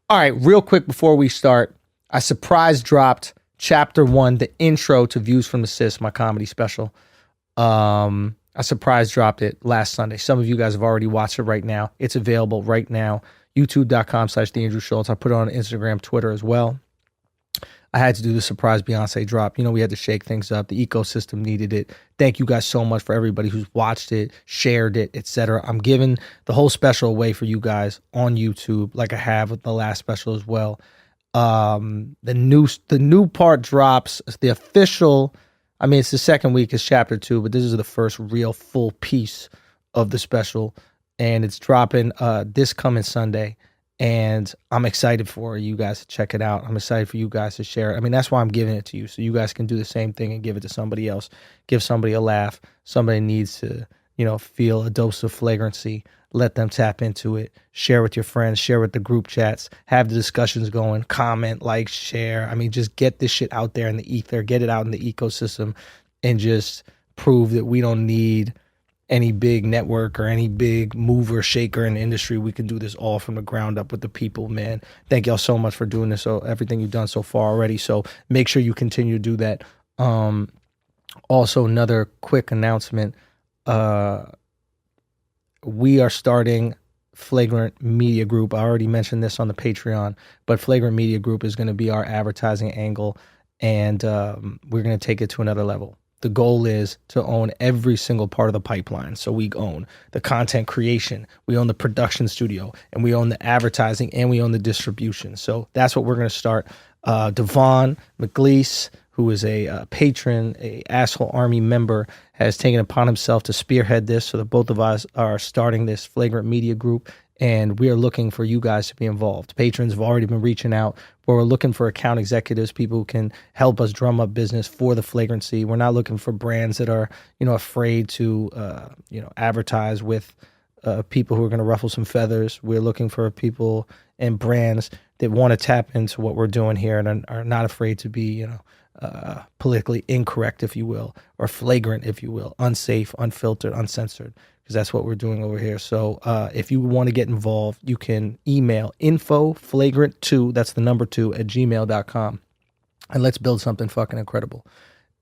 All right, real quick before we start, I surprise dropped chapter 1, the intro to Views from the Sis, my comedy special. I surprise dropped it last Sunday. Some of you guys have already watched it right now. It's available right now. YouTube.com/TheAndrewSchultz. I put it on Instagram, Twitter as well. I had to do the surprise Beyonce drop. You know, we had to shake things up. The ecosystem needed it. Thank you guys so much for everybody who's watched it, shared it, etc. I'm giving the whole special away for you guys on YouTube, like I have with the last special as well. The new part drops. The official, I mean, it's the second week, it's chapter 2, but this is the first real full piece of the special, and it's dropping this coming Sunday. And I'm excited for you guys to check it out. I'm excited for you guys to share it. I mean, that's why I'm giving it to you, so you guys can do the same thing and give it to somebody else. Give somebody a laugh. Somebody needs to, feel a dose of flagrancy. Let them tap into it. Share with your friends. Share with the group chats. Have the discussions going. Comment, like, share. I mean, just get this shit out there in the ether. Get it out in the ecosystem and just prove that we don't need any big network or any big mover shaker in the industry. We can do this all from the ground up with the people, man. Thank y'all so much for doing this. So everything you've done so far already. So make sure you continue to do that. Also, another quick announcement. We are starting Flagrant Media Group. I already mentioned this on the Patreon, but Flagrant Media Group is going to be our advertising angle, and we're going to take it to another level. The goal is to own every single part of the pipeline. So we own the content creation, we own the production studio, and we own the advertising, and we own the distribution. So that's what we're going to start. Devon McLeese, who is a patron, a Asshole Army member, has taken upon himself to spearhead this. So that both of us are starting this Flagrant Media Group, and we are looking for you guys to be involved. Patrons have already been reaching out, but we're looking for account executives, people who can help us drum up business for the flagrancy. We're not looking for brands that are, afraid to, advertise with people who are going to ruffle some feathers. We're looking for people and brands that want to tap into what we're doing here and are not afraid to be, politically incorrect, if you will, or flagrant, if you will, unsafe, unfiltered, uncensored, because that's what we're doing over here. So if you want to get involved, you can email info_flagrant2, that's the number 2, @gmail.com. And let's build something fucking incredible.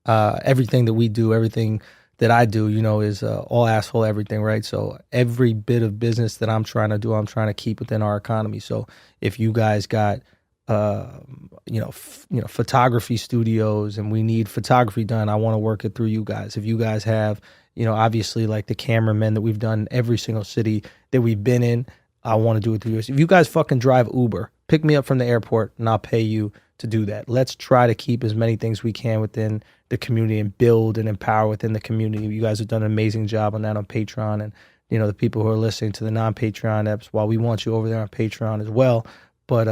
Everything that we do, everything that I do, is all asshole everything, right? So every bit of business that I'm trying to do, I'm trying to keep within our economy. So if you guys got photography studios and we need photography done, I want to work it through you guys. If you guys have, obviously like the cameramen that we've done in every single city that we've been in, I want to do it through you. If you guys fucking drive Uber, pick me up from the airport and I'll pay you to do that. Let's try to keep as many things we can within the community and build and empower within the community. You guys have done an amazing job on that on Patreon, and the people who are listening to the non-Patreon apps, while we want you over there on Patreon as well, but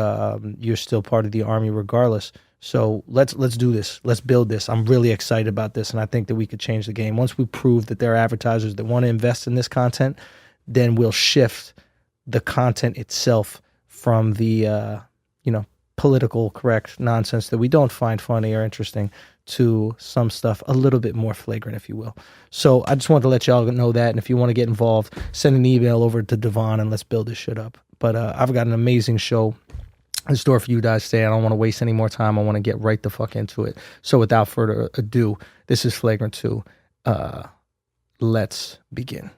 you're still part of the army regardless. So let's do this. Let's build this. I'm really excited about this, and I think that we could change the game. Once we prove that there are advertisers that want to invest in this content, then we'll shift the content itself from the political correct nonsense that we don't find funny or interesting to some stuff a little bit more flagrant, if you will. So I just wanted to let y'all know that, and if you want to get involved, send an email over to Devon and let's build this shit up. But I've got an amazing show in store for you guys today. I don't want to waste any more time. I want to get right the fuck into it. So without further ado, this is Flagrant 2. Let's begin.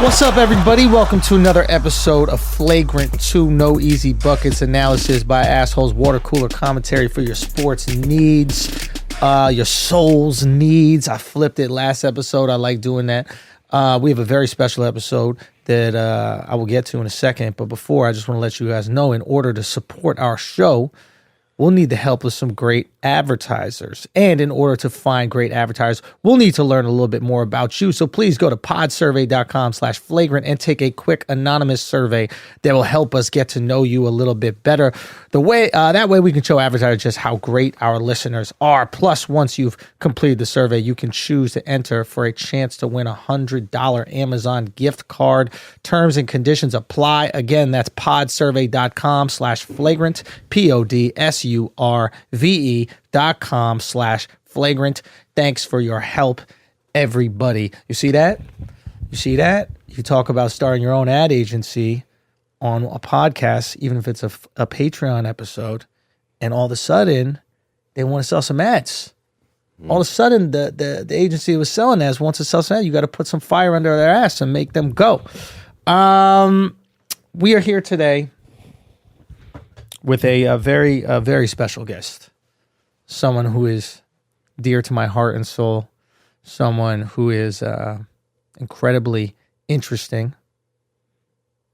What's up, everybody? Welcome to another episode of Flagrant 2, No Easy Buckets, analysis by assholes, water cooler commentary for your sports needs, your soul's needs. I flipped it last episode. I like doing that. We have a very special episode that I will get to in a second. But before, I just want to let you guys know, in order to support our show, we'll need the help of some great advertisers. And in order to find great advertisers, we'll need to learn a little bit more about you. So please go to podsurvey.com/flagrant and take a quick anonymous survey that will help us get to know you a little bit better. That way we can show advertisers just how great our listeners are. Plus, once you've completed the survey, you can choose to enter for a chance to win a $100 Amazon gift card. Terms and conditions apply. Again, that's podsurvey.com/flagrant, podsurve.com/flagrant. Thanks for your help, everybody. You see that? You see that? You talk about starting your own ad agency on a podcast, even if it's a Patreon episode, and all of a sudden they want to sell some ads. All of a sudden the agency that was selling ads wants to sell some ads. You got to put some fire under their ass and make them go. We are here today with a very special guest, someone who is dear to my heart and soul, someone who is incredibly interesting,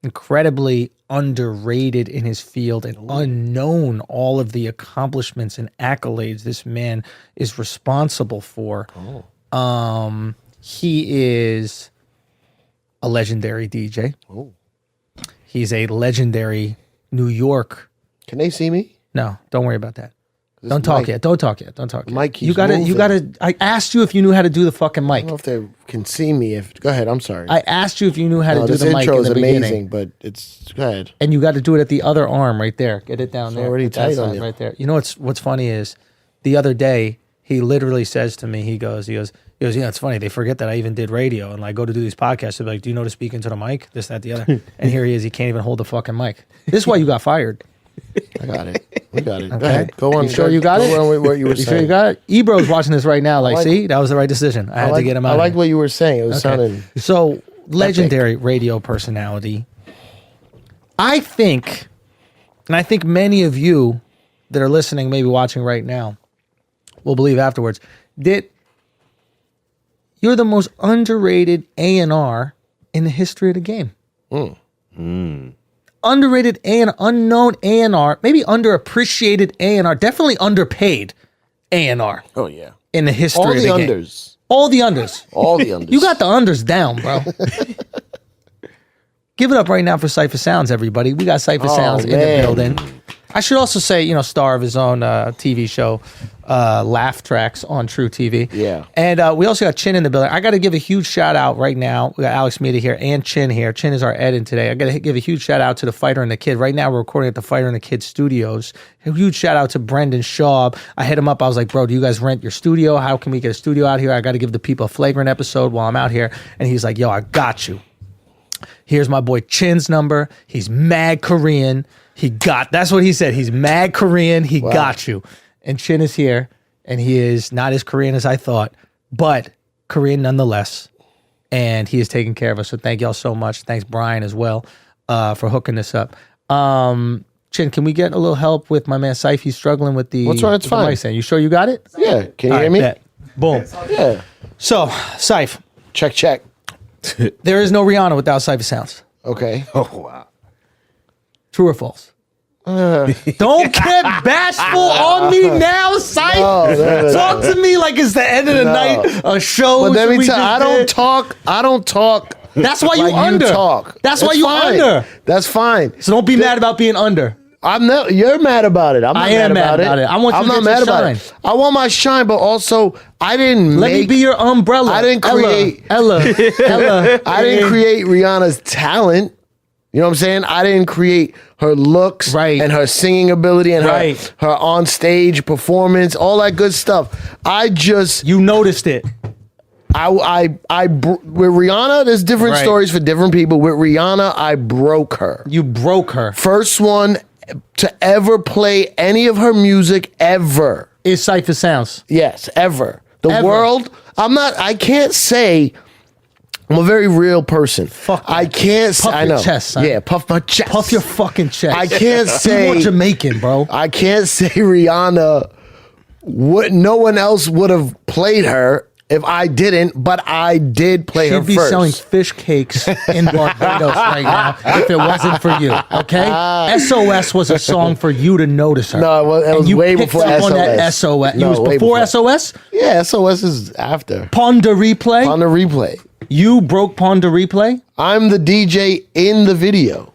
incredibly underrated in his field, and unknown all of the accomplishments and accolades this man is responsible for. He is a legendary DJ. He's a legendary New York. Can they see me? No, don't worry about that. Don't talk yet. Don't talk yet. Mic keeps you gotta. I asked you if you knew how to do the fucking mic. I don't know if they can see me. Go ahead. I'm sorry. I asked you if you knew how to do the mic. This intro is amazing, beginning. but it's go ahead. And you got to do it at the other arm right there. Get it down there. Already tight on you. Right there. You know what's funny is the other day he literally says to me, he goes, yeah, it's funny. They forget that I even did radio and like go to do these podcasts. They're like, do you know to speak into the mic? This, that, the other. And here he is. He can't even hold the fucking mic. This is why you got fired. I got it. We got it. Okay. Go ahead. Go on. You sure you got it? Go on with what you were saying. Sure you got it? Ebro's watching this right now. Like, see, that was the right decision. I had to get him out. I like what you were saying. It was sounding. So, legendary radio personality. I think, and I think many of you that are listening, maybe watching right now, will believe afterwards that you're the most underrated A&R in the history of the game. Underrated unknown A&R, maybe underappreciated A&R, definitely underpaid A&R. Oh yeah, in the history of the game. All the unders. All the unders. You got the unders down, bro. Give it up right now for Cipha Sounds, everybody. We got Cipha Sounds in the building. I should also say, star of his own TV show, Laugh Tracks on True TV. Yeah. And we also got Chin in the building. I got to give a huge shout out right now. We got Alexx Media here and Chin here. Chin is our edit today. I got to give a huge shout out to the Fighter and the Kid. Right now we're recording at the Fighter and the Kid studios. A huge shout out to Brendan Schaub. I hit him up. I was like, bro, do you guys rent your studio? How can we get a studio out here? I got to give the people a Flagrant episode while I'm out here. And he's like, yo, I got you. Here's my boy Chin's number. He's mad Korean. That's what he said. He's mad Korean. He got you. And Chin is here, and he is not as Korean as I thought, but Korean nonetheless. And he is taking care of us. So thank y'all so much. Thanks, Brian, as well, for hooking this up. Chin, can we get a little help with my man Cipha? He's struggling with the. What's wrong? It's fine. You sure you got it? Yeah. Can you hear me? Bet. Boom. Yeah. So, Cipha. Check. There is no Rihanna without Cipha Sounds. Okay. Oh, wow. True or false? Don't get bashful on me now, Cipha. No. Talk to me like it's the end of the night. A show. But let me tell you, I don't talk. That's why like you under. Talk. That's why you fine. under. That's fine. So don't be mad about being under. You're mad about it. I'm not mad about it. I want you to not get mad your about shine. it. I want my shine, but also I didn't Let me be your umbrella. I didn't create Ella. I didn't create Rihanna's talent. You know what I'm saying? I didn't create her looks and her singing ability and her on stage performance, all that good stuff. You noticed it. With Rihanna, there's different stories for different people. With Rihanna, I broke her. You broke her. First one to ever play any of her music ever is Cipha Sounds. Yes, ever. The world. I can't say. I'm a very real person. I can't say. Puff your chest, son. Yeah, puff my chest. Puff your fucking chest. I can't say. You're more Jamaican, bro. I can't say Rihanna. No one else would have played her if I didn't, but I did play her first. She'd be selling fish cakes in Barbados right now if it wasn't for you, okay? SOS was a song for you to notice her. No, it was way before SOS. On that SOS. No, it was before SOS? Yeah, SOS is after. Ponder Replay? Ponder Replay. You broke Ponder Replay? I'm the DJ in the video.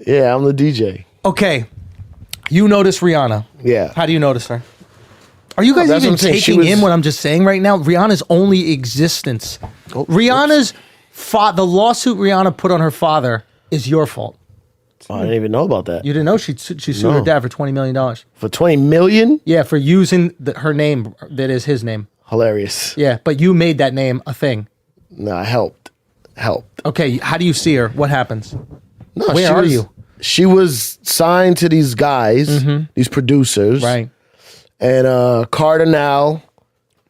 Yeah, I'm the DJ. Okay. You notice Rihanna. Yeah. How do you notice her? Are you guys even taking in what I'm just saying right now? Rihanna's only existence. Rihanna's the lawsuit Rihanna put on her father is your fault. Oh, I didn't even know about that. You didn't know she sued her dad for $20 million. For $20 million? Yeah, for using her name that is his name. Hilarious. Yeah, but you made that name a thing. No, I helped. Okay, how do you see her? What happens? No, Where are you? She was signed to these guys, these producers. Right. And Cardinal.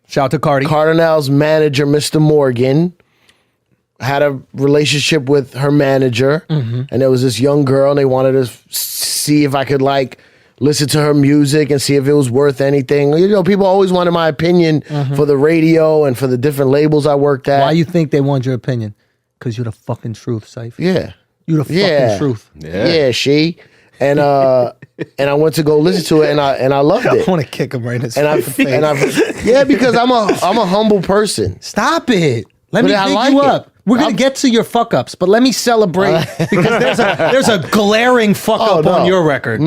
Shout out to Cardi. Cardinal's manager, Mr. Morgan, had a relationship with her manager. And there was this young girl, and they wanted to see if I could, like, listen to her music and see if it was worth anything. You know, people always wanted my opinion for the radio and for the different labels I worked at. Why you think they want your opinion? Because you're the fucking truth, Cipher. Yeah. You're the fucking truth. Yeah, she. And and I went to go listen to it, and I loved it. I want to kick him right in his face. Yeah, because I'm a humble person. Stop it. Let me pick you up. We're going to get to your fuck ups, but let me celebrate because there's a glaring fuck up on your record.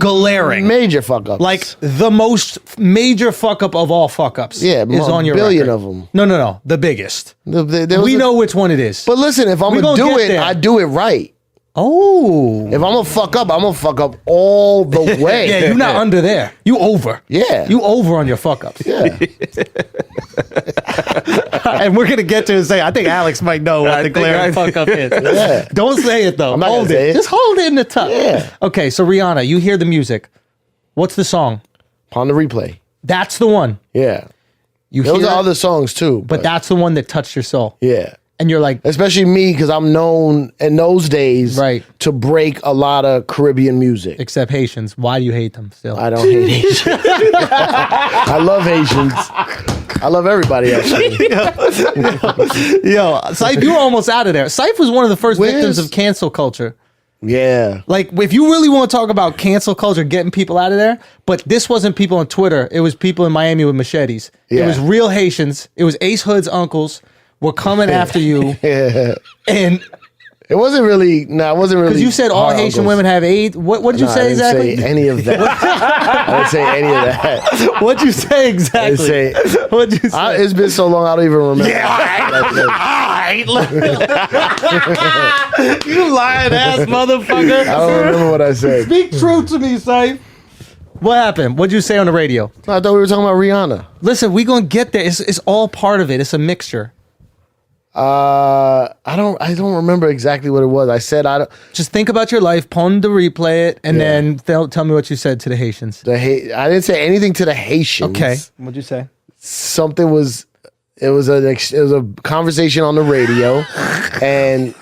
Glaring. Major fuck ups. Like the most major fuck up of all fuck ups is on your billion record. of them. No. The biggest. We know which one it is. But listen, if I'm going to do it, I do it right. Oh. If I'm going to fuck up, I'm going to fuck up all the way. Yeah, you're not under there. You over. Yeah. You over on your fuck ups. Yeah. And we're going to get to it and say, I think Alex might know what the glaring fuck up is. Yeah. Don't say it though. I'm not Hold gonna say it. Just hold it in the tuck. Yeah. Okay, so Rihanna, you hear the music. What's the song? Upon the Replay. That's the one. Yeah. You Those hear are it, other songs too. but that's the one that touched your soul. Yeah. And you're like, Especially me, because I'm known in those days Right. to break a lot of Caribbean music. except Haitians. Why do you hate them still? I don't hate Haitians. I love Haitians. I love everybody else. Yo, Cypher, you were almost out of there. Cypher was one of the first victims of cancel culture. Yeah. Like, if you really want to talk about cancel culture, getting people out of there, but this wasn't people on Twitter. It was people in Miami with machetes. It Yeah. was real Haitians. It was Ace Hood's uncles were coming after you. Yeah. And It wasn't really, it wasn't really. because you said all our Haitian uncles. women have AIDS. What did you No, say exactly? I didn't say any of that. I didn't say any of that. What'd you say exactly? What'd you say? It's been so long, I don't even remember. You lying ass motherfucker. I don't remember what I said. Speak truth to me, Cypher. What happened? What'd you say on the radio? I thought we were talking about Rihanna. Listen, we gonna get there. It's all part of it. It's a mixture. I don't remember exactly what it was. I said I don't. Just think about your life, pon de replay it, and then tell me what you said to the Haitians. I didn't say anything to the Haitians. Okay. What'd you say? Something was. It was a conversation on the radio, and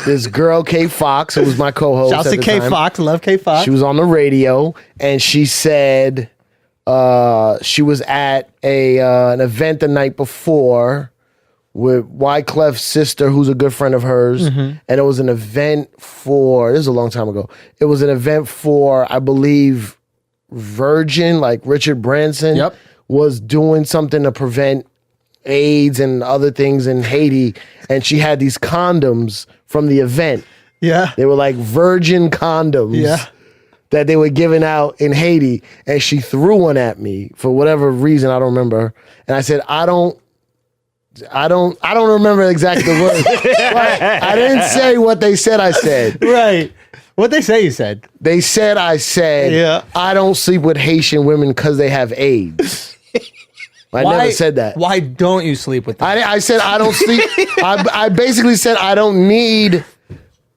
this girl K Fox, who was my co-host. Shouts to K Fox. Love K Fox. She was on the radio, and she said she was at an event the night before with Wyclef's sister, who's a good friend of hers. And it was an event for, this is a long time ago. It was an event for, I believe, Virgin, like Richard Branson, was doing something to prevent AIDS and other things in Haiti. And she had these condoms from the event. Yeah. They were like virgin condoms that they were giving out in Haiti. And she threw one at me for whatever reason, I don't remember. And I said, I don't remember exactly the words. I didn't say what they said I said. Right. What they say you said? They said I said, I don't sleep with Haitian women because they have AIDS. I never said that. Why don't you sleep with them? I said I don't sleep. I basically said I don't need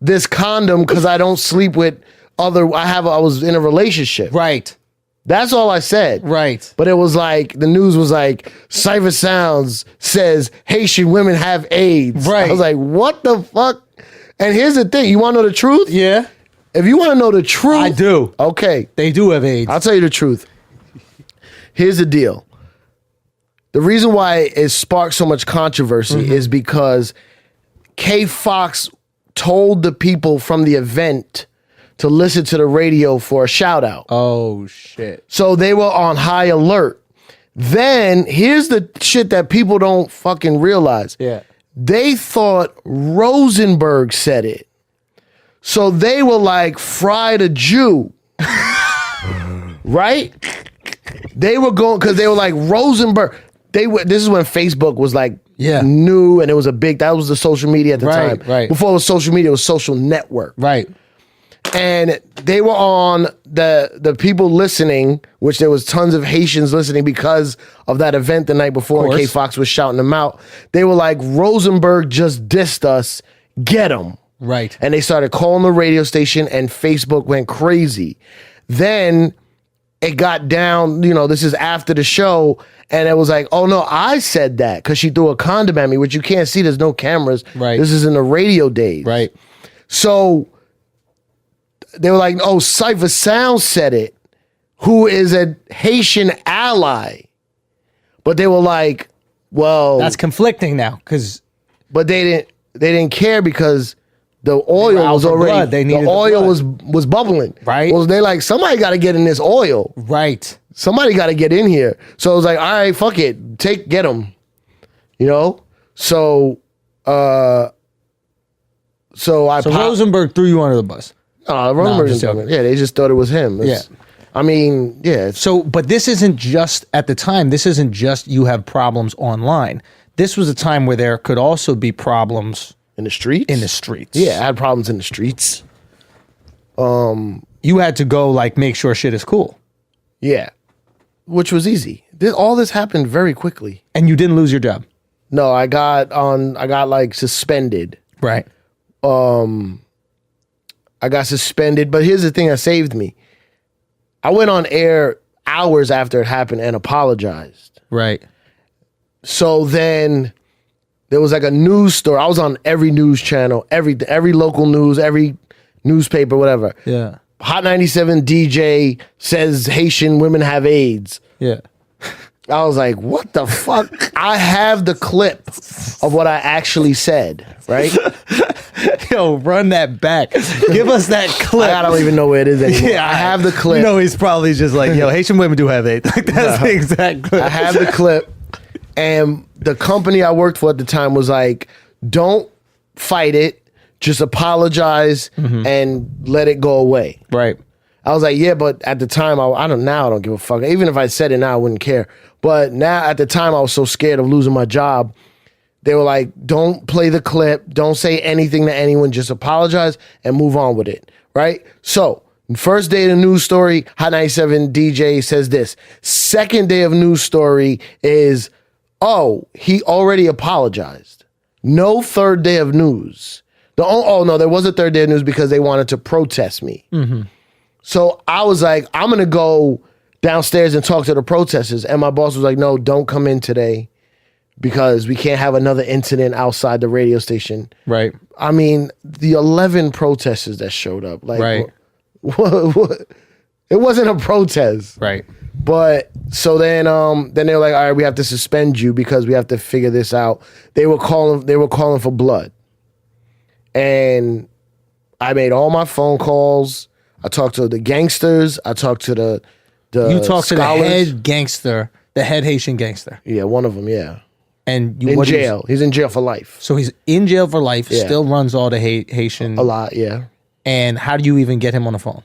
this condom because I don't sleep with other. I was in a relationship. Right. That's all I said. Right. But it was like, the news was like, Cipha Sounds says Haitian women have AIDS. Right. I was like, what the fuck? And here's the thing. You want to know the truth? Yeah. If you want to know the truth. I do. Okay. They do have AIDS. I'll tell you the truth. Here's the deal. The reason why it sparked so much controversy is because K Fox told the people from the event to listen to the radio for a shout out. Oh, shit. So they were on high alert. Then here's the shit that people don't fucking realize. Yeah. They thought Rosenberg said it. So they were like, fried a Jew. Right? They were going, because they were like, Rosenberg. This is when Facebook was like new, and it was that was the social media at the time. Right. Before it was social media, it was social network. Right. And they were on the people listening, which there was tons of Haitians listening because of that event the night before. And K Fox was shouting them out. They were like, Rosenberg just dissed us. Get him. Right. And they started calling the radio station and Facebook went crazy. Then it got down, this is after the show. And it was like, oh no, I said that because she threw a condom at me, which you can't see. There's no cameras. Right. This is in the radio days. Right. So they were like, oh, Cipha Sounds said it, who is a Haitian ally. But they were like, well, that's conflicting now because. But they didn't care because the oil was already was bubbling. Right. Well, they like, somebody got to get in this oil. Right. Somebody got to get in here. So it was like, all right, fuck it, get them. So Rosenberg threw you under the bus. Rosenberg didn't. Yeah, they just thought it was him. I mean, yeah. So, but this isn't just at the time. This isn't just you have problems online. This was a time where there could also be problems in the streets. Yeah, I had problems in the streets. You had to go make sure shit is cool. Yeah, which was easy. All this happened very quickly. And you didn't lose your job. No, I got suspended. Right. I got suspended, but here's the thing that saved me. I went on air hours after it happened and apologized. Right. So then there was a news story. I was on every news channel, every local news, every newspaper, whatever. Yeah. Hot 97 DJ says Haitian women have AIDS. Yeah. I was like, what the fuck? I have the clip of what I actually said, right? Yo, run that back. Give us that clip. I don't even know where it is anymore. Yeah, I have the clip. He's probably just like, yo, Haitian women do have AIDS. That's the exact clip. I have the clip. And the company I worked for at the time was like, don't fight it. Just apologize and let it go away. Right. I was like, yeah, but at the time, I don't give a fuck. Even if I said it now, I wouldn't care. But now, at the time, I was so scared of losing my job. They were like, don't play the clip. Don't say anything to anyone. Just apologize and move on with it. Right? So, first day of the news story, Hot 97 DJ says this. Second day of news story is, oh, he already apologized. No third day of news. No, there was a third day of news because they wanted to protest me. Mm-hmm. So I was like, I'm going to go downstairs and talk to the protesters. And my boss was like, no, don't come in today because we can't have another incident outside the radio station. Right. I mean, the 11 protesters that showed up. Right. What? It wasn't a protest. Right. But so then they were like, all right, we have to suspend you because we have to figure this out. They were calling for blood. And I made all my phone calls. I talked to the gangsters. I talked to the You talked scholars. To the head gangster, the head Haitian gangster. Yeah, one of them, yeah. And in jail. He's in jail for life. So he's in jail for life, still runs all the Haitian. A lot, yeah. And how do you even get him on the phone?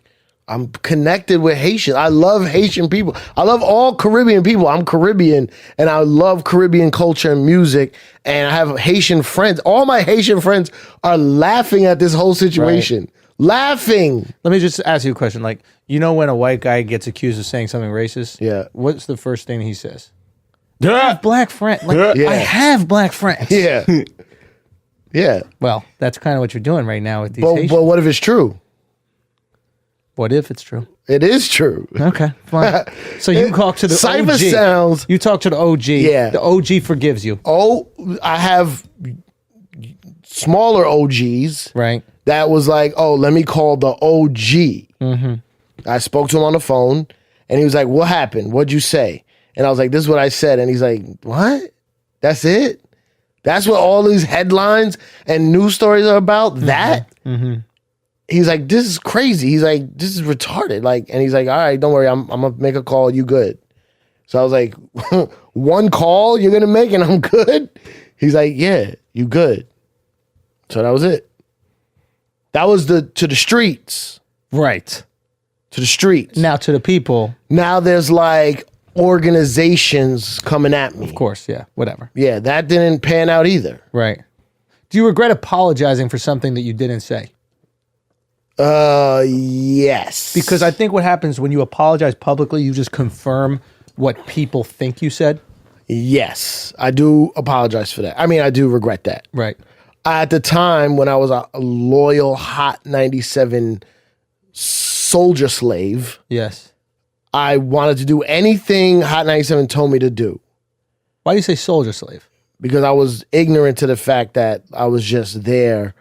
I'm connected with Haitian. I love Haitian people. I love all Caribbean people. I'm Caribbean, and I love Caribbean culture and music, and I have Haitian friends. All my Haitian friends are laughing at this whole situation. Right. Laughing. Let me just ask you a question. When a white guy gets accused of saying something racist, yeah, what's the first thing he says? I have black friends. I have black friends. Yeah. Yeah. Well, that's kind of what you're doing right now with these Haitians. But what if it's true? What if it's true? It is true. Okay, fine. So you talk to the Cipha OG. Sounds. You talk to the OG. Yeah. The OG forgives you. Oh, I have smaller OGs. Right. That was like, oh, let me call the OG. Mm-hmm. I spoke to him on the phone, and he was like, what happened? What'd you say? And I was like, this is what I said. And he's like, what? That's it? That's what all these headlines and news stories are about? Mm-hmm. That? Mm-hmm. He's like, this is crazy. He's like, this is retarded. And he's like, all right, don't worry. I'm going to make a call. You good? So I was like, one call you're going to make and I'm good? He's like, yeah, you good. So that was it. That was to the streets. Right. To the streets. Now to the people. Now there's organizations coming at me. Of course, yeah, whatever. Yeah, that didn't pan out either. Right. Do you regret apologizing for something that you didn't say? Yes. Because I think what happens when you apologize publicly, you just confirm what people think you said. Yes, I do apologize for that. I mean, I do regret that. Right. At the time when I was a loyal Hot 97 soldier slave, yes, I wanted to do anything Hot 97 told me to do. Why do you say soldier slave? Because I was ignorant to the fact that I was just there.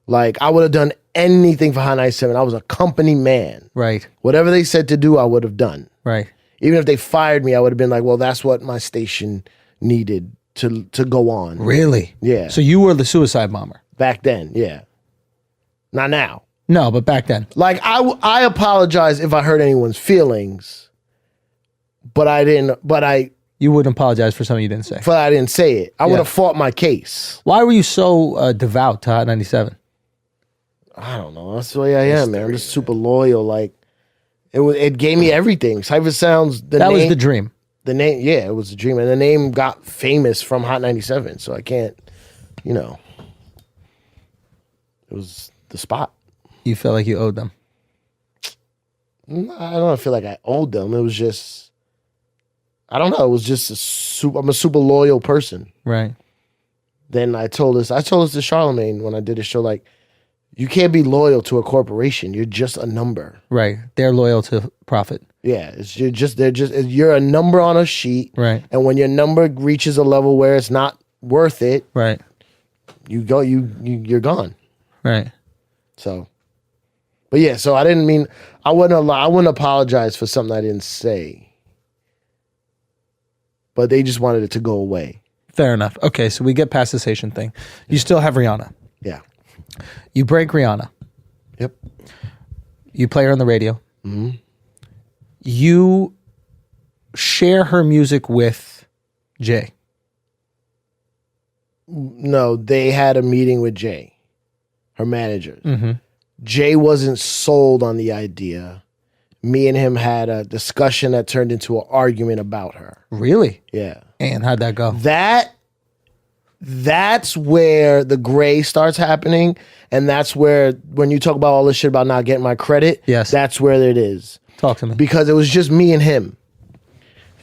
Like, I would have done anything for Hot 97. I was a company man. Right. Whatever they said to do, I would have done. Right. Even if they fired me, I would have been like, well, that's what my station needed to go on. Really? Yeah. So you were the suicide bomber? Back then, yeah. Not now. No, but back then. Like, I apologize if I hurt anyone's feelings, but I didn't, You wouldn't apologize for something you didn't say. but I didn't say it. I would have fought my case. Why were you so devout to Hot 97? I don't know. That's the way I am, man. I'm just super loyal. Like, it gave me everything. Cipha Sounds, That was the dream. The name, yeah, it was a dream. And the name got famous from Hot 97. So I can't, it was the spot. You felt like you owed them. I don't feel like I owed them. It was just, I don't know. It was just I'm a super loyal person. Right. Then I told this to Charlemagne when I did a show, like, you can't be loyal to a corporation. You're just a number. Right. They're loyal to profit. Yeah. You're a number on a sheet. Right. And when your number reaches a level where it's not worth it, Right. you're gone. Right. So, but yeah, so I wouldn't apologize for something I didn't say. But they just wanted it to go away. Fair enough. Okay, so we get past this Haitian thing. You still have Rihanna. Yeah. You break Rihanna. Yep. You play her on the radio. Mm-hmm. You share her music with Jay. No, they had a meeting with Jay, her manager. Mm-hmm. Jay wasn't sold on the idea. Me and him had a discussion that turned into an argument about her. Really? Yeah. And how'd that go? That's where the gray starts happening, and that's where, when you talk about all this shit about not getting my credit, yes, that's where it is. Talk to me. Because it was just me and him.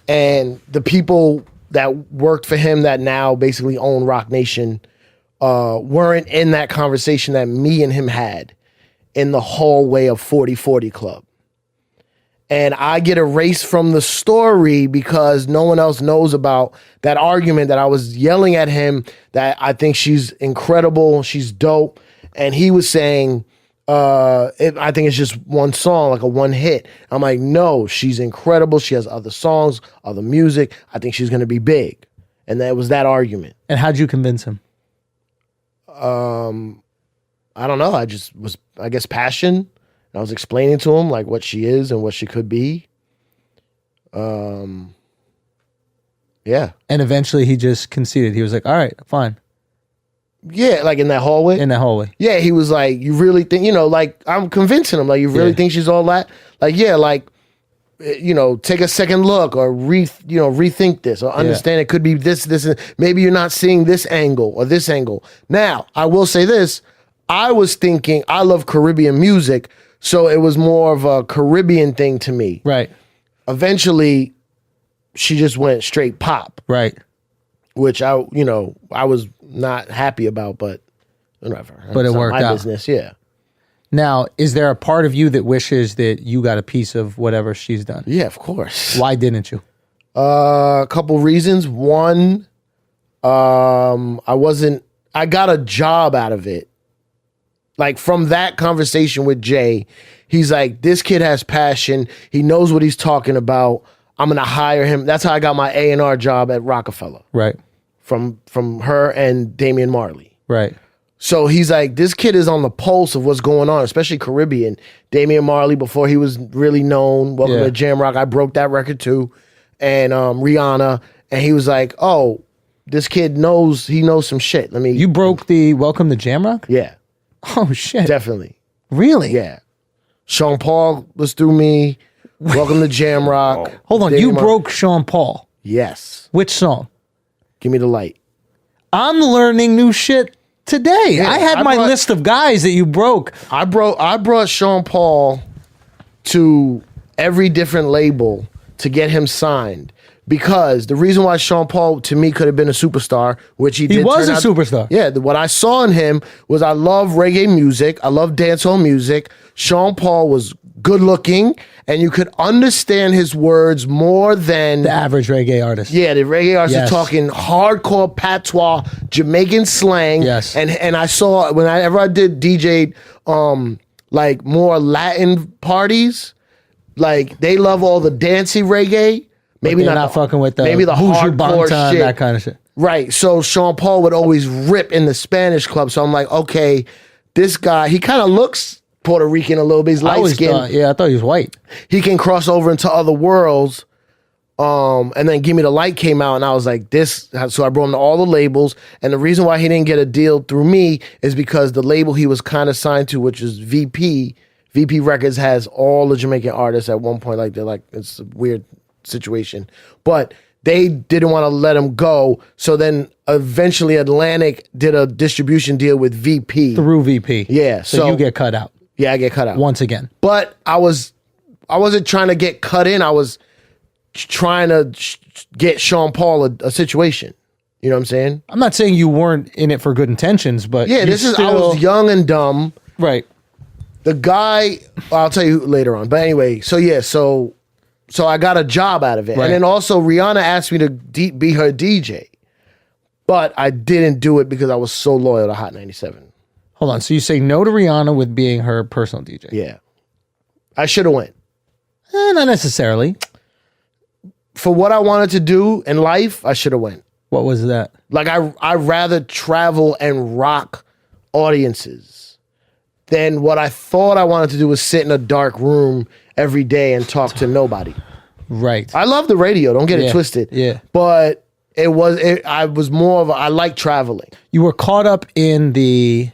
And the people that worked for him that now basically own Rock Nation weren't in that conversation that me and him had in the hallway of 4040 Club. And I get erased from the story because no one else knows about that argument that I was yelling at him that I think she's incredible, she's dope. And he was saying, I think it's just one song, like a one hit. I'm like, no, she's incredible. She has other songs, other music. I think she's going to be big. And that was that argument. And how'd you convince him? I don't know. I just was, I guess, passion. I was explaining to him like what she is and what she could be. Yeah. And eventually he just conceded. He was like, all right, fine. Yeah, like in that hallway? In that hallway. Yeah, he was like, you really think, like, I'm convincing him, like, you really think she's all that? Like, yeah, like, take a second look or rethink this or understand it could be this, and maybe you're not seeing this angle or this angle. Now, I will say this. I was thinking, I love Caribbean music, so it was more of a Caribbean thing to me. Right. Eventually, she just went straight pop. Right. Which I was not happy about, but whatever. But it worked out. Business, yeah. Now, is there a part of you that wishes that you got a piece of whatever she's done? Yeah, of course. Why didn't you? A couple reasons. One, I got a job out of it. Like, from that conversation with Jay, he's like, this kid has passion. He knows what he's talking about. I'm going to hire him. That's how I got my A&R job at Rockefeller. Right. From her and Damian Marley. Right. So he's like, this kid is on the pulse of what's going on, especially Caribbean. Damian Marley, before he was really known, Welcome to Jam Rock, I broke that record too. And Rihanna. And he was like, oh, this kid knows some shit. You broke the Welcome to Jam Rock? Yeah. Oh, shit. Definitely. Really? Yeah. Sean Paul was through me. Welcome to Jam Rock. Hold on. You broke Sean Paul? Yes. Which song? Give Me the Light. I'm learning new shit today. I had my list of guys that you broke. I brought Sean Paul to every different label to get him signed. Because the reason why Sean Paul, to me, could have been a superstar, which he did. He was a superstar. Yeah, what I saw in him was I love reggae music. I love dancehall music. Sean Paul was good looking, and you could understand his words more than... the average reggae artist. Yeah, the reggae artists are talking hardcore patois, Jamaican slang. Yes. And I saw, whenever I did DJ, like more Latin parties, like they love all the dancey reggae. Maybe not fucking with the maybe the hardcore shit, that kind of shit. Right. So Sean Paul would always rip in the Spanish club. So I'm like, okay, this guy, he kind of looks Puerto Rican a little bit. He's light skinned. I thought he was white. He can cross over into other worlds. And then Give Me the Light came out, and I was like, this. So I brought him to all the labels. And the reason why he didn't get a deal through me is because the label he was kind of signed to, which is VP Records, has all the Jamaican artists at one point. Like, they're like, it's a weird situation, but they didn't want to let him go. So then eventually Atlantic did a distribution deal with VP. Through VP. Yeah. So you get cut out. Yeah, I get cut out. Once again. But I wasn't trying to get cut in. I was trying to get Sean Paul a situation. You know what I'm saying? I'm not saying you weren't in it for good intentions, but yeah, I was young and dumb. Right. The guy, I'll tell you later on. But anyway, so I got a job out of it. Right. And then also Rihanna asked me to be her DJ. But I didn't do it because I was so loyal to Hot 97. Hold on. So you say no to Rihanna with being her personal DJ? Yeah. I should have went. Not necessarily. For what I wanted to do in life, I should have went. What was that? Like I'd rather travel and rock audiences than what I thought I wanted to do was sit in a dark room every day and talk to nobody. Right. I love the radio. Don't get it twisted. Yeah. But I was more of I like traveling. You were caught up in the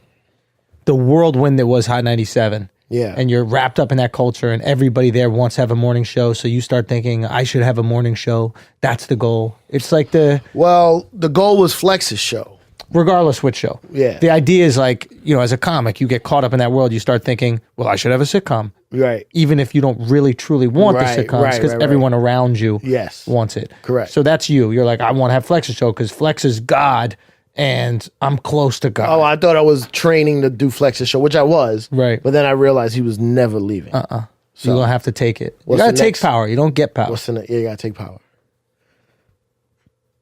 whirlwind that was Hot 97. Yeah. And you're wrapped up in that culture, and everybody there wants to have a morning show. So you start thinking, I should have a morning show. That's the goal. It's like the goal was Flex's show. Regardless which show. Yeah. The idea is like, as a comic, you get caught up in that world. You start thinking, well, I should have a sitcom. Right. Even if you don't really, truly want the sitcoms, because everyone around you wants it. Correct. So that's you. You're like, I want to have Flex's show because Flex is God, and I'm close to God. Oh, I thought I was training to do Flex's show, which I was. Right. But then I realized he was never leaving. So you're going to have to take it. You got to take power. You don't get power. You got to take power.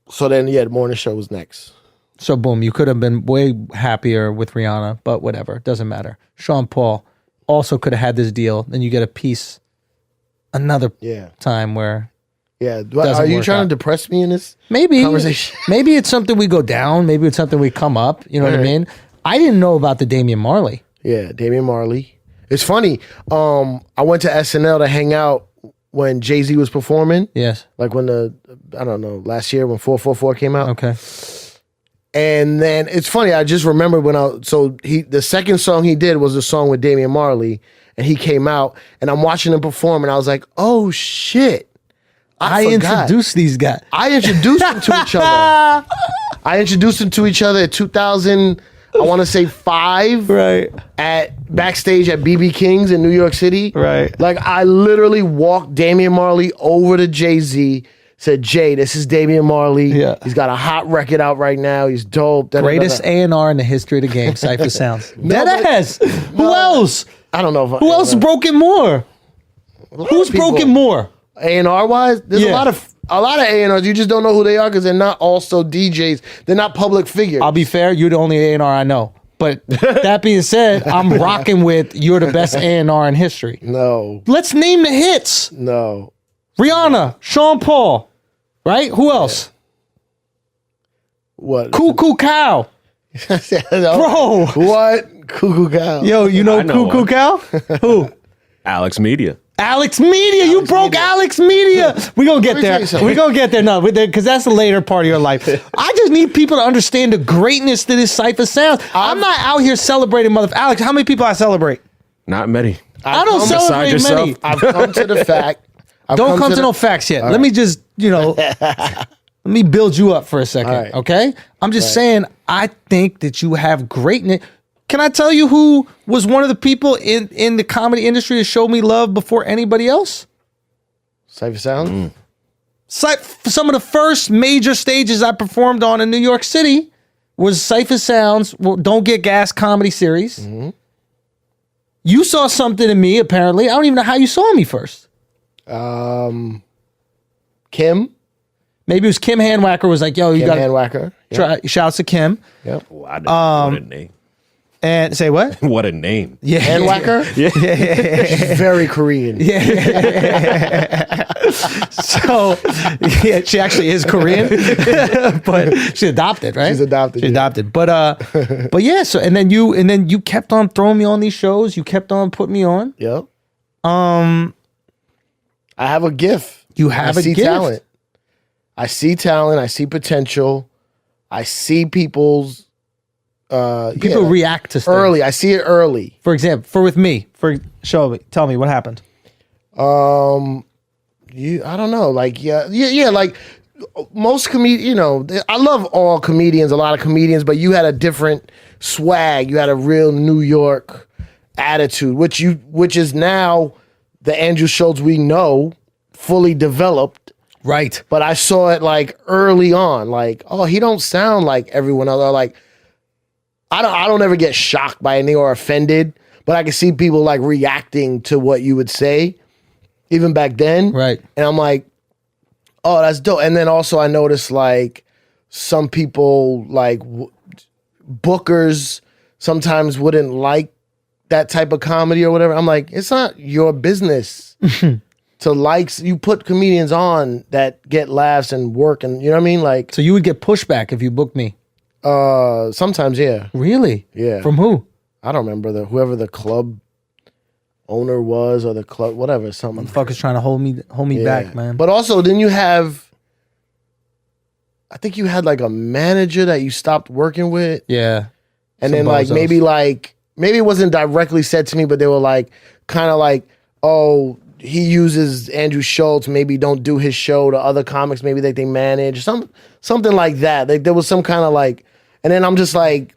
So then, the morning show was next. So boom, you could have been way happier with Rihanna, but whatever, doesn't matter. Sean Paul also could have had this deal. Then you get a piece another time where are you trying to depress me in this conversation? Maybe it's something we go down. Maybe it's something we come up. You know what I mean? I didn't know about the Damian Marley. Yeah, Damian Marley. It's funny. I went to SNL to hang out when Jay-Z was performing. Yes. Like when last year when 444 came out. Okay. And then it's funny, I just remember the second song he did was a song with Damian Marley, and he came out, and I'm watching him perform, and I was like, oh shit. I introduced these guys. I introduced them to each other. I introduced them to each other in 2000, I want to say 5. Right. At backstage at BB King's in New York City. Right. Like I literally walked Damian Marley over to Jay-Z. Said, Jay, this is Damian Marley. Yeah. He's got a hot record out right now. He's dope. Greatest A&R in the history of the game, Cipha Sounds. Who else? I don't know. Who else broke it more? Who's broken more? A&R wise? There's a lot of A&Rs. You just don't know who they are because they're not also DJs. They're not public figures. I'll be fair. You're the only A&R I know. But that being said, I'm rocking with you're the best A&R in history. No. Let's name the hits. No. Rihanna, Sean Paul, right? Who else? What? Cuckoo Cow. Bro. What? Cuckoo Cow. Yo, you know Cuckoo Cow? Who? Alexx Media. Alexx Media. You broke Alexx Media. We're going to get there. We're going to get there. No, because that's the later part of your life. I just need people to understand the greatness that is Cipha Sounds. I'm not out here celebrating Alex, how many people I celebrate? Not many. I don't celebrate many. I've come to the fact. Don't come to no facts yet. Let me just, Let me build you up for a second, right. okay? I'm just saying, I think that you have greatness. Can I tell you who was one of the people in the comedy industry that showed me love before anybody else? Cipha Sounds? Some of the first major stages I performed on in New York City was Cipha Sounds, Don't Get Gas comedy series. Mm-hmm. You saw something in me, apparently. I don't even know how you saw me first. Kim? Maybe it was Kim Handwacker was like, yo, you got Handwacker. try. Shouts to Kim. Yep. What a name. And say what? What a name. Yeah. Handwacker? Yeah. She's very Korean. Yeah. So, yeah, she actually is Korean, but she's adopted, right? She's adopted. She's adopted. But yeah, so and then you kept on throwing me on these shows. You kept on putting me on. Yep. I have a gift. You have a gift. Talent. I see talent. I see potential. I see people's people react to stuff early. I see it early. For example, tell me what happened. I don't know. Like, yeah. Like most comedians, I love all comedians, a lot of comedians, but you had a different swag. You had a real New York attitude, which is now the Andrew Schultz we know, fully developed. Right. But I saw it like early on, like, oh, he don't sound like everyone else. Or like, I don't ever get shocked by anything or offended, but I can see people like reacting to what you would say, even back then. Right. And I'm like, oh, that's dope. And then also I noticed like some people like bookers sometimes wouldn't like that type of comedy or whatever. I'm like, it's not your business to like, you put comedians on that get laughs and work and you know what I mean? Like, so you would get pushback if you booked me? Sometimes, yeah. Really? Yeah. From who? I don't remember whoever the club owner was or the club, whatever, something. Motherfuckers trying to hold me back, man. But also, then you have, I think you had like a manager that you stopped working with. Yeah. And then like maybe it wasn't directly said to me, but they were like, kind of like, oh, he uses Andrew Schultz, maybe don't do his show to other comics, maybe that they manage, something like that. Like there was some kind of like, and then I'm just like,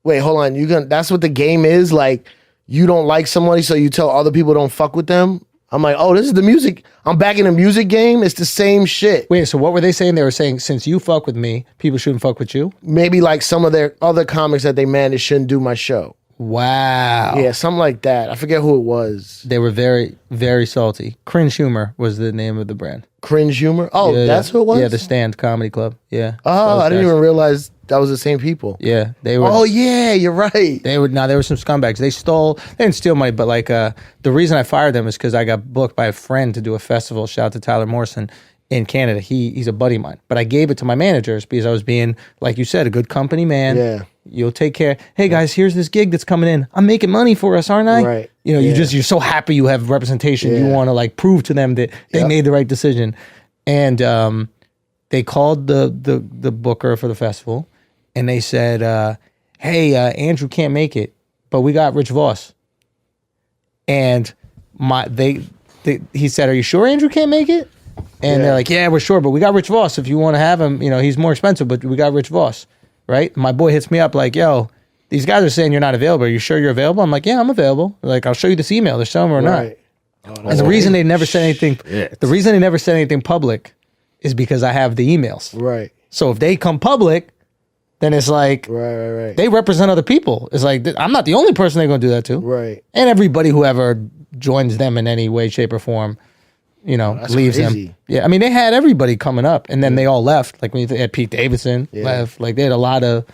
wait, hold on, that's what the game is? Like, you don't like somebody, so you tell other people don't fuck with them? I'm like, oh, this is the music. I'm back in the music game. It's the same shit. Wait, so what were they saying? They were saying, since you fuck with me, people shouldn't fuck with you? Maybe like some of their other comics that they manage shouldn't do my show. Wow. Yeah, something like that. I forget who it was. They were very, very salty. Cringe Humor was the name of the brand. Cringe Humor? Oh, Yeah, that's who it was? Yeah, the Stand Comedy Club. Yeah. Oh, I didn't even realize that was the same people. Yeah, they were. Oh, yeah, you're right. They were some scumbags. They didn't steal money, but like the reason I fired them is because I got booked by a friend to do a festival. Shout out to Tyler Morrison in Canada. He's a buddy of mine, but I gave it to my managers because I was being, like you said, a good company man. Yeah. You'll take care. Hey guys, here's this gig that's coming in. I'm making money for us, aren't I? Right. You're so happy you have representation. Yeah. You want to like prove to them that they made the right decision. And they called the booker for the festival, and they said, "Hey, Andrew can't make it, but we got Rich Voss." And he said, "Are you sure Andrew can't make it?" And they're like, "Yeah, we're sure, but we got Rich Voss. If you want to have him, he's more expensive, but we got Rich Voss." Right? My boy hits me up like, "Yo, these guys are saying you're not available. Are you sure you're available?" I'm like, "Yeah, I'm available. Like, I'll show you this email. They're showing or not." And the reason they never said anything, public, is because I have the emails. Right. So if they come public, then it's like, right. They represent other people. It's like, I'm not the only person they're going to do that to. Right. And everybody who ever joins them in any way, shape, or form, leaves crazy. them. Yeah, I mean, they had everybody coming up, and then they all left. Like when they had Pete Davidson left. Like they had a lot of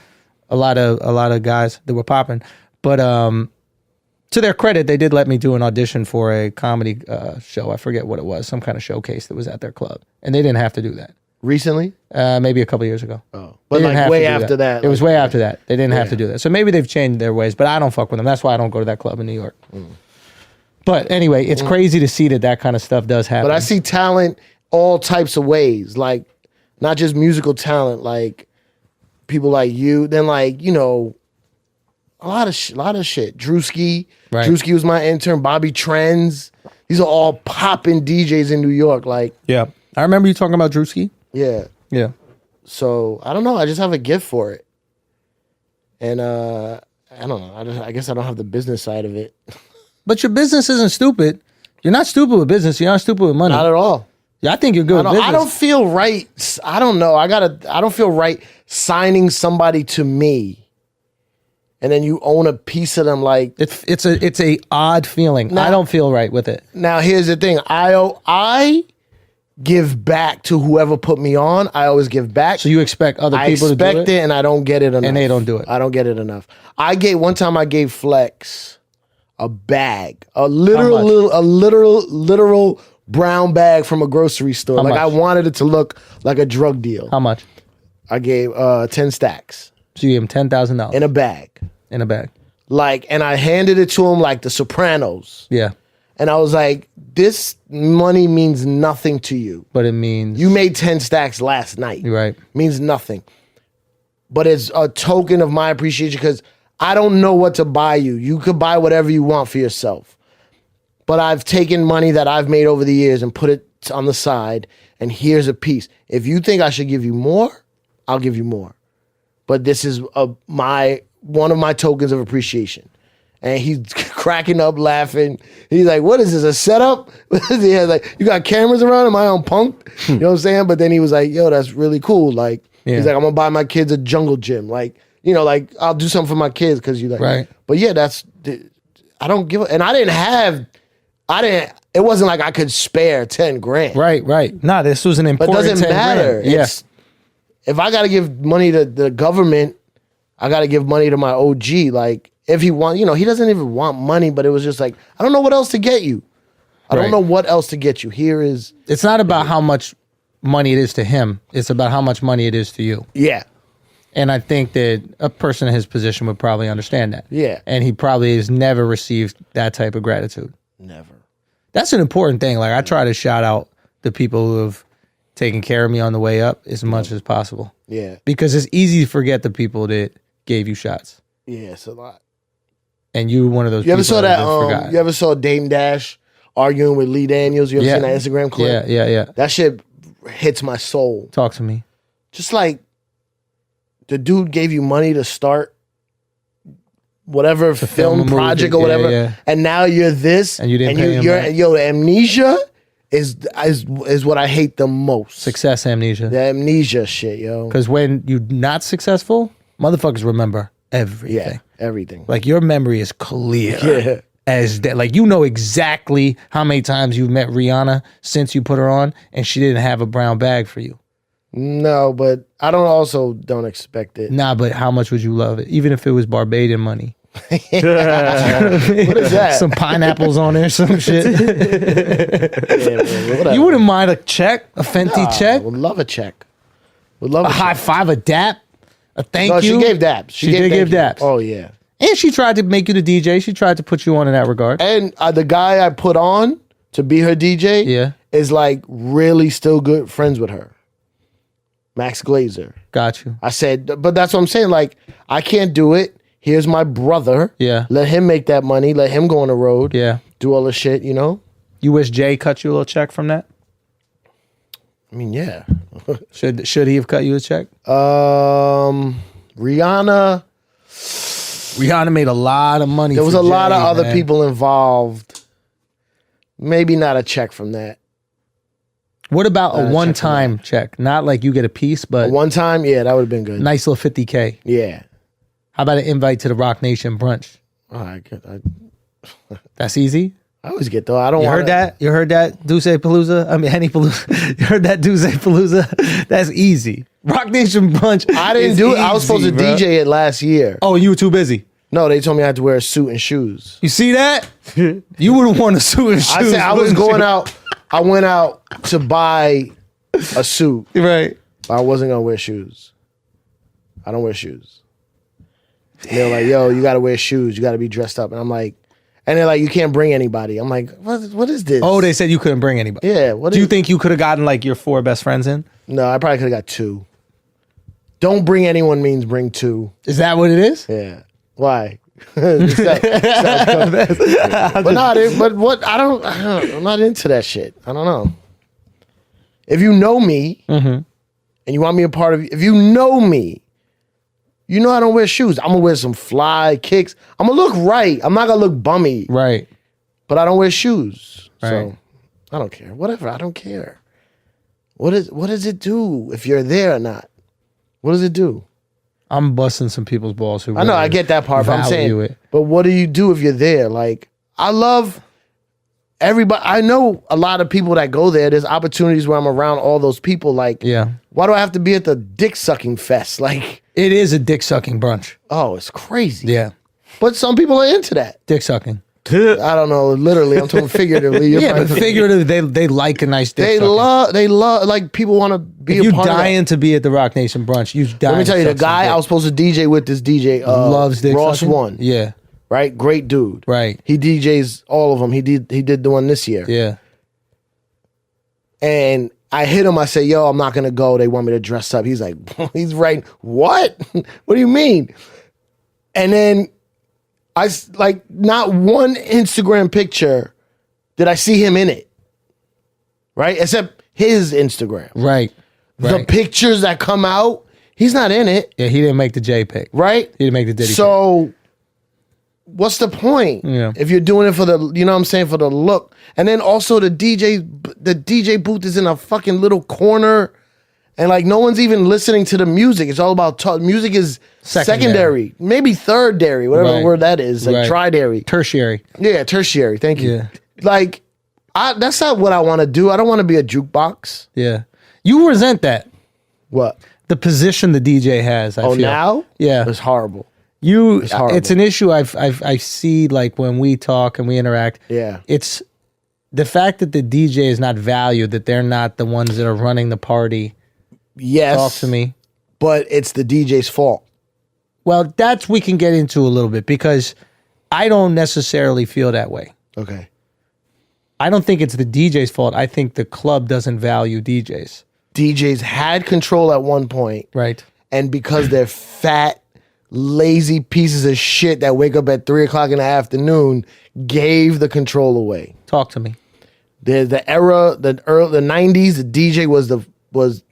guys that were popping. But to their credit, they did let me do an audition for a comedy show. I forget what it was, some kind of showcase that was at their club, and they didn't have to do that. Recently? Maybe a couple years ago. Oh, but like way after that. It was way after that. They didn't have to do that. So maybe they've changed their ways, but I don't fuck with them. That's why I don't go to that club in New York. But anyway, it's crazy to see that kind of stuff does happen. But I see talent all types of ways, like not just musical talent, like people like you. Then like a lot of shit. Drewski, right. Drewski was my intern. Bobby Trends. These are all popping DJs in New York. Like yeah, I remember you talking about Drewski. Yeah. Yeah. So I don't know. I just have a gift for it. And I don't know. I guess I don't have the business side of it. But your business isn't stupid. You're not stupid with business. You're not stupid with money. Not at all. Yeah, I think you're good with business. I don't feel right. I don't know. I don't feel right signing somebody to me, and then you own a piece of them. Like it's a odd feeling. Now, I don't feel right with it. Now here's the thing. I give back to whoever put me on. I always give back. So you expect other people to do it? I expect it, and I don't get it enough. And they don't do it. I don't get it enough. One time I gave Flex a bag, a literal brown bag from a grocery store. How much? I wanted it to look like a drug deal. How much? I gave 10 stacks. So you gave him $10,000 in a bag. In a bag. And I handed it to him like The Sopranos. Yeah. And I was like, this money means nothing to you. But it means... You made 10 stacks last night. Right. Means nothing. But it's a token of my appreciation because I don't know what to buy you. You could buy whatever you want for yourself. But I've taken money that I've made over the years and put it on the side, and here's a piece. If you think I should give you more, I'll give you more. But this is one of my tokens of appreciation. And he's cracking up, laughing. He's like, what is this, a setup? He has like, you got cameras around? Am I on punk? You know what I'm saying? But then he was like, yo, that's really cool. Like, he's like, I'm going to buy my kids a jungle gym. Like, you know, like, I'll do something for my kids because you like, right. But yeah, I don't give a, and it wasn't like I could spare 10 grand. Right. Nah, this was an important But it doesn't matter. Yes. If I got to give money to the government, I got to give money to my OG. Like, if he want, he doesn't even want money, but it was just like, I don't know what else to get you. I don't know what else to get you. It's not about how much money it is to him. It's about how much money it is to you. Yeah. And I think that a person in his position would probably understand that. Yeah. And he probably has never received that type of gratitude. Never. That's an important thing. Like, I try to shout out the people who have taken care of me on the way up as much as possible. Yeah. Because it's easy to forget the people that gave you shots. Yeah, it's a lot. And you were one of those people. Forgot. You ever saw Dame Dash arguing with Lee Daniels? You ever seen that Instagram clip? Yeah. That shit hits my soul. Talk to me. Just like the dude gave you money to start whatever film project or whatever, and now you're this, and you didn't pay him back. Yo, amnesia is what I hate the most. Success amnesia. The amnesia shit, yo. Because when you're not successful, motherfuckers remember everything. Yeah, everything. Like, your memory is clear. Yeah. As that, like, you know exactly how many times you've met Rihanna since you put her on, and she didn't have a brown bag for you. No, but I don't expect it. Nah, but how much would you love it? Even if it was Barbadian money. What is that? Some pineapples on there, some shit. Man, you wouldn't mind a check, a Fenty check? Would love a check. Would love a high five, a dap, a thank you. No, she gave daps. She did give daps. Oh, yeah. And she tried to make you the DJ. She tried to put you on in that regard. And the guy I put on to be her DJ is like really still good friends with her. Max Glazer. Got you. I said, but that's what I'm saying. Like, I can't do it. Here's my brother. Yeah. Let him make that money. Let him go on the road. Yeah. Do all the shit, you know? You wish Jay cut you a little check from that? I mean, yeah. Should he have cut you a check? Rihanna made a lot of money. There was a lot of other man. people involved. Maybe not a check from that. What about a one-time check? Not like you get a piece, but... A one-time? Yeah, that would have been good. Nice little $50K. Yeah. How about an invite to the Rock Nation brunch? Oh, That's easy? I always get though. I don't want that? You heard that? Duce Palooza? I mean, Henny Palooza. You heard that, Duce Palooza? That's easy. Rock Nation brunch. I didn't do it. I was supposed to DJ it last year. Oh, you were too busy? No, they told me I had to wear a suit and shoes. You see that? You would have worn a suit and shoes. I said I was going out. I went out to buy a suit. Right. But I wasn't going to wear shoes. I don't wear shoes. And they're like, yo, you got to wear shoes. You got to be dressed up. And I'm like, and they're like, you can't bring anybody. I'm like, what is this? Oh, they said you couldn't bring anybody. Yeah. Do you think you could have gotten like your 4 best friends in? No, I probably could have got 2. Don't bring anyone means bring 2. Is that what it is? Yeah. Why? I'm not into that shit. I don't know. If you know me, and and you want me a part of, if you know me, you know I don't wear shoes. I'm gonna wear some fly kicks. I'm gonna look right. I'm not gonna look bummy. Right. But I don't wear shoes. Right. So I don't care. Whatever. I don't care. What does it do if you're there or not? What does it do? I'm busting some people's balls who I know, I get that part, but I'm saying, it. but what do you do if you're there? Like, I love everybody. I know a lot of people that go there. There's opportunities where I'm around all those people. Like, why do I have to be at the dick sucking fest? Like, it is a dick sucking brunch. Oh, it's crazy. Yeah. But some people are into that. Dick sucking. I don't know. Literally, I'm talking figuratively. Yeah, but figuratively, they like a nice dick. They love. Like, people want to be if a part of that. You dying to be at the Rock Nation brunch. You dying. Let me tell you, the guy I was supposed to DJ with, this DJ, loves dick Ross sucking? One. Yeah. Right, great dude. Right. He DJs all of them. He did the one this year. Yeah. And I hit him. I said, "Yo, I'm not gonna go. They want me to dress up." He's like, "He's right. What? What do you mean?" And then I like not one Instagram picture did I see him in it. Right, except his Instagram. Right. The pictures that come out, he's not in it. Yeah, he didn't make the JPEG. Right. He didn't make the Diddy. So, what's the point? Yeah. If you're doing it for the, you know what I'm saying, for the look. And then also the DJ booth is in a fucking little corner, and like no one's even listening to the music. It's all about music is secondary, maybe thirdary, whatever the word that is, like tridary, tertiary. Yeah, tertiary. Thank you. Yeah. Like, that's not what I want to do. I don't want to be a jukebox. Yeah. You resent that. What? The position the DJ has. I feel. Now? Yeah. It's horrible. It's an issue I see, like when we talk and we interact. Yeah. It's the fact that the DJ is not valued, that they're not the ones that are running the party. Yes. Talk to me. But it's the DJ's fault. Well, we can get into a little bit, because I don't necessarily feel that way. Okay. I don't think it's the DJ's fault. I think the club doesn't value DJs. DJs had control at one point. Right. And because they're fat, lazy pieces of shit that wake up at 3 o'clock in the afternoon, gave the control away. Talk to me. The era, the 90s, the DJ was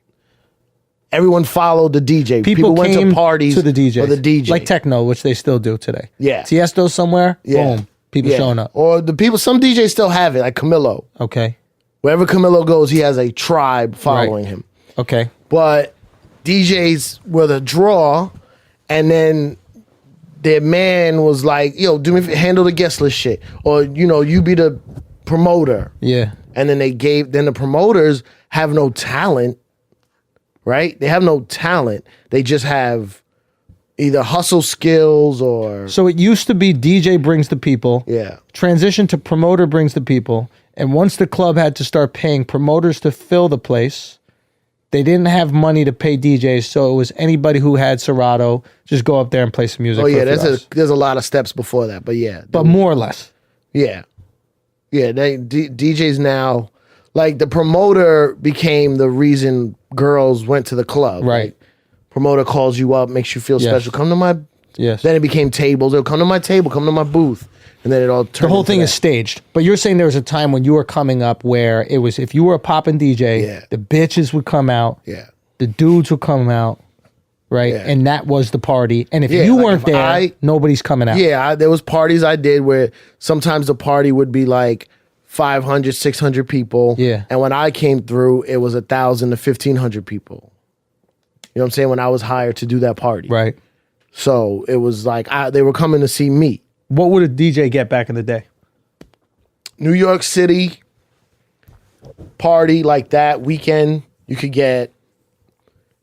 everyone followed the DJ. People went to parties to the DJ. For the DJ. Like techno, which they still do today. Yeah. Tiesto somewhere, boom. People showing up. Or some DJs still have it, like Camilo. Okay. Wherever Camilo goes, he has a tribe following him. Okay. But DJs were the draw, and then their man was like, "Yo, handle the guest list shit," or you be the promoter. Yeah. And then the promoters have no talent, right? They have no talent. They just have either hustle skills or. So it used to be DJ brings the people. Yeah. Transition to promoter brings the people. And once the club had to start paying promoters to fill the place, they didn't have money to pay DJs. So it was anybody who had Serato, just go up there and play some music. Oh yeah, there's a lot of steps before that, but yeah. But more or less. Yeah. Yeah, DJs now, like the promoter became the reason girls went to the club. Right. Like, promoter calls you up, makes you feel special. Come to my. Yes. Then it became tables. They'll come to my table, come to my booth. And then it all turned. The whole thing is staged. But you're saying there was a time when you were coming up where it was, if you were a poppin' DJ, the bitches would come out. Yeah. The dudes would come out. Right. Yeah. And that was the party. And if you weren't there, nobody's coming out. Yeah. There was parties I did where sometimes the party would be like 500, 600 people. Yeah. And when I came through, it was 1,000 to 1,500 people. You know what I'm saying? When I was hired to do that party. Right. So it was like they were coming to see me. What would a DJ get back in the day? New York City party like that weekend, you could get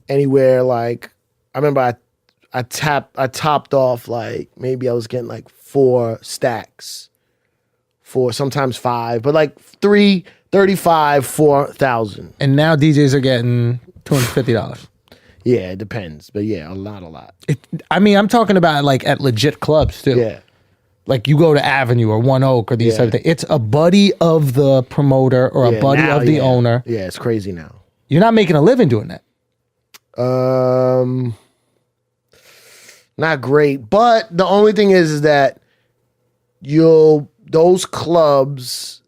anywhere. Like I remember I topped off like maybe I was getting like 4 stacks, 4 sometimes 5, but like 3, 35, 4,000. And now DJs are getting $250. Yeah, it depends, but yeah, a lot. I'm talking about like at legit clubs too. Yeah. Like you go to Avenue or One Oak or these type of things. It's a buddy of the promoter or a buddy of the owner. Yeah, it's crazy now. You're not making a living doing that. Not great. But the only thing is that those clubs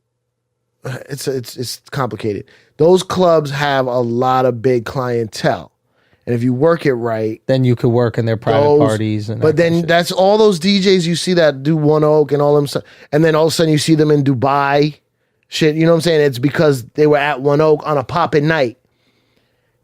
it's complicated. Those clubs have a lot of big clientele. And if you work it right, then you could work in their private parties. And but then that's all those DJs you see that do One Oak and all them stuff. And then all of a sudden you see them in Dubai. Shit, you know what I'm saying? It's because they were at One Oak on a poppin' night.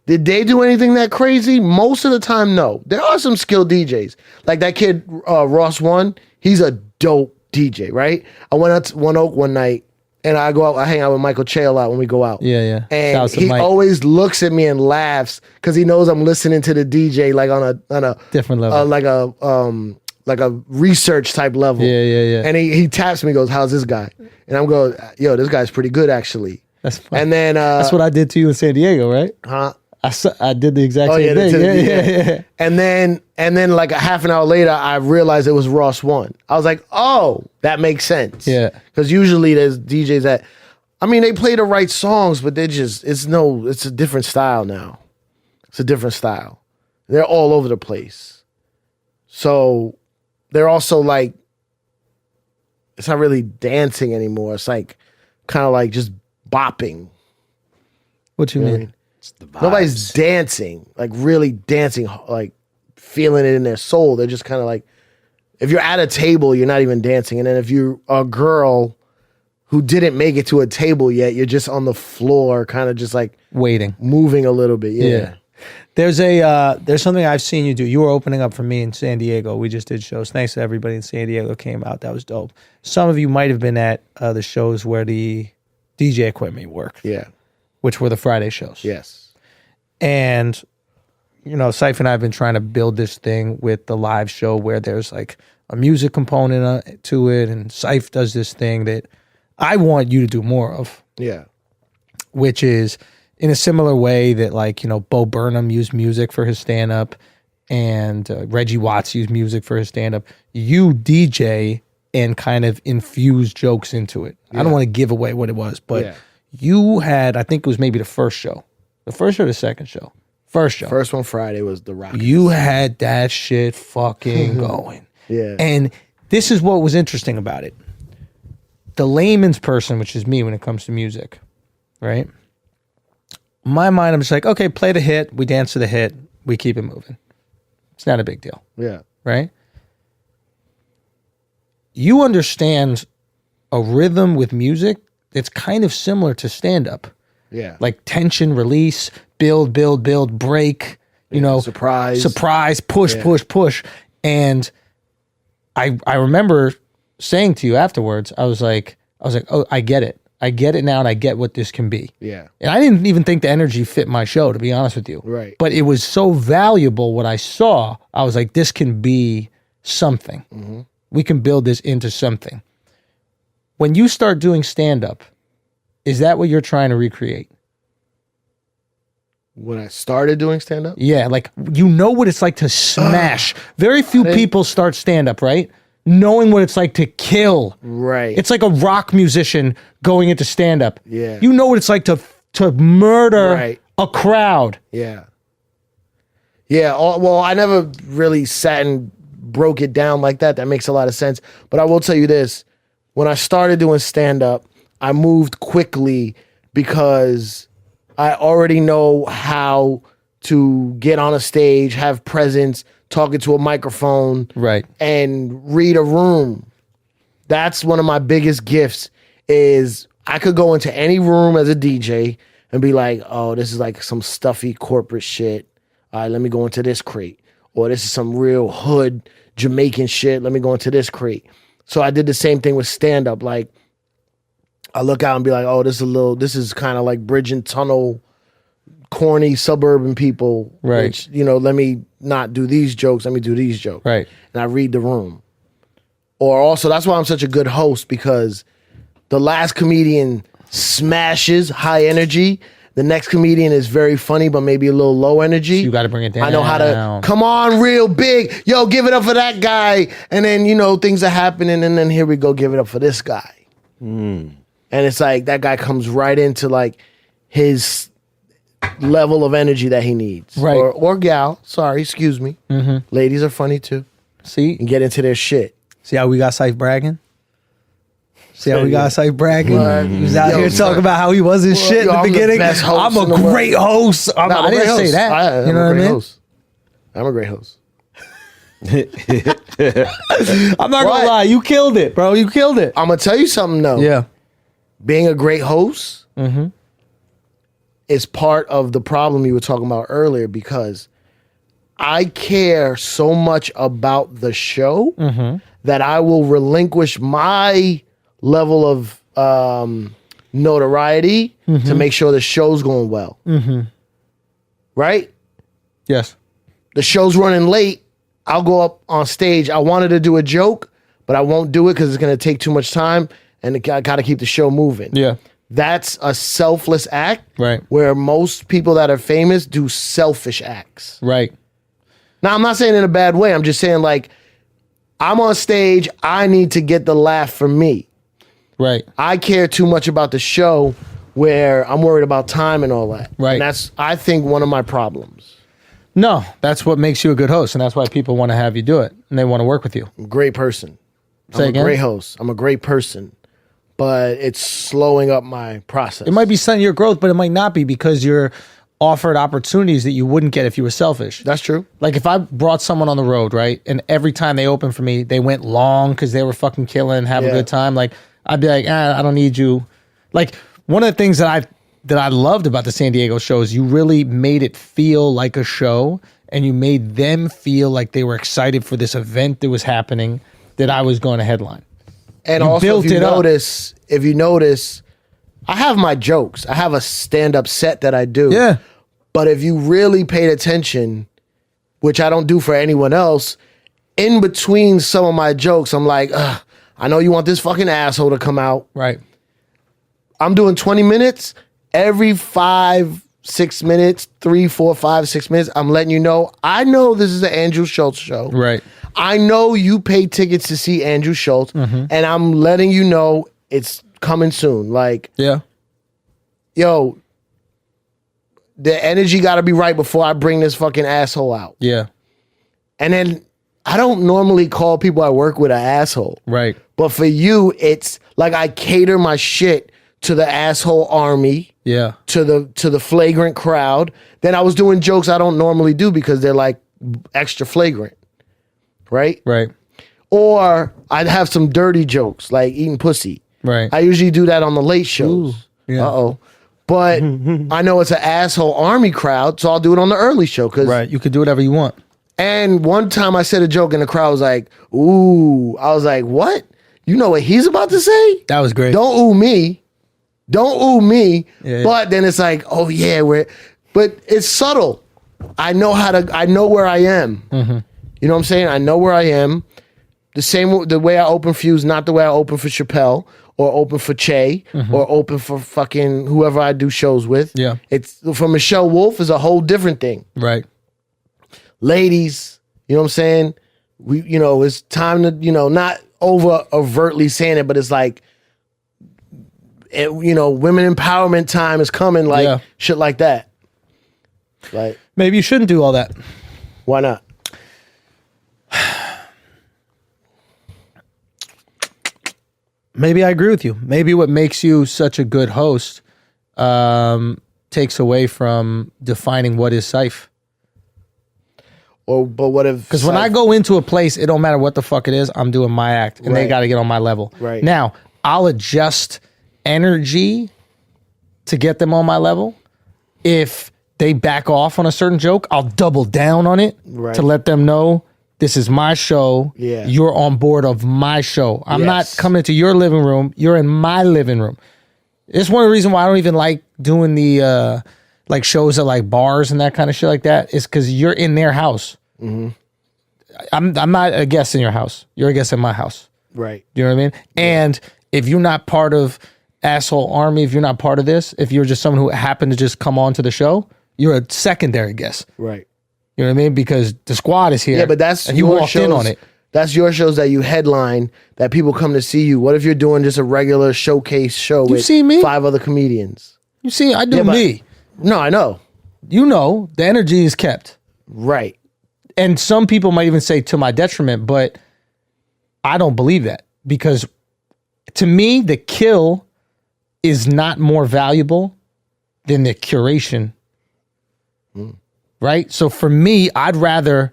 Did they do anything that crazy? Most of the time, no. There are some skilled DJs. Like that kid, Ross One, he's a dope DJ, right? I went out to One Oak one night, and I hang out with Michael Che a lot when we go out. Yeah. And he always looks at me and laughs because he knows I'm listening to the DJ like on a different level, like a research type level. Yeah. And he taps me, goes, "How's this guy?" And I'm going, "Yo, this guy's pretty good actually." That's funny. And then that's what I did to you in San Diego, right? Huh? I did the exact same thing. Yeah. And then like a half an hour later, I realized it was Ross One. I was like, oh, that makes sense. Yeah. Because usually there's DJs that, I mean, they play the right songs, but it's a different style now. It's a different style. They're all over the place. So they're also like, it's not really dancing anymore. It's like kind of like just bopping. What you mean? Nobody's dancing, like really dancing, like feeling it in their soul. They're just kind of like, if you're at a table, you're not even dancing. And then if you're a girl who didn't make it to a table yet, you're just on the floor, kind of just like waiting, moving a little bit. Yeah. There's something I've seen you do. You were opening up for me in San Diego. We just did shows. Thanks to everybody in San Diego that came out. That was dope. Some of you might have been at the shows where the DJ equipment worked. Yeah. Which were the Friday shows. Yes. And, you know, Cipha and I have been trying to build this thing with the live show where there's like a music component to it. And Cipha does this thing that I want you to do more of. Yeah. Which is in a similar way that, like, you know, Bo Burnham used music for his stand-up and Reggie Watts used music for his stand-up. You DJ and kind of infuse jokes into it. Yeah. I don't want to give away what it was, but you had, I think it was maybe the first show. The first or the second show? First show. First one Friday was the Rockets. You had that shit fucking going. Yeah. And this is what was interesting about it. The layman's person, which is me when it comes to music, right? In my mind, I'm just like, okay, play the hit. We dance to the hit. We keep it moving. It's not a big deal. Yeah. Right? You understand a rhythm with music that's kind of similar to stand-up. Yeah. Like tension, release, build, break, you know. Surprise, push. And I remember saying to you afterwards, I was like, oh, I get it. I get it now, and I get what this can be. Yeah. And I didn't even think the energy fit my show, to be honest with you. Right. But it was so valuable what I saw. I was like, this can be something. Mm-hmm. We can build this into something. When you start doing stand-up, is that what you're trying to recreate? When I started doing stand-up? Yeah, like, you know what it's like to smash. Very few people start stand-up, right? Knowing what it's like to kill. Right. It's like a rock musician going into stand-up. Yeah. You know what it's like to murder a crowd. Yeah. Yeah, well, I never really sat and broke it down like that. That makes a lot of sense. But I will tell you this. When I started doing stand-up, I moved quickly because I already know how to get on a stage, have presence, talking to a microphone, right, and read a room. That's one of my biggest gifts is I could go into any room as a DJ and be like, oh, this is like some stuffy corporate shit. All right, let me go into this crate. Or this is some real hood Jamaican shit. Let me go into this crate. So I did the same thing with stand-up. Like, I look out and be like, oh, this is kind of like bridge and tunnel, corny suburban people. Right. Which, you know, let me not do these jokes. Let me do these jokes. Right. And I read the room. Or also, that's why I'm such a good host, because the last comedian smashes high energy. The next comedian is very funny, but maybe a little low energy. So you got to bring it down. I know how to come on real big. Yo, give it up for that guy. And then, you know, things are happening. And then here we go, give it up for this guy. And it's like that guy comes right into like his level of energy that he needs. Right. Or gal. Sorry, excuse me. Mm-hmm. Ladies are funny too. See? And get into their shit. See how we got Cipha bragging? See how we got Cypher bragging? Right. He was out Yo, here talking about how he wasn't shit in the I'm the beginning. best host I'm in a the world. great host. I didn't say that. You know what I mean? I'm a great host. I'm not gonna lie. You killed it, bro. You killed it. I'm gonna tell you something though. Yeah. Being a great host is part of the problem you were talking about earlier, because I care so much about the show that I will relinquish my level of notoriety to make sure the show's going well. Right? Yes. The show's running late. I'll go up on stage. I wanted to do a joke, but I won't do it because it's going to take too much time, and I got to keep the show moving. Yeah. That's a selfless act. Right. Where most people that are famous do selfish acts. Right. Now, I'm not saying in a bad way. I'm just saying, like, I'm on stage. I need to get the laugh for me. Right. I care too much about the show where I'm worried about time and all that. Right. And that's, I think, one of my problems. No, that's what makes you a good host, and that's why people want to have you do it, and they want to work with you. I'm a great person. Say I'm again? a great host. I'm a great person. But it's slowing up my process. It might be stunting your growth, but it might not be, because you're offered opportunities that you wouldn't get if you were selfish. That's true. Like if I brought someone on the road, right, and every time they opened for me, they went long because they were fucking killing, have a good time. Like I'd be like, I don't need you. Like one of the things that I loved about the San Diego show is you really made it feel like a show, and you made them feel like they were excited for this event that was happening that I was going to headline. And You also, built if you it notice, I have my jokes. I have a stand-up set that I do. Yeah. But if you really paid attention, which I don't do for anyone else, in between some of my jokes, I'm like, ugh, I know you want this fucking asshole to come out. Right. I'm doing 20 minutes. Every 5, 6 minutes, 3, 4, 5, 6 minutes, I'm letting you know, I know this is an Andrew Schultz show. Right. I know you paid tickets to see Andrew Schultz, and I'm letting you know it's coming soon. Like, Yeah. yo, the energy got to be right before I bring this fucking asshole out. Yeah. And then I don't normally call people I work with an asshole. Right. But for you, it's like I cater my shit to the asshole army, Yeah. to the flagrant crowd. Then I was doing jokes I don't normally do because they're like extra flagrant. Right? Right. Or I'd have some dirty jokes like eating pussy. Right. I usually do that on the late shows. yeah. Uh-oh. But I know it's an asshole army crowd, so I'll do it on the early show. Right. You could do whatever you want. And one time I said a joke and the crowd was like, ooh. I was like, what? You know what he's about to say? That was great. Don't ooh me. Don't ooh me. Yeah. But then it's like, oh yeah, but it's subtle. I know where I am. You know what I'm saying? I know where I am. The way I open Fuse, not the way I open for Chappelle or open for Che or open for fucking whoever I do shows with. Yeah. It's for Michelle Wolf is a whole different thing. Right. Ladies, you know what I'm saying? It's time to, not overtly saying it, but it's like, women empowerment time is coming, like shit like that. Like, maybe you shouldn't do all that. Why not? Maybe I agree with you. Maybe what makes you such a good host takes away from defining what is Cipher. But what if? Because when I go into a place, it don't matter what the fuck it is, I'm doing my act, and they Right. got to get on my level. Right. Now, I'll adjust energy to get them on my level. If they back off on a certain joke, I'll double down on it to let them know this is my show. Yeah. You're on board of my show. I'm not coming into your living room. You're in my living room. It's one of the reasons why I don't even like doing the like shows at like bars and that kind of shit like that. Is because you're in their house. I'm not a guest in your house. You're a guest in my house. Right. You know what I mean? And if you're not part of asshole army, if you're not part of this, if you're just someone who happened to just come on to the show, you're a secondary guest. Right. You know what I mean? Because the squad is here. Yeah, but that's and you your walked shows, in on it. That's your shows that you headline, that people come to see you. What if you're doing just a regular showcase show with see me? 5 other comedians? You see, I do Yeah, but- me. No, I know. You know, the energy is kept. Right. And some people might even say to my detriment, but I don't believe that because to me, the kill is not more valuable than the curation. Right? So for me, I'd rather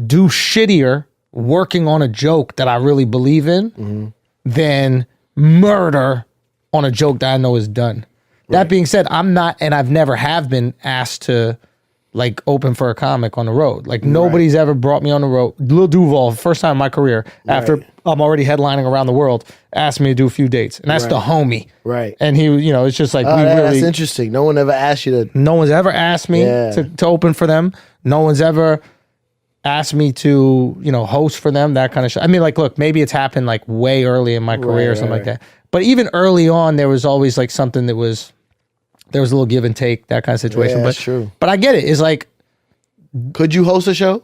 do shittier working on a joke that I really believe in than murder on a joke that I know is done. Right. That being said, I'm not, and I've never have been asked to like open for a comic on the road. Like nobody's ever brought me on the road. Lil Duval, first time in my career, after I'm already headlining around the world, asked me to do a few dates. And that's the homie. Right. And he, you know, it's just like, that's interesting. No one ever asked you to. No one's ever asked me to open for them. No one's ever asked me to, you know, host for them, that kind of shit. I mean, like, look, maybe it's happened like way early in my career or something like that. But even early on, there was always like something that was, there was a little give and take, that kind of situation. Yeah, but that's true. But I get it. It's like, could you host a show?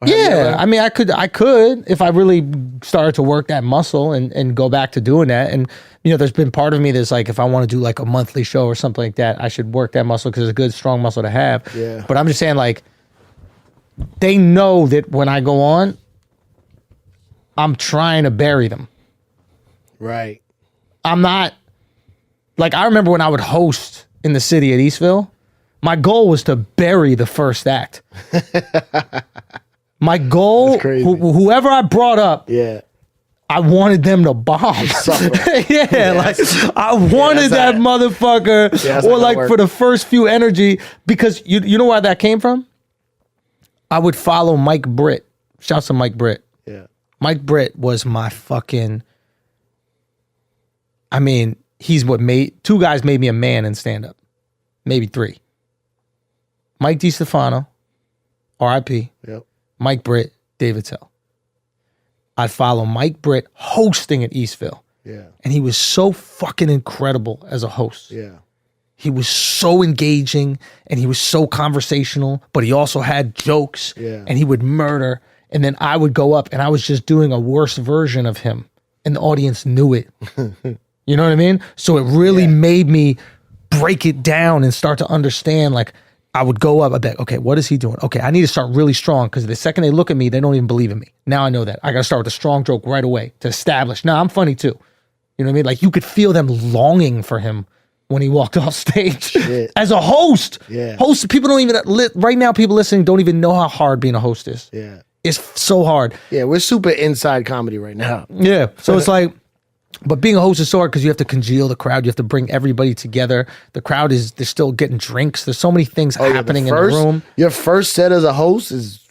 Yeah, I mean, I could if I really started to work that muscle and go back to doing that. And you know, there's been part of me that's like, if I want to do like a monthly show or something like that, I should work that muscle because it's a good, strong muscle to have. Yeah. But I'm just saying, like, they know that when I go on, I'm trying to bury them. Right. I'm not, like, I remember when I would host in the city at Eastville, my goal was to bury the first act. My goal, whoever I brought up, I wanted them to bomb. Like I wanted that motherfucker, or like for the first few energy, because you know where that came from? I would follow Mike Britt. Shouts to Mike Britt. Yeah. Mike Britt was my fucking, I mean, he's what made, two guys made me a man in stand-up. Maybe three. Mike DiStefano, R.I.P. Yep. Mike Britt, David Tell. I'd follow Mike Britt hosting at Eastville. Yeah. And he was so fucking incredible as a host. Yeah. He was so engaging and he was so conversational, but he also had jokes and he would murder. And then I would go up and I was just doing a worse version of him and the audience knew it. You know what I mean? So it really made me break it down and start to understand, like, I would go up, I'd be like, okay, what is he doing? Okay, I need to start really strong because the second they look at me, they don't even believe in me. Now I know that. I got to start with a strong joke right away to establish. Now I'm funny too. You know what I mean? Like, you could feel them longing for him when he walked off stage as a host. Yeah. Host, people don't even, right now people listening don't even know how hard being a host is. Yeah. It's so hard. Yeah, we're super inside comedy right now. Yeah. So it's like, but being a host is so hard because you have to congeal the crowd. You have to bring everybody together. The crowd they're still getting drinks. There's so many things happening in the room. Your first set as a host is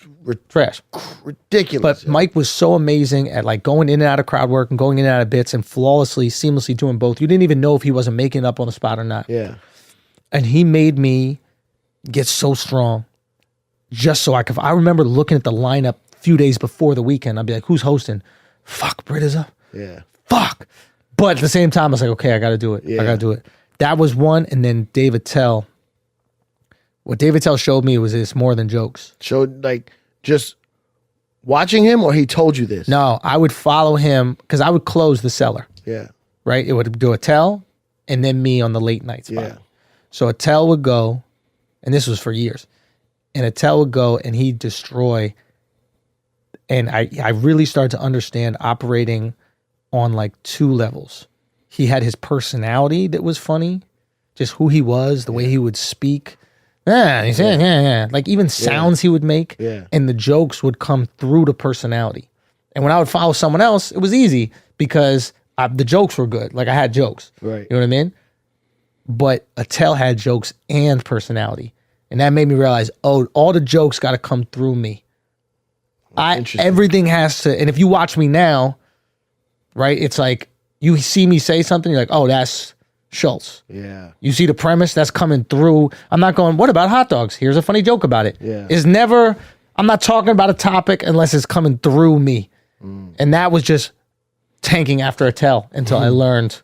trash. Ridiculous. But Mike was so amazing at like going in and out of crowd work and going in and out of bits and flawlessly, seamlessly doing both. You didn't even know if he wasn't making it up on the spot or not. Yeah. And he made me get so strong just so I could. I remember looking at the lineup a few days before the weekend. I'd be like, who's hosting? Fuck, Britt is up. Yeah. Fuck. But at the same time, I was like, okay, I got to do it. I got to do it. That was one. And then David Tell. What David Tell showed me was it's more than jokes. Showed like just watching him, or he told you this? No, I would follow him because I would close the cellar. Yeah. Right? It would do a Tell and then me on the late night spot. Yeah. So a Tell would go, and this was for years, and a Tell would go and he'd destroy. And I really started to understand operating on like two levels. He had his personality that was funny, just who he was, the way he would speak. He said, like even sounds he would make, and the jokes would come through the personality. And when I would follow someone else, it was easy because the jokes were good. Like I had jokes, right? You know what I mean? But Attell had jokes and personality, and that made me realize, oh, all the jokes got to come through me. Everything has to. And if you watch me now, right, it's like you see me say something, you're like, oh, that's Schultz. Yeah. You see the premise that's coming through. I'm not going, what about hot dogs? Here's a funny joke about it. Yeah. It's never, I'm not talking about a topic unless it's coming through me. And that was just tanking after Attell until I learned.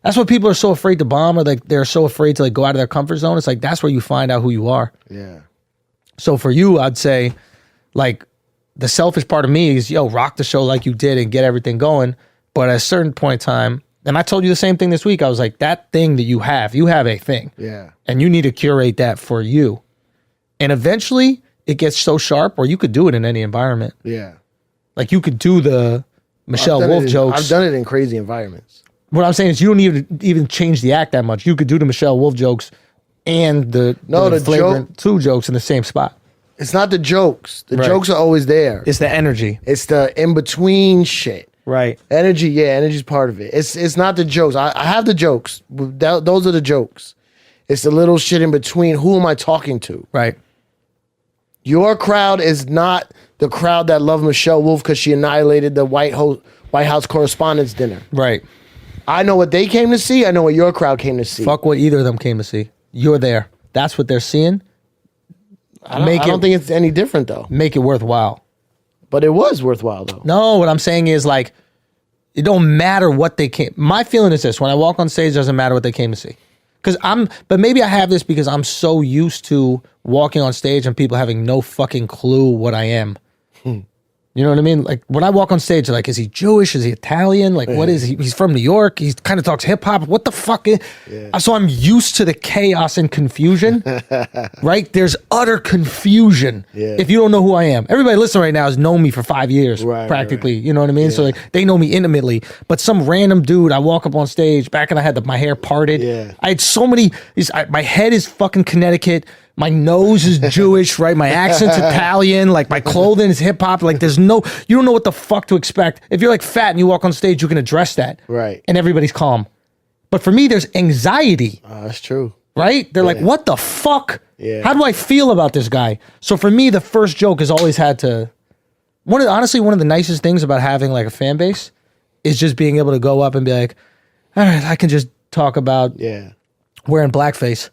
That's what people are so afraid to bomb, or like they're so afraid to like go out of their comfort zone. It's like that's where you find out who you are. Yeah. So for you, I'd say like the selfish part of me is, yo, rock the show like you did and get everything going. But at a certain point in time, and I told you the same thing this week, I was like, that thing that you have a thing. Yeah. And you need to curate that for you. And eventually it gets so sharp where you could do it in any environment. Yeah. Like you could do the Michelle Wolf jokes. I've done it in crazy environments. What I'm saying is you don't even change the act that much. You could do the Michelle Wolf jokes and the Flagrant 2 jokes in the same spot. It's not the jokes. The jokes are always there. It's the energy. It's the in-between shit. Right. Energy's part of it. It's not the jokes. I have the jokes. Those are the jokes. It's the little shit in between. Who am I talking to? Right. Your crowd is not the crowd that loved Michelle Wolf because she annihilated the White House Correspondents' Dinner. Right. I know what they came to see. I know what your crowd came to see. Fuck what either of them came to see. You're there. That's what they're seeing. I don't think it's any different, though. Make it worthwhile. But it was worthwhile, though. No, what I'm saying is, like, it don't matter what they came. My feeling is this. When I walk on stage, it doesn't matter what they came to see. But maybe I have this because I'm so used to walking on stage and people having no fucking clue what I am. You know what I mean? Like when I walk on stage, like, is he Jewish? Is he Italian? Like, what is he? He's from New York. He kind of talks hip hop. What the fuck? So I'm used to the chaos and confusion, right? There's utter confusion if you don't know who I am. Everybody listening right now has known me for 5 years, practically. Right. You know what I mean? So like they know me intimately. But some random dude, I walk up on stage back and I had my hair parted. I had so many. My head is fucking Connecticut. My nose is Jewish, right? My accent's Italian. Like my clothing is hip hop. Like you don't know what the fuck to expect. If you're like fat and you walk on stage, you can address that. Right. And everybody's calm. But for me, there's anxiety. That's true. Right? They're like, what the fuck? Yeah. How do I feel about this guy? So for me, the first joke has always had to, honestly, one of the nicest things about having like a fan base is just being able to go up and be like, all right, I can just talk about wearing blackface.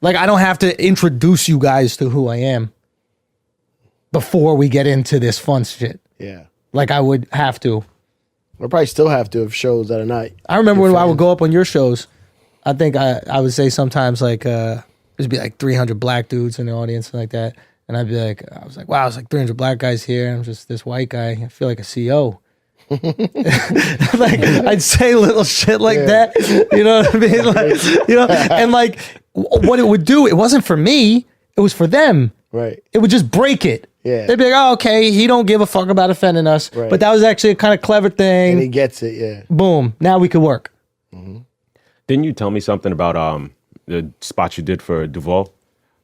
Like, I don't have to introduce you guys to who I am before we get into this fun shit. Yeah. Like, I would have to. I'll probably still have to have shows that are not. I remember when I would go up on your shows, I think I would say sometimes, like, there'd be like 300 black dudes in the audience and like that. And I'd be like, I was like, wow, it's like 300 black guys here. I'm just this white guy. I feel like a CEO. Like, I'd say little shit like that. You know what I mean? Like, you know, and like, what it would do, it wasn't for me, it was for them. Right. It would just break it. Yeah. They'd be like, oh, okay, he don't give a fuck about offending us. Right. But that was actually a kind of clever thing. And he gets it, yeah. Boom. Now we could work. Mm-hmm. Didn't you tell me something about the spot you did for Duval?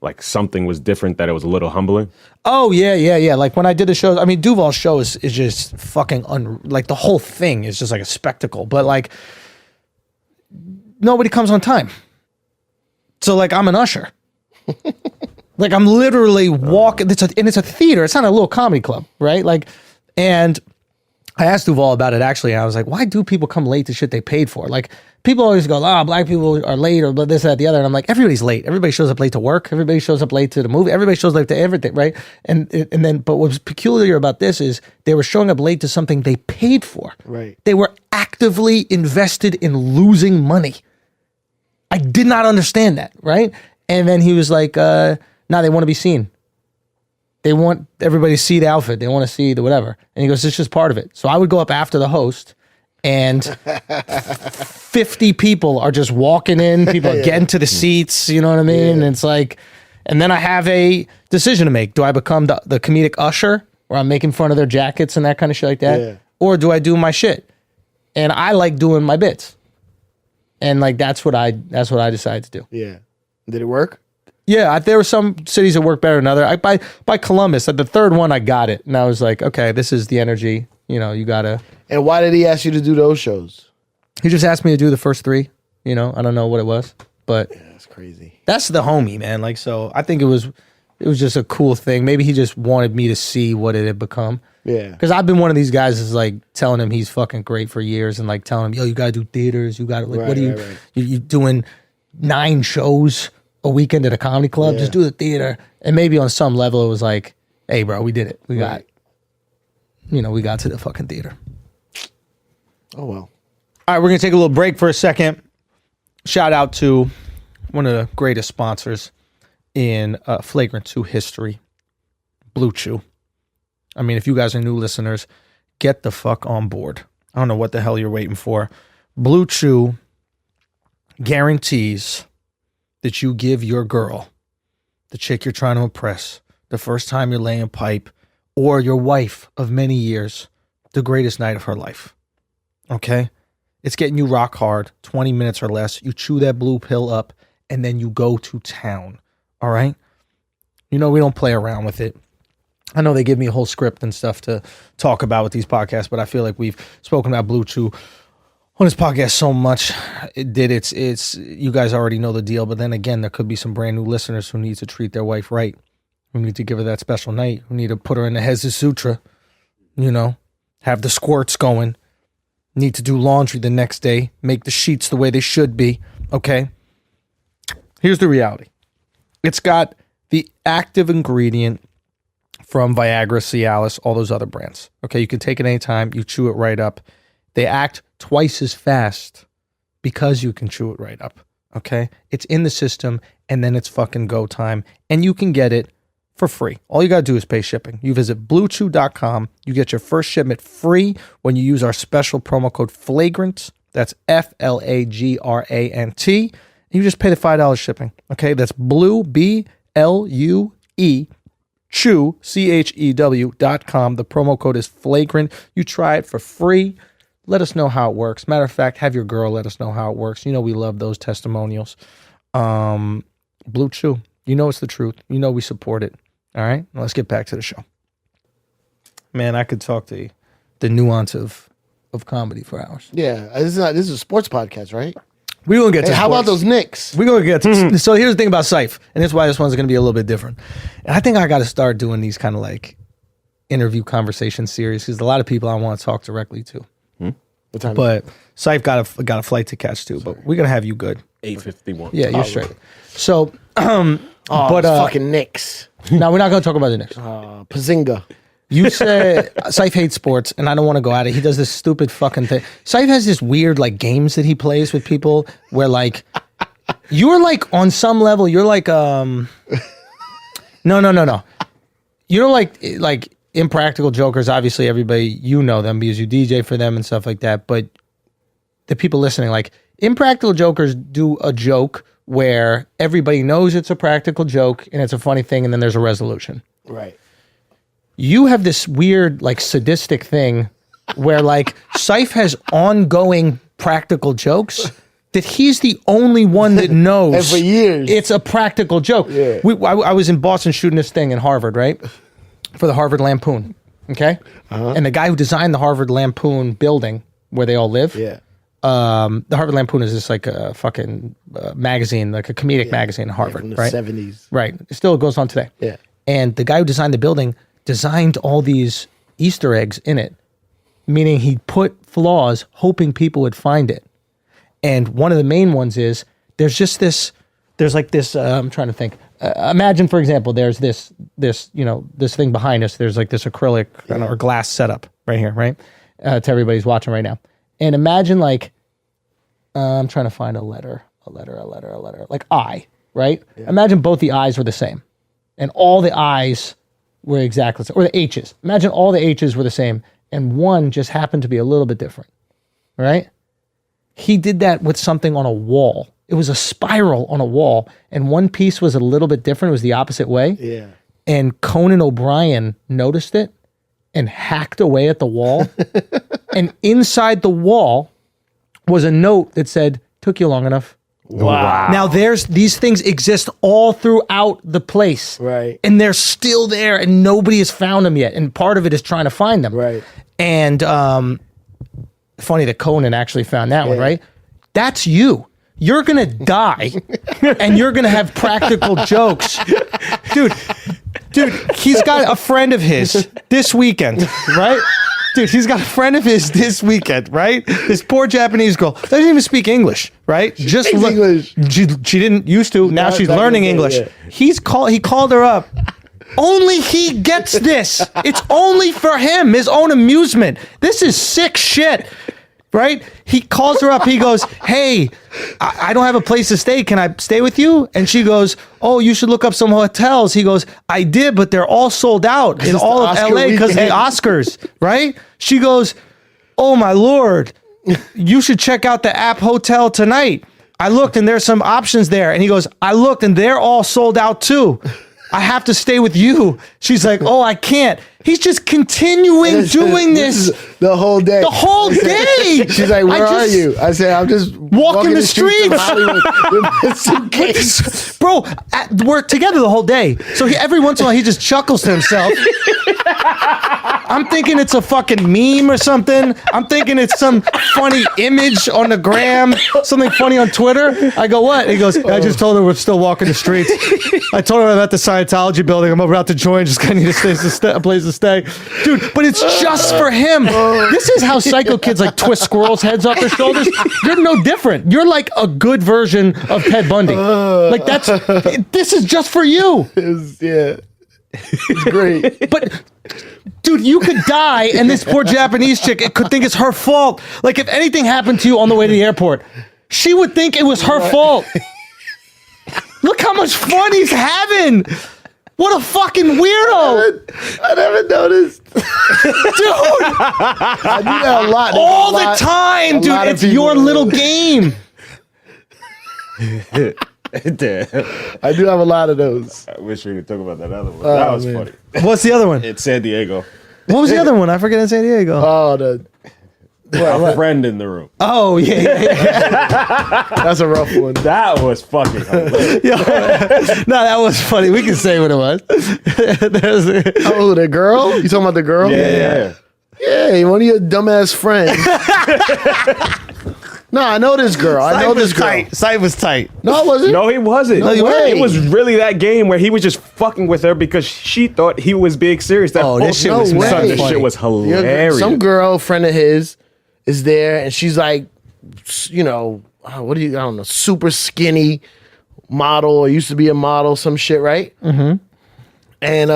Like something was different, that it was a little humbling? Oh, yeah. Like when I did the shows, I mean, Duval's show is just fucking, like the whole thing is just like a spectacle. But like, nobody comes on time. So like, I'm an usher. Like I'm literally walking, it's a theater. It's not a little comedy club, right? Like, and I asked Duval about it actually. And I was like, why do people come late to shit they paid for? Like, people always go, black people are late or this, that, the other. And I'm like, everybody's late. Everybody shows up late to work. Everybody shows up late to the movie. Everybody shows up late to everything, right? And then, but what was peculiar about this is they were showing up late to something they paid for. Right. They were actively invested in losing money. I did not understand that, right? And then he was like, they want to be seen. They want everybody to see the outfit. They want to see the whatever. And he goes, it's just part of it. So I would go up after the host and 50 people are just walking in. People are getting to the seats. You know what I mean? And it's like, and then I have a decision to make. Do I become the comedic usher where I'm making fun of their jackets and that kind of shit like that? Yeah. Or do I do my shit? And I like doing my bits. And like, that's what I decided to do. Yeah. Did it work? Yeah, there were some cities that work better than other. By Columbus, at the third one, I got it. And I was like, okay, this is the energy. You know, you got to. And why did he ask you to do those shows? He just asked me to do the first three. You know, I don't know what it was. But yeah, that's crazy. That's the homie, man. Like, so I think it was just a cool thing. Maybe he just wanted me to see what it had become. Yeah. Because I've been one of these guys that's like telling him he's fucking great for years and like telling him, yo, you got to do theaters. You got to, like, what are you, you doing 9 shows a weekend at a comedy club? Just do the theater. And maybe on some level it was like, hey, bro, we did it. We got, we got to the fucking theater. Oh, well. All right, we're going to take a little break for a second. Shout out to one of the greatest sponsors in Flagrant 2 history, Blue Chew. I mean, if you guys are new listeners, get the fuck on board. I don't know what the hell you're waiting for. Blue Chew guarantees that you give your girl, the chick you're trying to impress, the first time you're laying pipe, or your wife of many years, the greatest night of her life. Okay? It's getting you rock hard, 20 minutes or less. You chew that blue pill up, and then you go to town. All right? You know, we don't play around with it. I know they give me a whole script and stuff to talk about with these podcasts, but I feel like we've spoken about Blue Chew on this podcast so much. It's you guys already know the deal, but then again, there could be some brand new listeners who need to treat their wife right. We need to give her that special night. We need to put her in the Heza Sutra, you know, have the squirts going, need to do laundry the next day, make the sheets the way they should be, okay? Here's the reality. It's got the active ingredient from Viagra, Cialis, all those other brands. Okay, you can take it anytime. You chew it right up. They act twice as fast because you can chew it right up. Okay, it's in the system, and then it's fucking go time, and you can get it for free. All you gotta do is pay shipping. You visit BlueChew.com. You get your first shipment free when you use our special promo code Flagrant. That's Flagrant. You just pay the $5 shipping. Okay, that's Blue BLUE. Chew, CHEW.com. The promo code is Flagrant. You try it for free. Let us know how it works. Matter of fact, have your girl let us know how it works. You know we love those testimonials. Blue Chew. You know it's the truth. You know we support it. All right? Now let's get back to the show. Man, I could talk to you. The nuance of comedy for hours. Yeah. This is a sports podcast, right? We're going to get to how about those Knicks? We're going to get to So here's the thing about Cipha, and that's why this one's going to be a little bit different. And I think I got to start doing these kind of like interview conversation series because a lot of people I want to talk directly to. What time? But Cipha got a flight to catch too, but we're going to have you good. 8:51. Yeah, you're straight. So, but fucking Knicks. now we're not going to talk about the Knicks. Pazinga. You said Cipha hates sports, and I don't want to go at it. He does this stupid fucking thing. Cipha has this weird like games that he plays with people where like you're like on some level you're like no. You know like Impractical Jokers. Obviously, everybody you know them because you DJ for them and stuff like that. But the people listening, like Impractical Jokers, do a joke where everybody knows it's a practical joke and it's a funny thing, and then there's a resolution. Right. You have this weird, like, sadistic thing where, like, Cipha has ongoing practical jokes that he's the only one that knows. And for years. It's a practical joke. Yeah. I was in Boston shooting this thing in Harvard, right? For the Harvard Lampoon, okay? And the guy who designed the Harvard Lampoon building where they all live, Yeah. the Harvard Lampoon is just like a fucking magazine, like a comedic magazine in Harvard, From the right? 70s. Right. It still goes on today. Yeah. And the guy who designed the building designed all these Easter eggs in it, meaning he put flaws hoping people would find it. And one of the main ones is there's like this, I'm trying to think. Imagine, for example, there's this thing behind us. There's like this acrylic or glass setup right here, right? To everybody's watching right now. And imagine like, I'm trying to find a letter, like I, right? Yeah. Imagine both the I's were the same. And all the I's were exactly the same, or the H's. Imagine all the H's were the same, and one just happened to be a little bit different, right? He did that with something on a wall. It was a spiral on a wall, and one piece was a little bit different. It was the opposite way. Yeah. And Conan O'Brien noticed it and hacked away at the wall. And inside the wall was a note that said, "Took you long enough." Wow. Now these things exist all throughout the place. Right. And they're still there and nobody has found them yet. And part of it is trying to find them. Right. And funny that Conan actually found that one, right? That's you. You're going to die and you're going to have practical jokes. Dude, he's got a friend of his this weekend, right? Dude, he's got a friend of his this weekend, right? This poor Japanese girl doesn't even speak English, right? Just English. She didn't used to. Now she's learning English. Yeah. He called her up. Only he gets this. It's only for him, his own amusement. This is sick shit, right? He calls her up. He goes, "Hey, I don't have a place to stay. Can I stay with you?" And she goes, "Oh, you should look up some hotels." He goes, "I did, but they're all sold out in all of LA because of the Oscars," right? She goes, "Oh my Lord, you should check out the App Hotel tonight. I looked and there's some options there." And he goes, "I looked and they're all sold out too." I have to stay with you. She's like, oh, I can't. He's just continuing doing this the whole day. The whole day. She's like, where are you? I said, I'm just walking the streets. Bro, we're together the whole day. So every once in a while, he just chuckles to himself. I'm thinking it's a fucking meme or something. I'm thinking it's some funny image on the gram, something funny on Twitter. I go, what? He goes, I just told her we're still walking the streets. I told her I'm at the Scientology building. I'm about to join. Just gonna need a place to stay. Dude, but it's just for him. This is how psycho kids like twist squirrels' heads off their shoulders. You're no different. You're like a good version of Ted Bundy. Like this is just for you. It's great. But dude, you could die and this poor Japanese chick could think it's her fault. Like if anything happened to you on the way to the airport, she would think it was her fault. Look how much fun he's having. What a fucking weirdo. I never noticed. Dude. I do that a lot. All the time, dude. It's your little game. I do have a lot of those. I wish we could talk about that other one. That was funny. What's the other one? It's San Diego. What was the other one? I forget in San Diego. Oh, a friend in the room. Oh, yeah. That's a rough one. That was fucking hilarious. No, that was funny. We can say what it was. Oh, the girl? You talking about the girl? Yeah. Yeah, one of your dumbass friends. No, I know this girl. I know this girl. Sight was tight. No, it wasn't. No, he wasn't. No way. It was really that game where he was just fucking with her because she thought he was being serious. That this shit was this shit was hilarious. Some girl friend of his is there, and she's like, you know, I don't know, super skinny model, or used to be a model, some shit, right? Mm-hmm. And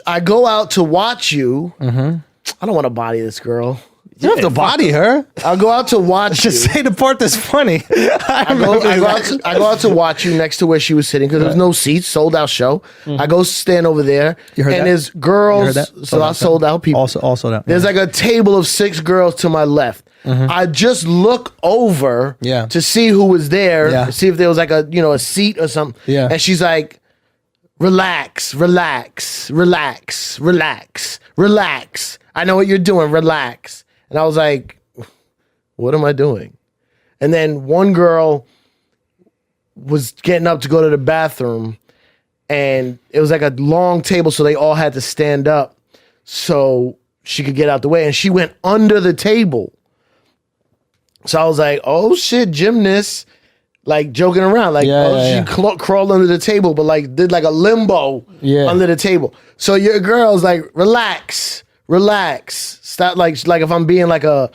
I go out to watch you. Mm-hmm. I don't want to body this girl. You don't have to body her. I'll go out to watch you. Just say the part that's funny. I go out to watch you next to where she was sitting because there's no seats, sold out show. Mm-hmm. I go stand over there, and there's girls. So I sold out people. Also sold out. There's like a table of 6 girls to my left. Mm-hmm. I just look over to see who was there, see if there was like a seat or something. Yeah. And she's like, relax, relax, relax, relax, relax. I know what you're doing, relax. And I was like, what am I doing? And then one girl was getting up to go to the bathroom, and it was like a long table, so they all had to stand up so she could get out the way. And she went under the table. So I was like, oh shit, gymnast, like joking around. Like, she crawled under the table, but like did like a limbo under the table. So your girl's like, relax, relax. Stop, like if I'm being like a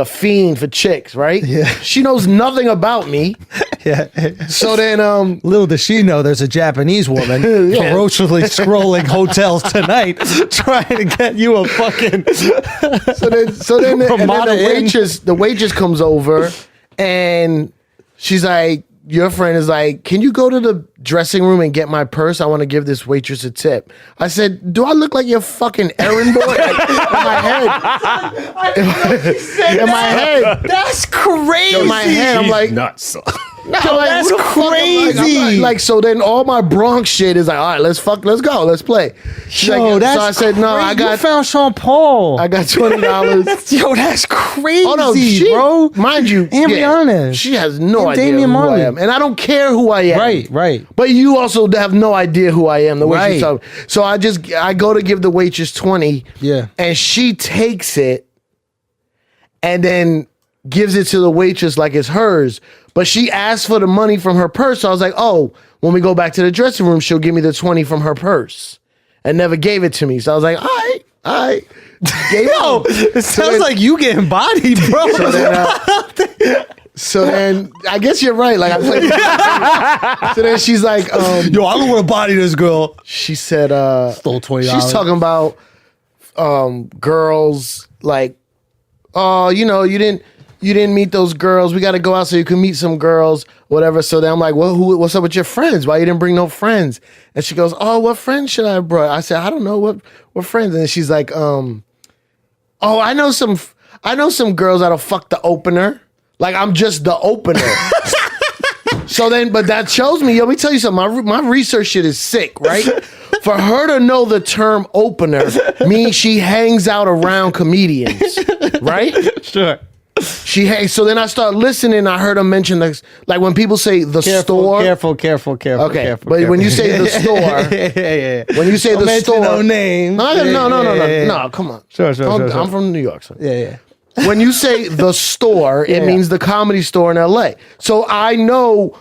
fiend for chicks, right? Yeah. She knows nothing about me. Yeah. So then, little does she know there's a Japanese woman ferociously scrolling hotels tonight, trying to get you a fucking. So then the waitress comes over, and she's like, your friend is like, can you go to the dressing room and get my purse? I want to give this waitress a tip. I said, do I look like your fucking errand boy? Like, in my head. That's crazy. In my head, I'm like, nuts. No, that's crazy. Like, so then all my Bronx shit is like, all right, let's go, let's play. Yo, that's so I said, no, crazy. I got. You found Sean Paul. I got $20. Yo, that's crazy, oh, no, bro. Mind you, and Rihanna. She has no idea Damian, who Marley. I am, and I don't care who I am. Right. But you also have no idea who I am. The way she's talking. So I go to give the waitress 20. Yeah, and she takes it, and then gives it to the waitress like it's hers. But she asked for the money from her purse. So I was like, oh, when we go back to the dressing room, she'll give me the 20 from her purse. And never gave it to me. So I was like, all right. Yo, it sounds like you getting bodied, bro. So then I guess you're right. Like I played. So then she's like, yo, I don't want to body this girl. She said, stole $20. She's talking about girls like, oh, you didn't meet those girls. We got to go out so you can meet some girls, whatever. So then I'm like, well, what's up with your friends? Why you didn't bring no friends? And she goes, oh, what friends should I have brought? I said, I don't know what friends. And she's like, oh, I know some girls that'll fuck the opener. Like I'm just the opener. So then, but that shows me, let me tell you something. My research shit is sick, right? For her to know the term opener means she hangs out around comedians, right? Sure. So then I start listening. I heard her mention like when people say the store. Careful. Okay, but when you say the store, when you say the store, no name. No, come on. Sure. I'm from New York. So. Yeah. When you say the store, it means the comedy store in LA. So I know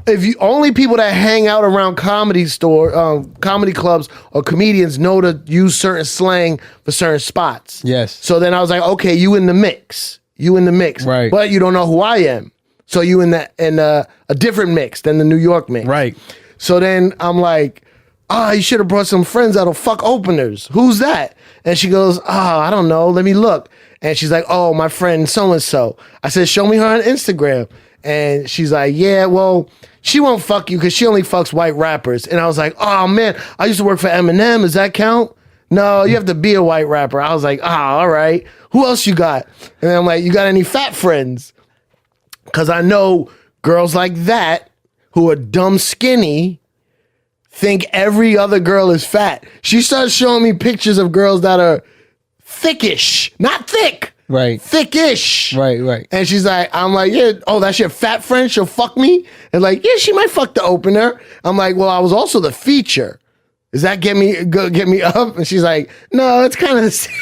if you only people that hang out around comedy clubs or comedians know to use certain slang for certain spots. Yes. So then I was like, okay, you in the mix. Right. But you don't know who I am. So you in a different mix than the New York mix. Right. So then I'm like, you should have brought some friends that'll fuck openers. Who's that? And she goes, I don't know. Let me look. And she's like, oh, my friend so-and-so. I said, show me her on Instagram. And she's like, yeah, well, she won't fuck you because she only fucks white rappers. And I was like, oh, man, I used to work for Eminem. Does that count? No, you have to be a white rapper. I was like, all right. Who else you got? And then I'm like, you got any fat friends? Because I know girls like that who are dumb skinny think every other girl is fat. She starts showing me pictures of girls that are thickish, not thick. Right. Thickish. Right. And she's like, I'm like, yeah, oh, that's your fat friend? She'll fuck me? And like, yeah, she might fuck the opener. I'm like, well, I was also the feature. Does that get me up? And she's like, no, it's kind of the same.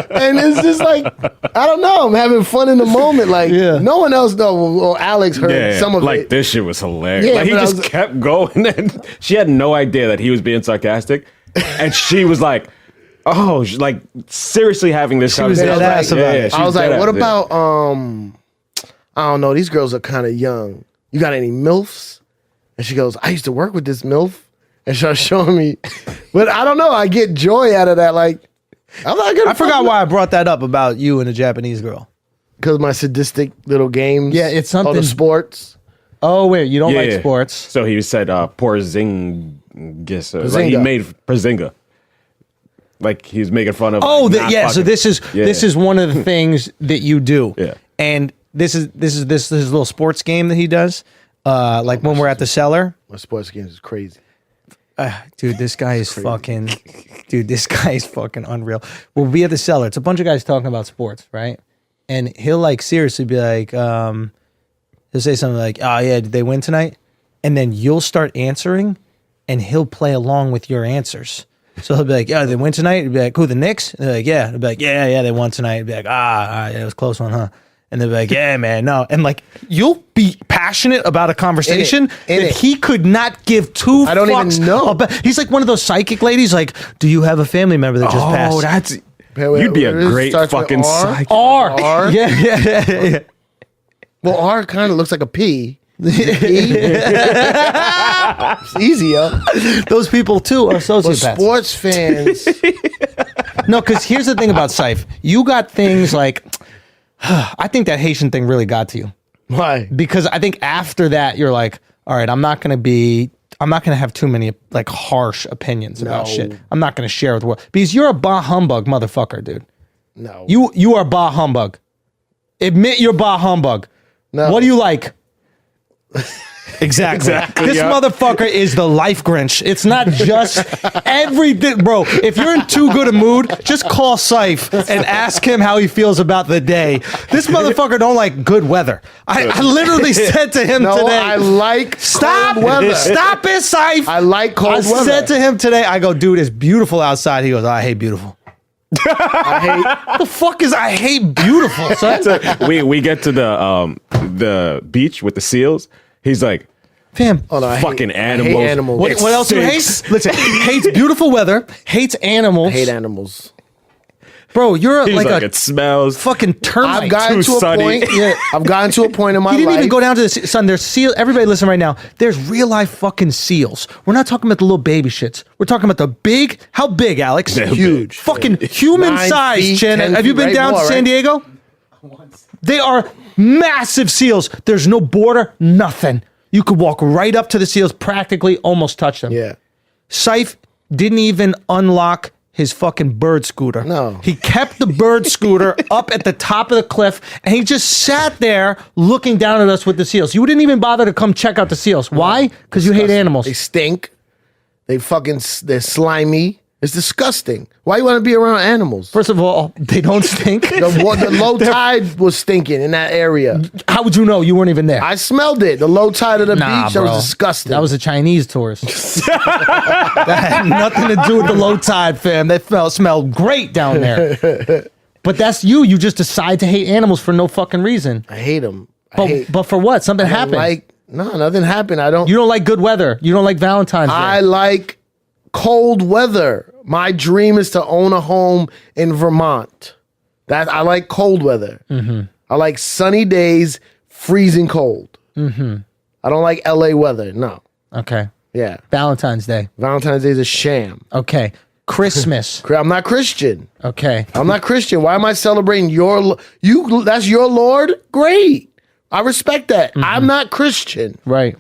And it's just like, I don't know. I'm having fun in the moment. Like, no one else knows. Well, Alex heard some of like, it. this shit was hilarious. Yeah, like, he just kept going. And she had no idea that he was being sarcastic. And she was like, oh, like, seriously having this conversation. I was like, what about, I don't know. These girls are kind of young. You got any MILFs? And she goes, I used to work with this MILF. And she starts showing me. But I don't know. I get joy out of that. Like, I'm not gonna. I forgot why I brought that up about you and a Japanese girl. Because of my sadistic little games. Yeah, it's something. The sports. Oh, wait. You don't like sports. So he said Porzingis. Like he made Porzinga. Like he's making fun of. Oh, so this is one of the things that you do. Yeah. And this is this little sports game that he does. Like when we're at the cellar. My sports games is crazy. Dude, this guy is fucking. Dude, this guy is fucking unreal. We'll be at the cellar. It's a bunch of guys talking about sports, right? And he'll like seriously be like, he'll say something like, "Oh yeah, did they win tonight?" And then you'll start answering, and he'll play along with your answers. So he'll be like, "Yeah, they win tonight." He'll be like, "Who, the Knicks?" And they're like, "Yeah." He'll be like, "Yeah, they won tonight." He'll be like, yeah, it was a close one, huh?" And they'll be like, yeah, man, no. And like, you'll be passionate about a conversation that he could not give two fucks. I don't even know. About. He's like one of those psychic ladies, like, do you have a family member that just passed? Oh, that's... You'd be a great fucking psychic. R. Yeah. Well, R kind of looks like a P. It's easy, yo. Those people, too, are sociopaths. But sports fans... No, because here's the thing about Cipha. You got things like... I think that Haitian thing really got to you. Why? Because I think after that, you're like, all right, I'm not going to have too many like harsh opinions about shit. I'm not going to share with the world. Because you're a bah humbug motherfucker, dude. No. You are bah humbug. Admit you're bah humbug. No. What do you like? Exactly. This motherfucker is the life Grinch. It's not just everything, bro. If you're in too good a mood, just call Cipha and ask him how he feels about the day. This motherfucker don't like good weather. I literally said to him today. I like cold weather. Stop it, Cipha. I like cold weather. I said to him today, I go, dude, it's beautiful outside. He goes, I hate beautiful. I hate beautiful, son. We get to the beach with the seals. He's like, fam, fucking animals. I hate animals. What else do you hate? Listen, hates beautiful weather, hates animals. I hate animals. Bro, you're like it smells. Fucking termite. I've gotten to a point. Yeah, I've gotten to a point in my life. He didn't even go down to the sun. There's seal. Everybody, listen right now. There's real life fucking seals. We're not talking about the little baby shits. We're talking about the big. How big, Alex? Huge. Fucking human 9 size. feet, Chin. 10 Have you been feet, down to San Diego? They are massive seals. There's no border. Nothing. You could walk right up to the seals, practically almost touch them. Yeah. Cipha didn't even unlock his fucking bird scooter. No. He kept the bird scooter up at the top of the cliff, and he just sat there looking down at us with the seals. You didn't even bother to come check out the seals. Why? Because you hate animals. They stink. They're slimy. It's disgusting. Why you want to be around animals? First of all, they don't stink. The low tide was stinking in that area. How would you know? You weren't even there. I smelled it. The low tide of the beach, that was disgusting. That was a Chinese tourist. That had nothing to do with the low tide, fam. They smelled great down there. But that's you. You just decide to hate animals for no fucking reason. I hate them. But for what? Something happened. Nothing happened. You don't like good weather. You don't like Valentine's Day. I like cold weather. My dream is to own a home in Vermont. I like cold weather. Mm-hmm. I like sunny days, freezing cold. Mm-hmm. I don't like LA weather. No. Okay. Yeah. Valentine's Day. Valentine's Day is a sham. Okay. Christmas. I'm not Christian. Okay. I'm not Christian. Why am I celebrating you? That's your Lord? Great. I respect that. Mm-hmm. I'm not Christian. Right.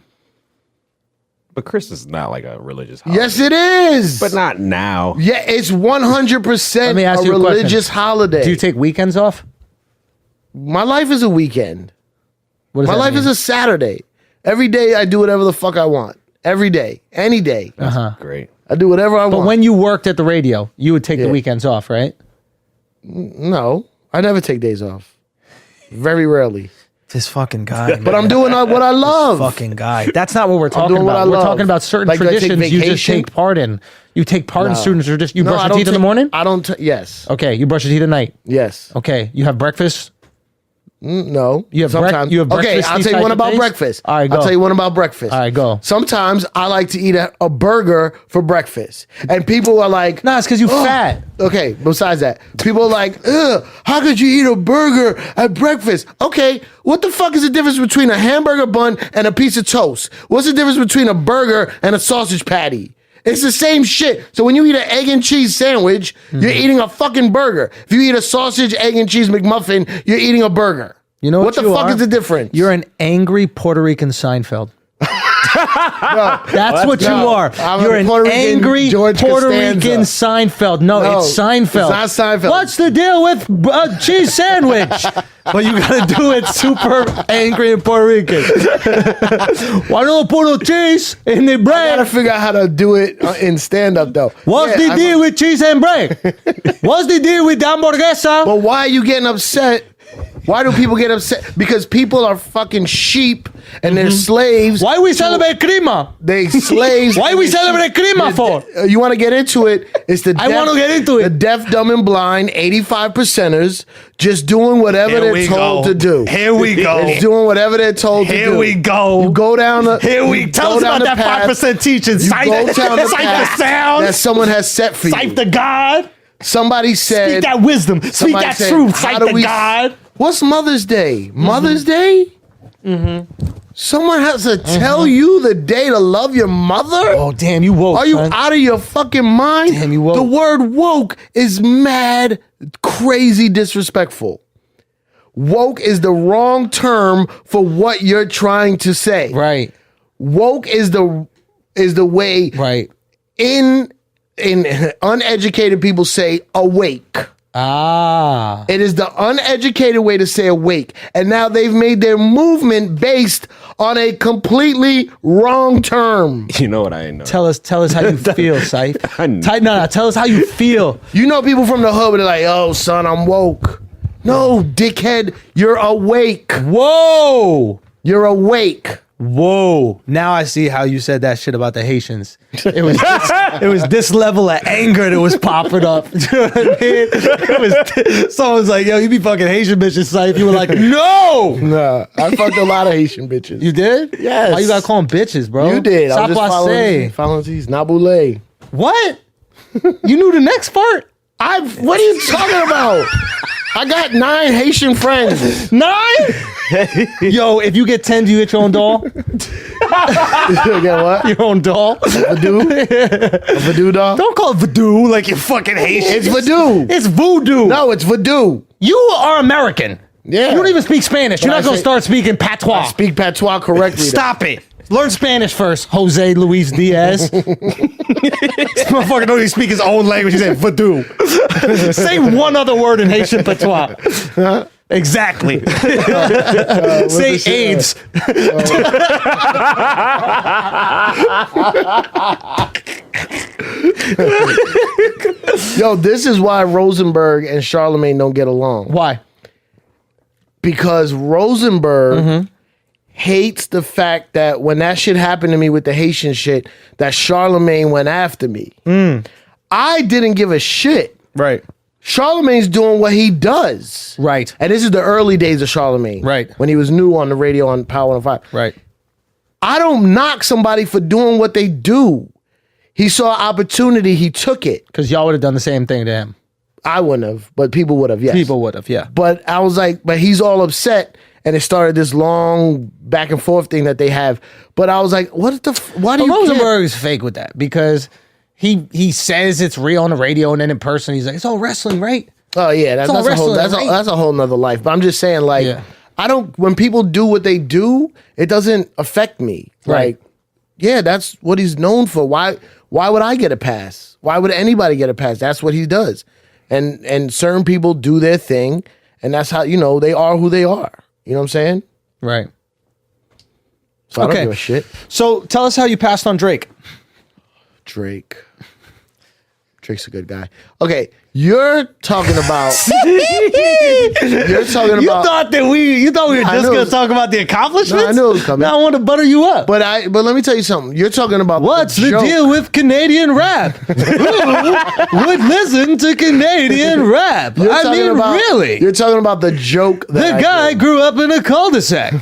But Christmas is not like a religious holiday. Yes, it is. But not now. Yeah, it's 100% a religious holiday. Do you take weekends off? My life is a weekend. What does My that life mean? is a Saturday. Every day I do whatever the fuck I want. Every day. Any day. That's great. I do whatever I want. But when you worked at the radio, you would take the weekends off, right? No, I never take days off. Very rarely. This fucking guy. But I'm doing what I love. This fucking guy. That's not what we're talking doing what about. I We're love. talking about certain Like, do I take traditions you just vacation? take part in. You take part in certain traditions. You brush I your don't teeth in the morning? I don't. Yes. Okay. You brush your teeth at night? Yes. Okay. You have breakfast? No. You have sometimes. you have breakfast? Okay, I'll tell you one about breakfast. All right, go. I'll tell you one about breakfast. All right, go. Sometimes I like to eat a burger for breakfast. And people are like, Nah, it's because you fat. Okay, besides that, people are like, ugh, how could you eat a burger at breakfast? Okay, what the fuck is the difference between a hamburger bun and a piece of toast? What's the difference between a burger and a sausage patty? It's the same shit. So when you eat an egg and cheese sandwich, you're eating a fucking burger. If you eat a sausage, egg and cheese McMuffin, you're eating a burger. You know what the you fuck are? is the difference? You're an angry Puerto Rican Seinfeld. That's what you are. You're an angry Puerto Rican Seinfeld. No, it's Seinfeld. It's not Seinfeld. What's the deal with a cheese sandwich? But you gotta do it super angry and Puerto Rican. Why don't put no cheese in the I bread? gotta figure out how to do it in stand up though. What's the deal with cheese and bread? What's the deal with the hamburguesa? But why are you getting upset? Why do people get upset? Because people are fucking sheep and they're slaves. Why we celebrate crema? They slaves. Why we celebrate crema for? You want to get into it? It's the I want to get into it. The deaf, dumb, and blind 85%ers just doing whatever they're told to do. Here we go. It's doing whatever they're told to do. Here we go. You go down the. Tell us about that 5% teaching. You go down the path sound that someone has set for you. Cipher the God. Somebody said. Speak that wisdom. Speak that said, truth. how Cipher do we- the God. What's Mother's Day? Mother's Day? Someone has to tell you the day to love your mother? Oh, damn, you woke. Are you son. out of your fucking mind? Damn, you woke. The word woke is mad, crazy disrespectful. Woke is the wrong term for what you're trying to say. Right. Woke is the way Right. in uneducated people say awake. Ah. It is the uneducated way to say awake. And now they've made their movement based on a completely wrong term. You know what I know? Tell us how you feel, Scythe. I know. No, tell us how you feel. You know people from the hood, they're like, oh, son, I'm woke. No, dickhead, you're awake. Whoa. You're awake. Whoa. Now I see how you said that shit about the Haitians. It was this level of anger that was popping up. You know what I mean? It was someone's like, yo, you be fucking Haitian bitches, Scythe. You were like, no. Nah, I fucked a lot of Haitian bitches. You did? Yes. Why you gotta call them bitches, bro? You did. I was just Sapase. following these. Nabule. What? You knew the next part? What are you talking about? I got 9 Haitian friends. 9? Yo, if you get 10, do you get your own doll? You get what? Your own doll? Voodoo? A voodoo doll? Don't call it voodoo like you're fucking Haitian. It's voodoo. It's voodoo. No, it's voodoo. You are American. Yeah. You don't even speak Spanish. You're But not I going to say- start speaking patois. I speak patois correctly. Stop it. Learn Spanish first, Jose Luis Diaz. This motherfucker don't even speak his own language. He said voodoo. Say one other word in Haitian patois. Exactly. Say AIDS. Yo, this is why Rosenberg and Charlemagne don't get along. Why? Because Rosenberg hates the fact that when that shit happened to me with the Haitian shit, that Charlemagne went after me. I didn't give a shit. Right. Charlemagne's doing what he does. Right. And this is the early days of Charlemagne. Right. When he was new on the radio on Power 105. Right. I don't knock somebody for doing what they do. He saw an opportunity, he took it. Because y'all would have done the same thing to him. I wouldn't have, but people would have, yes. People would have, yeah. But I was like, but he's all upset. And it started this long back and forth thing that they have. But I was like, why do you Rosenberg is fake with that because he says it's real on the radio and then in person he's like, it's all wrestling, right? Oh yeah, that's a whole nother life. But I'm just saying, like, I don't. When people do what they do, it doesn't affect me. Right. Like, yeah, that's what he's known for. Why would I get a pass? Why would anybody get a pass? That's what he does. And certain people do their thing, and that's how they are who they are. You know what I'm saying? Right. So I don't give a shit. So tell us how you passed on Drake. Drake's a good guy. Okay, you're talking about. You thought we were just going to talk about the accomplishments? No, I knew it was coming. Now I want to butter you up. But let me tell you something. You're talking about what's the deal with Canadian rap? Who would listen to Canadian rap? Really? You're talking about the joke. The guy grew up in a cul-de-sac.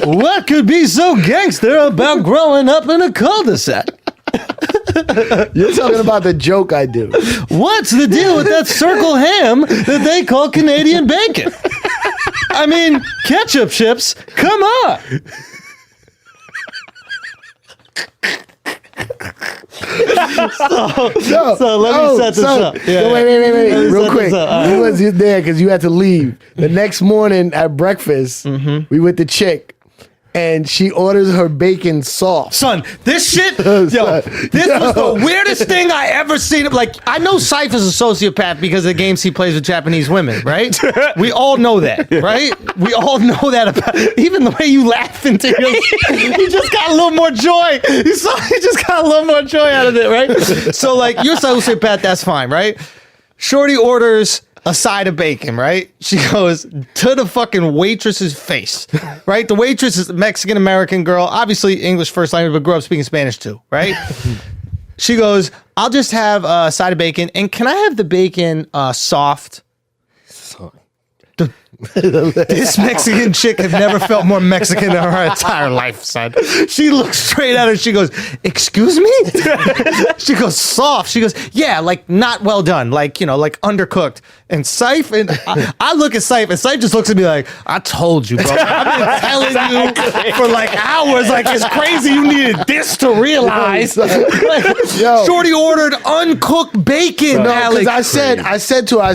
What could be so gangster about growing up in a cul-de-sac? You're talking about the joke I do. What's the deal with that circle ham that they call Canadian bacon? I mean, ketchup chips, come on. So let me set this up. Yeah. Wait. Real quick. You wasn't there because you had to leave. The next morning at breakfast, we with the chick. And she orders her bacon soft. Son, this shit, this was the weirdest thing I ever seen. Like, I know Cipha's a sociopath because of the games he plays with Japanese women, right? We all know that, right? We all know that about, even the way you laugh into your, you just got a little more joy. You just got a little more joy out of it, right? So, like, you're a sociopath, that's fine, right? Shorty orders a side of bacon, right? She goes to the fucking waitress's face, right? The waitress is a Mexican-American girl, obviously English first language, but grew up speaking Spanish too, right? She goes, I'll just have a side of bacon, and can I have the bacon soft? This Mexican chick has never felt more Mexican in her entire life, son. She looks straight at her. She goes, excuse me? She goes, soft. She goes, yeah, like not well done. Like, like undercooked. And Cipha, and I look at Cipha, and Cipha just looks at me like, I told you, bro. I've been telling you for like hours. Like, it's crazy you needed this to realize. Shorty ordered uncooked bacon, Alex. Because I said to her,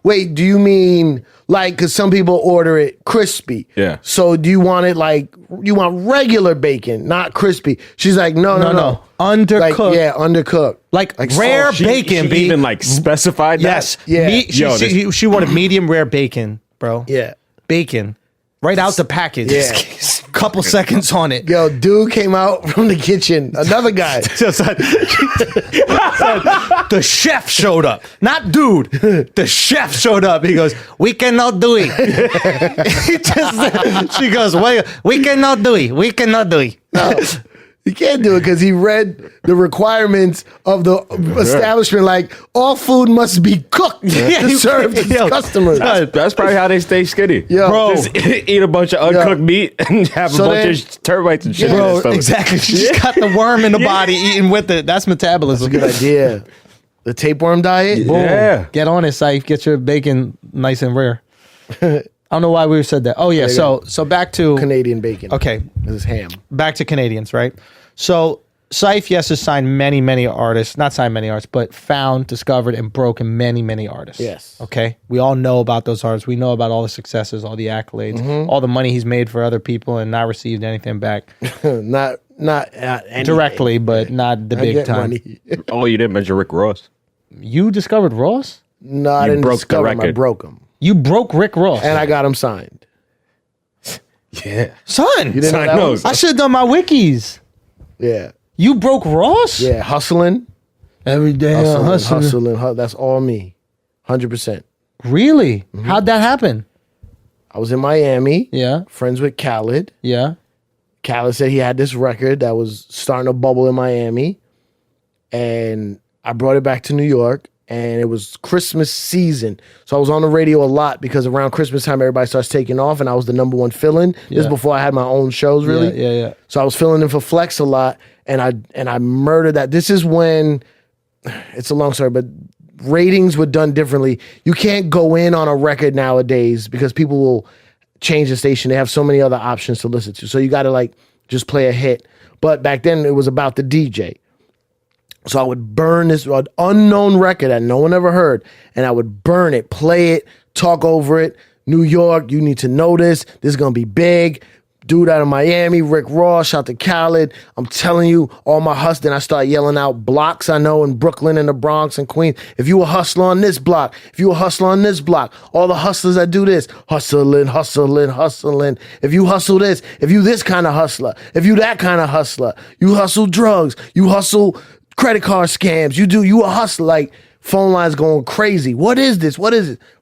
wait, do you mean like, because some people order it crispy. Yeah. So do you want it like, you want regular bacon, not crispy? She's like, no. Undercooked. Like, yeah, undercooked. Like rare bacon. She even like specified yes. that? Yeah. She wanted medium rare bacon, bro. Yeah. Bacon. Right out the package. Yeah. Couple seconds on it. Yo, dude came out from the kitchen. Another guy. The chef showed up. Not dude. The chef showed up. He goes, we cannot do it. She goes, wait, we cannot do it. We cannot do it. No. You can't do it because he read the requirements of the establishment. Like, all food must be cooked to serve to customers. That's probably how they stay skinny. Yo, bro, just eat a bunch of uncooked meat and have a bunch of termites and shit. Bro, exactly. She just got the worm in the body eating with it. That's metabolism. Good idea. The tapeworm diet? Boom. Yeah. Get on it, Siph. Get your bacon nice and rare. I don't know why we said that. Oh, yeah. So back to Canadian bacon. Okay. This is ham. Back to Canadians, right? So Cipha, yes, has signed many artists. Not signed many artists, but found, discovered, and broken many artists. Yes. Okay? We all know about those artists. We know about all the successes, all the accolades, all the money he's made for other people and not received anything back. not anything. Directly, but not the big time. Money. Oh, you didn't mention Rick Ross. You discovered Ross? No, I didn't discover him. I broke him. You broke Rick Ross. And I got him signed. Yeah. Son, You didn't know that knows. one? I should have done my wikis. Yeah. You broke Ross? Yeah, hustling. Every day Hustling. That's all me. 100%. Really? How'd that happen? I was in Miami. Yeah. Friends with Khaled. Yeah. Khaled said he had this record that was starting to bubble in Miami. And I brought it back to New York. And it was Christmas season. So I was on the radio a lot because around Christmas time, everybody starts taking off. And I was the number one fill-in. This is before I had my own shows, really. Yeah. So I was filling in for Flex a lot. And I murdered that. This is when, it's a long story, but ratings were done differently. You can't go in on a record nowadays because people will change the station. They have so many other options to listen to. So you got to like just play a hit. But back then it was about the DJ. So I would burn this unknown record that no one ever heard, and I would burn it, play it, talk over it. New York, you need to know this. This is going to be big. Dude out of Miami, Rick Ross, shout to Khaled. I'm telling you, all my hustling, I start yelling out blocks I know in Brooklyn and the Bronx and Queens. If you a hustler on this block, if you a hustler on this block, all the hustlers that do this, hustling. If you hustle this, if you this kind of hustler, if you that kind of hustler, you hustle drugs, you hustle credit card scams, you a hustler, like phone lines going crazy. What is this?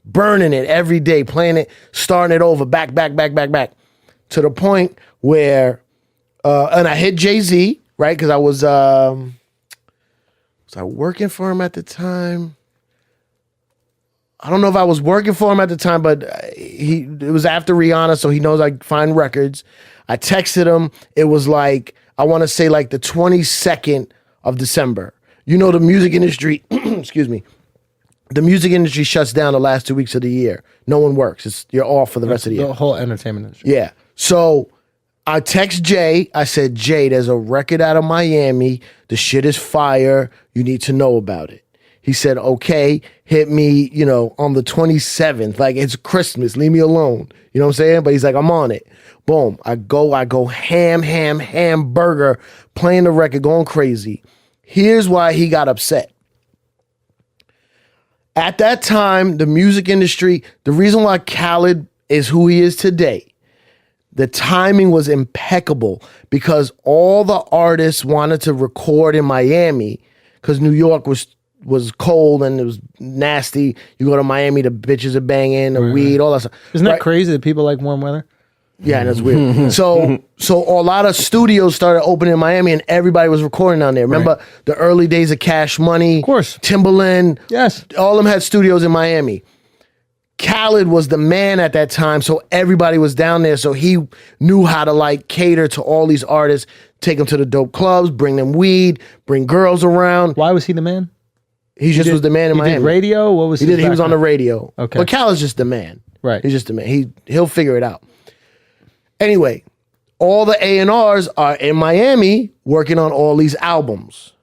Burning it every day, playing it, starting it over, back. To the point where, and I hit Jay-Z, right? Because I was I working for him at the time? I don't know if I was working for him at the time, but it was after Rihanna, so he knows I find records. I texted him. It was like, I want to say like the 22nd of December. You know, the music industry, excuse me, the music industry shuts down the last 2 weeks of the year. No one works. You're off for the rest of the year. The whole entertainment industry. Yeah. So I text Jay. I said, Jay, there's a record out of Miami. The shit is fire. You need to know about it. He said, okay, hit me, on the 27th. Like, it's Christmas. Leave me alone. You know what I'm saying? But he's like, I'm on it. Boom. I go hamburger, playing the record, going crazy. Here's why he got upset. At that time, the music industry, the reason why Khaled is who he is today, the timing was impeccable because all the artists wanted to record in Miami because New York was cold and it was nasty. You go to Miami, the bitches are banging, the weed, all that stuff. Isn't that crazy that people like warm weather? Yeah, and it's weird. So a lot of studios started opening in Miami and everybody was recording down there. Remember the early days of Cash Money? Of course. Timberland. Yes. All of them had studios in Miami. Khaled was the man at that time, so everybody was down there. So he knew how to like cater to all these artists, take them to the dope clubs, bring them weed, bring girls around. Why was he the man? He just was the man in Miami. He did radio? What was he did? He was on the radio. Okay. But Khaled's just the man. Right. He's just the man. He'll figure it out. Anyway, all the A&Rs are in Miami working on all these albums.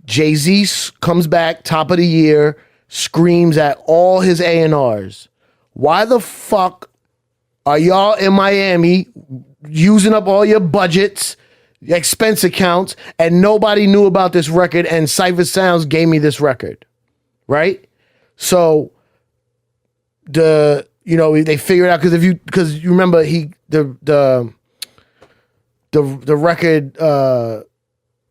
Jay-Z comes back top of the year, screams at all his A&Rs. Why the fuck are y'all in Miami using up all your budgets, expense accounts, and nobody knew about this record, and Cipha Sounds gave me this record, right? So they figured out because you remember the record,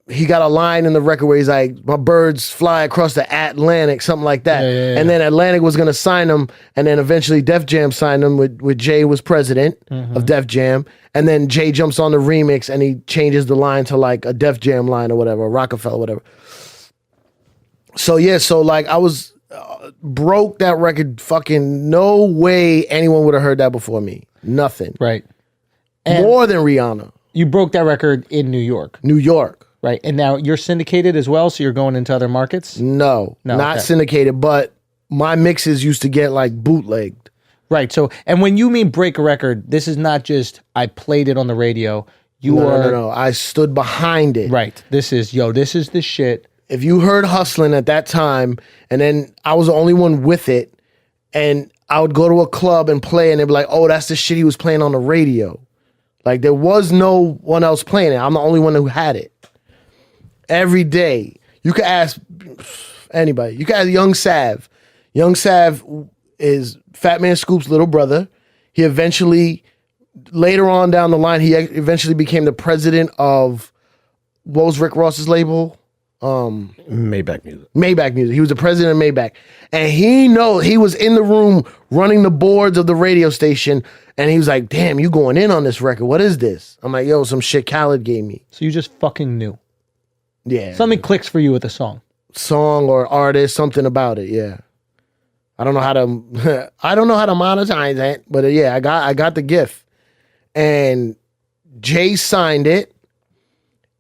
he got a line in the record where he's like, my birds fly across the Atlantic, something like that. Yeah. And then Atlantic was going to sign him, and then eventually Def Jam signed him with Jay was president of Def Jam. And then Jay jumps on the remix and he changes the line to like a Def Jam line or whatever, Rockefeller, whatever. So like I was broke that record, fucking no way anyone would have heard that before me. Nothing. Right. And more than Rihanna. You broke that record in New York. New York. Right. And now you're syndicated as well, so you're going into other markets? No, not syndicated, but my mixes used to get like bootlegged. Right. So, and when you mean break a record, this is not just I played it on the radio. No. I stood behind it. Right. This is the shit. If you heard Hustlin' at that time, and then I was the only one with it, and I would go to a club and play, and they'd be like, oh, that's the shit he was playing on the radio. Like, there was no one else playing it. I'm the only one who had it. Every day. You could ask anybody. You could ask Young Sav. Young Sav is Fat Man Scoop's little brother. He eventually, later on down the line, he eventually became the president of, what was Rick Ross's label? Maybach Music. Maybach Music. He was the president of Maybach. And he was in the room running the boards of the radio station, and he was like, damn, you going in on this record. What is this? I'm like, yo, some shit Khaled gave me. So you just fucking knew. Yeah. Something clicks for you with a song. Song or artist, something about it, yeah. I don't know how to monetize it, but yeah, I got the gift. And Jay signed it.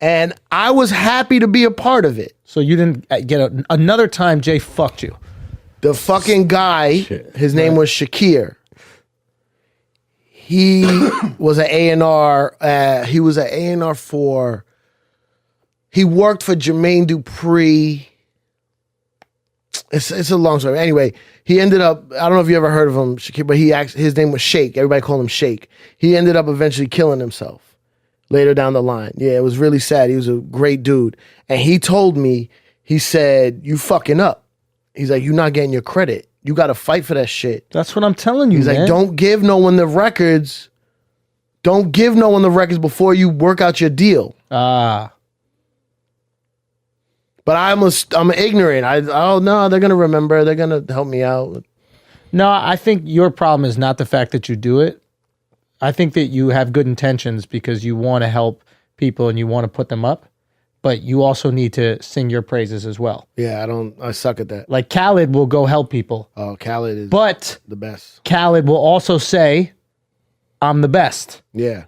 And I was happy to be a part of it. So you didn't get another time Jay fucked you. The fucking guy, his name was Shakir. He was an A&R. He was an A&R for... He worked for Jermaine Dupri. It's a long story. Anyway, he ended up... I don't know if you ever heard of him, Shakir, but his name was Shake. Everybody called him Shake. He ended up eventually killing himself. Later down the line. Yeah, it was really sad. He was a great dude. And he told me, he said, you fucking up. He's like, you're not getting your credit. You got to fight for that shit. That's what I'm telling you, He's man. like, don't give no one the records. Don't give no one the records before you work out your deal. But I'm ignorant. No, they're going to remember. They're going to help me out. No, I think your problem is not the fact that you do it. I think that you have good intentions because you want to help people and you want to put them up, but you also need to sing your praises as well. Yeah, I suck at that. Like Khaled will go help people. Oh, Khaled is the best. Khaled will also say, I'm the best. Yeah.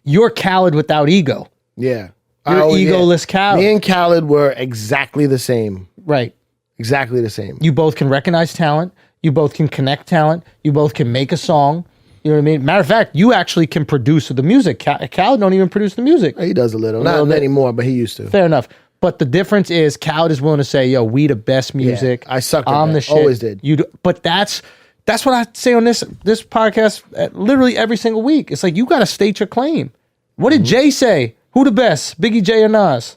You're Khaled without ego. Yeah. You're egoless Khaled. Me and Khaled were exactly the same. Right. Exactly the same. You both can recognize talent. You both can connect talent. You both can make a song. You know what I mean? Matter of fact, you actually can produce the music. Khaled don't even produce the music. He does a little. Not anymore, but he used to. Fair enough. But the difference is Khaled is willing to say, yo, we the best music. Yeah, I suck at I'm that. the shit. Always did. You do, but that's what I say on this podcast literally every single week. It's like, you got to state your claim. What did Jay say? Who the best? Biggie, Jay, or Nas?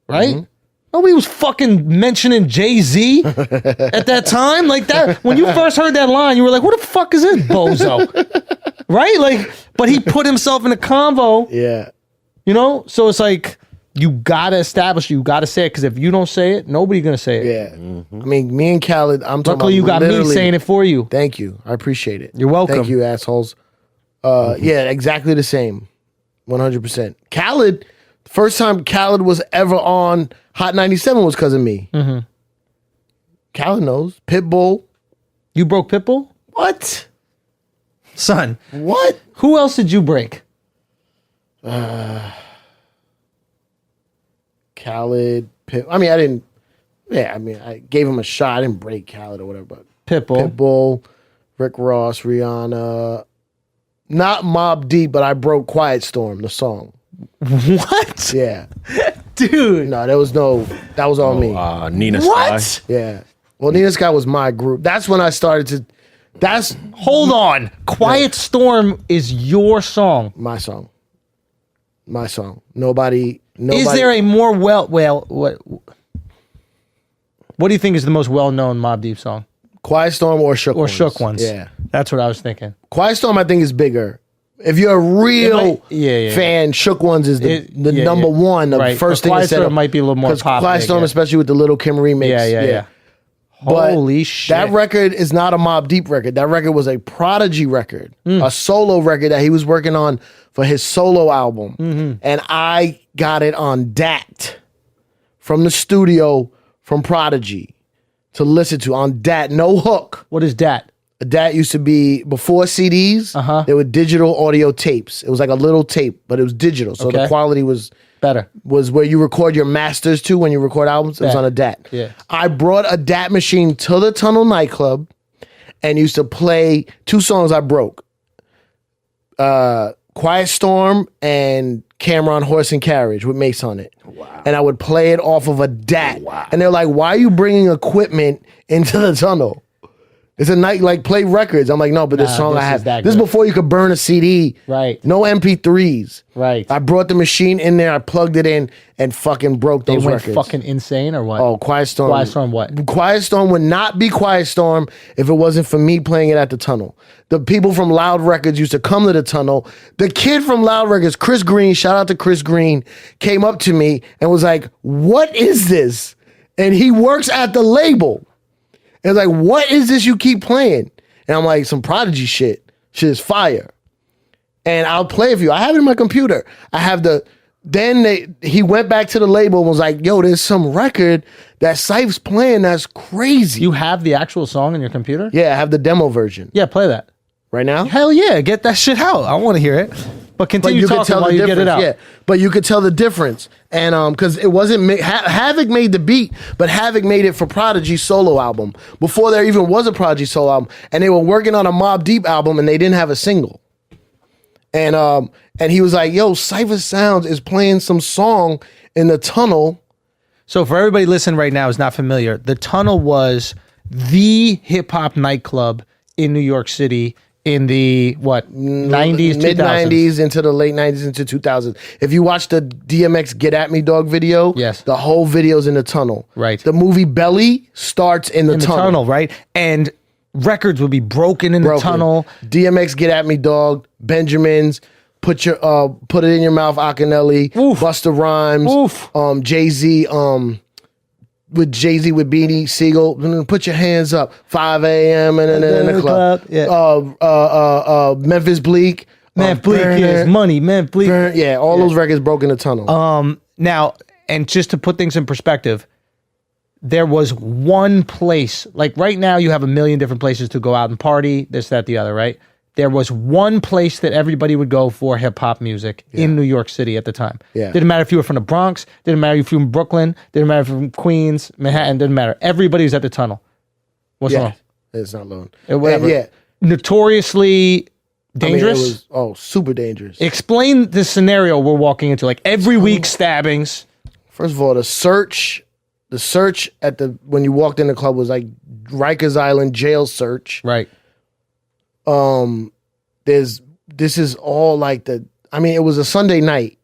Right? Nobody was fucking mentioning Jay-Z at that time. Like that, when you first heard that line, you were like, who the fuck is this bozo? Right? Like, but he put himself in a convo. Yeah. You know? So it's like, you gotta establish it, you gotta say it, because if you don't say it, nobody's gonna say it. Yeah. I mean, me and Khaled, I'm talking Luckily, you got me saying it for you. Thank you. I appreciate it. You're welcome. Thank you, assholes. Yeah, exactly the same. 100%. Khaled, the first time Khaled was ever on Hot 97 was because of me. Khaled knows. Pitbull. You broke Pitbull? What? Son. What? Who else did you break? Khaled. I mean, I didn't. Yeah, I mean, I gave him a shot. I didn't break Khaled or whatever, but Pitbull, Rick Ross, Rihanna. Not Mobb Deep, but I broke Quiet Storm, the song. What? Yeah. Dude. No, that was on me. Nina What? Sky. Yeah. Well, Nina Sky was my group. That's when I started to. Hold on. Quiet Storm is your song. My song. Nobody. Is there a more what do you think is the most well-known Mobb Deep song? Quiet Storm or Shook Ones? Or Shook Ones. Yeah. That's what I was thinking. Quiet Storm, I think, is bigger. If you're a real fan, Shook Ones is the number one. The first thing Quiet Storm might be a little more popular. Quiet Storm, especially with the Little Kim remix. Yeah. But holy shit. That record is not a Mobb Deep record. That record was a Prodigy record, a solo record that he was working on for his solo album. And I got it on DAT from the studio from Prodigy to listen to on DAT, no hook. What is DAT? DAT used to be before CDs. They were digital audio tapes. It was like a little tape, but it was digital, so the quality was better. Was where you record your masters too when you record albums. It was on a DAT. Yeah. I brought a DAT machine to the Tunnel nightclub and used to play two songs I broke. Quiet Storm and camera on horse and carriage with Mace on it. Wow. And I would play it off of a DAT. Wow. And they're like, why are you bringing equipment into the tunnel? It's a night, like, play records. I'm like, no, but this song I have. This is before you could burn a CD. Right. No MP3s. Right. I brought the machine in there. I plugged it in and fucking broke those records. They went fucking insane or what? Oh, Quiet Storm. Quiet Storm what? Quiet Storm would not be Quiet Storm if it wasn't for me playing it at the tunnel. The people from Loud Records used to come to the tunnel. The kid from Loud Records, Chris Green, shout out to Chris Green, came up to me and was like, what is this? And he works at the label. And like, what is this you keep playing? And I'm like, some Prodigy shit. Shit is fire. And I'll play it for you. I have it in my computer. I have he went back to the label and was like, yo, there's some record that Cyph's playing that's crazy. You have the actual song in your computer? Yeah, I have the demo version. Yeah, play that. Right now? Hell yeah, get that shit out. I want to hear it. But continue talking while you get it out. Yeah, but you could tell the difference. And because it wasn't, Havoc made the beat, but Havoc made it for Prodigy's solo album. Before there even was a Prodigy solo album. And they were working on a Mobb Deep album and they didn't have a single. And he was like, yo, Cipha Sounds is playing some song in the tunnel. So for everybody listening right now who's not familiar, the tunnel was the hip-hop nightclub in New York City in the, 90s, mid-90s into the late 90s into 2000s. If you watch the DMX Get At Me Dog video, yes, the whole video's in the tunnel. Right. The movie Belly starts in the tunnel. Right? And records would be broken in the tunnel. DMX Get At Me Dog, Benjamin's, Put It In Your Mouth, Akinelli, Busta Rhymes, Jay-Z, with Jay-Z with Beanie Siegel, put your hands up, 5 a.m. and in the club. Yeah. Memphis Bleak. Memphis Bleak is money. Memphis Bleak. All those records broke in the tunnel. Now, and just to put things in perspective, there was one place, like right now you have a million different places to go out and party, this, that, the other, right? There was one place that everybody would go for hip-hop music in New York City at the time. Yeah. Didn't matter if you were from the Bronx, didn't matter if you were from Brooklyn, didn't matter if you were from Queens, Manhattan, didn't matter. Everybody was at the tunnel. What's wrong? It's not long. Whatever. Notoriously dangerous? It was super dangerous. Explain the scenario we're walking into. Like every week stabbings. First of all, the search at when you walked in the club was like Rikers Island jail search. Right. This is all like it was a Sunday night.